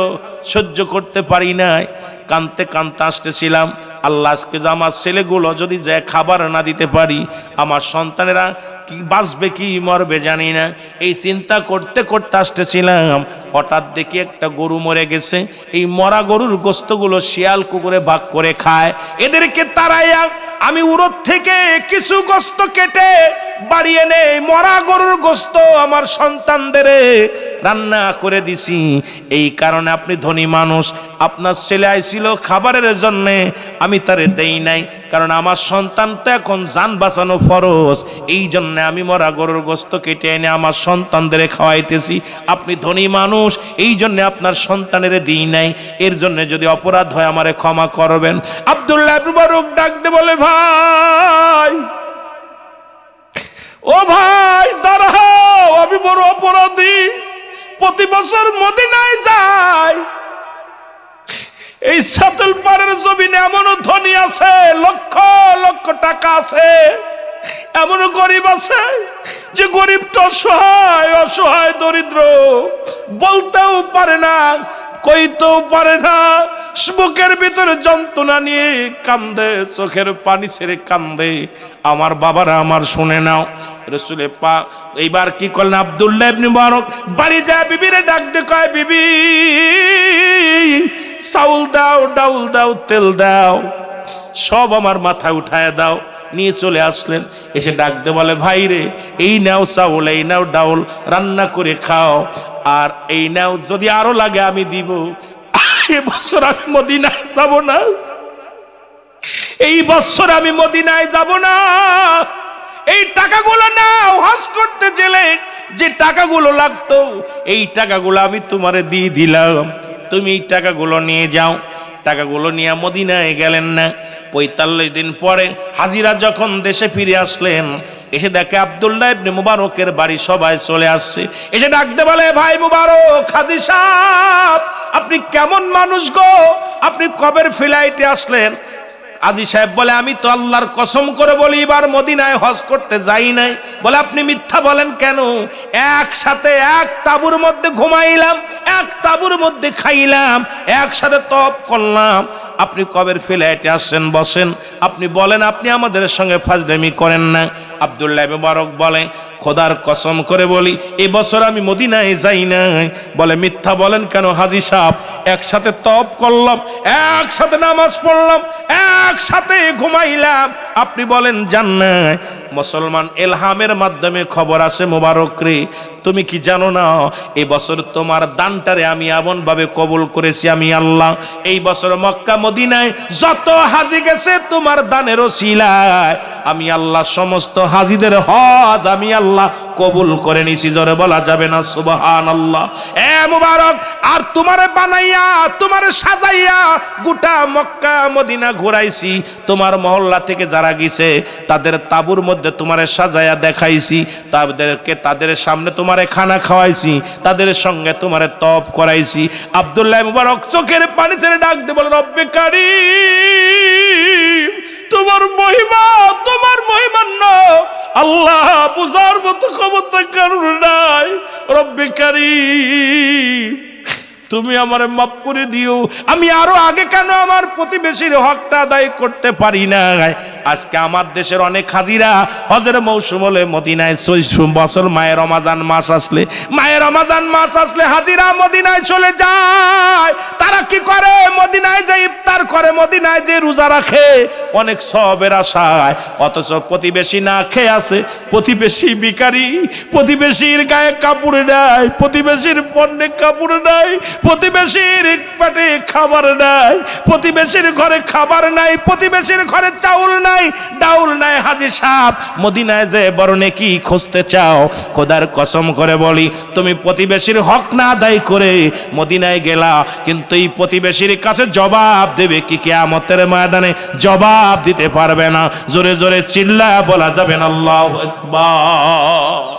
সহ্য করতে পারি নাই, কানতে কানতে আসতেছিলাম। আল্লাহ আজকে যে আমার ছেলেগুলো যদি যে খাবার না দিতে পারি, আমার সন্তানেরা কি বাঁচবে কি মরবে জানি না। এই চিন্তা করতে করতে আসতেছিলাম, হঠাৎ দেখি একটা গরু মরে গেছে। এই মরা গরুর গোস্তগুলো শিয়াল কুকুরে ভাগ করে খায়। এদেরকে তাড়াইয়া আমি উরত থেকে কিছু গোস্ত কেটে বাড়ি এনে মরা গরুর গোস্ত আমার সন্তানদের রান্না করে দিছি। এই কারণে আপনি ধনী মানুষ, আপনার ছেলে আইছিল খাবারের জন্যে, আমি তারে দেই নাই, কারণ আমার সন্তান তো এখন জান বাঁচানো ফরজ। এই জন্য আমি মরা গরুর গোস্ত কেটে এনে আমার সন্তানদের খাওয়াইতেছি। আপনি ধনী মানুষ, এই জন্য আপনার সন্তানের দিই নাই, এর জন্য যদি অপরাধ হয় আমারে ক্ষমা করবেন। আব্দুল্লাহ ইবনে মুবারক ডাকতে বলে ভাই, ও ভাই দাঁড়াও, আমি বড় অপরাধী, প্রতি বছর মদিনায় যাই, এই সাতল পাড়ের জমিনে এমনও ধনী আছে, লক্ষ লক্ষ টাকা আছে, এমন গরিব আছে যে গরিবটা অসহায় অসহায় দরিদ্র, বলতেও পারে না, কইতেও পারে না, বুকের ভিতরে যন্ত্রণা নিয়ে কান্দে, চোখের পানি ছেড়ে কান্দে। আমার বাবারা আমার শুনে নাও, রাসূলে পাক এইবার কি করলেন, আব্দুল্লাহ ইবনে মুবারক বাড়ি যায় বিবিরে ডাক দিয়ে কয়, বিবি চাউল দাও, ডাউল দাও, তেল দাও, সব আমার মাথায় উঠায় দাও। নিয়ে চলে আসলেন, এসে ডাক দিয়ে বলে, ভাই রে, এই নাও চাউল, এই নাও ডাউল, রান্না করে খাও, আর এই নাও যদি আরো লাগে আমি দিব। এবছর আমি মদিনায় যাব না, এই বছর আমি মদিনায় যাব না। এই টাকাগুলো নাও, হজ করতে গেলে যে টাকাগুলো লাগতো এই টাকাগুলো আমি তোমারে দিয়ে দিলাম, তুমি এই টাকাগুলো নিয়ে যাও। টাকাগুলো নিয়ে মদিনায় গেলেন না। ৪৫ দিন পরে হাজিরা যখন দেশে ফিরে আসলেন, এসে দেখে আব্দুল্লাহ ইবনে মুবারকের বাড়ি সবাই চলে আসছে। এসে ডাকতে বলে, ভাই মুবারক, হাজী সাহেব, আপনি কেমন মানুষ গো, আপনি কবের ফ্লাইটে আসলেন? হাজী সাহেব বলে, আমি তো আল্লাহর কসম করে বলি এবার মদিনায় হজ করতে যাই নাই। বলে, আপনি মিথ্যা বলেন কেন? একসাথে এক তাঁবুর মধ্যে ঘুমাইলাম, এক তাঁবুর মধ্যে খাইলাম, একসাথে তপ করলাম, আপনি কবের ফ্লাইটে আসছেন? বসেন, আপনি বলেন, আপনি আমাদের সঙ্গে ফাজলামি করেন না। আব্দুল্লাহ ইবনে মুবারক বলে, খোদার কসম করে বলি এই বছর আমি মদিনায় যাই নাই। বলে, মিথ্যা বলেন কেন হাজী সাহেব? একসাথে তপ করলাম, একসাথে নামাজ পড়লাম, একসাথে ঘুমাইলাম, আপনি বলেন জান্নাত। মুসলমান এলহামের মাধ্যমে খবর আসে, মোবারক রে, তুমি কি জানো না এই বছর তোমার দানটারে আমি এমন ভাবে কবুল করেছি আমি আল্লাহ। এই বছর মক্কা মদিনায় যত হাজি গেছে তোমার দানের ওসিলায় আমি আল্লাহ সমস্ত হাজিদের হজ আমি আল্লাহ কবুল করে নিছি। জোরে বলা যাবে না সুবহানাল্লাহ? এ মুবারক, আর তোমারে বানাইয়া তোমারে সাজাইয়া গোটা মক্কা মদিনা ঘুরাইছি, তোমার মহল্লা থেকে যারা গেছে তাদের তাবুর মধ্যে তোমারে সাজাইয়া দেখাইছি, তাদের সামনে তোমারে খানা খাওয়াইছি, তাদের সঙ্গে তোমারে তপ করাইছি। আব্দুল্লাহ মুবারক চোখের পানি ছেড়ে ডাক দিয়ে বলে, রব্বে কারীম, তোমার মহিমা না আল্লাহ বুঝার মতো ক্ষমতা কারণ নাই। রব্বে কারীম, তুমি আমারে মাফ করে দিও, আমি আরো আগে কেন আমার প্রতিবেশীর হকটা আদায় করতে পারি না? আজকে আমার দেশের অনেক হাজিরা হজের মৌসুম হলে মদিনায় বছর মায়ের রমাদান মাস আসলে হাজিরা মদিনায় চলে যায়। তারা কি করে? মদিনায় যে ইফতার করে, মদিনায় যে রোজা রাখে অনেক সওয়াবের আশায়, অথচ প্রতিবেশী না খেয়ে আছে, প্রতিবেশী ভিখারি, প্রতিবেশীর গায়ে কাপড় নাই, প্রতিবেশীর পণ্যে কাপড় নাই, প্রতিবেশীর পেটে খাবার নাই, প্রতিবেশীর ঘরে খাবার নাই, প্রতিবেশীর ঘরে চাউল নাই, ডাউল নাই। হাজী সাহেব, মদিনায় যে বড় নেকি খুঁজতে চাও, খোদার কসম করে বলি তুমি প্রতিবেশীর হক না আদায় করে মদিনায় গেলা, কিন্তু এই প্রতিবেশীর কাছে জবাব দেবে কি কিয়ামতের ময়দানে? জবাব দিতে পারবে না। জোরে জোরে চিল্লায়া বলা যাবে না আল্লাহু আকবার।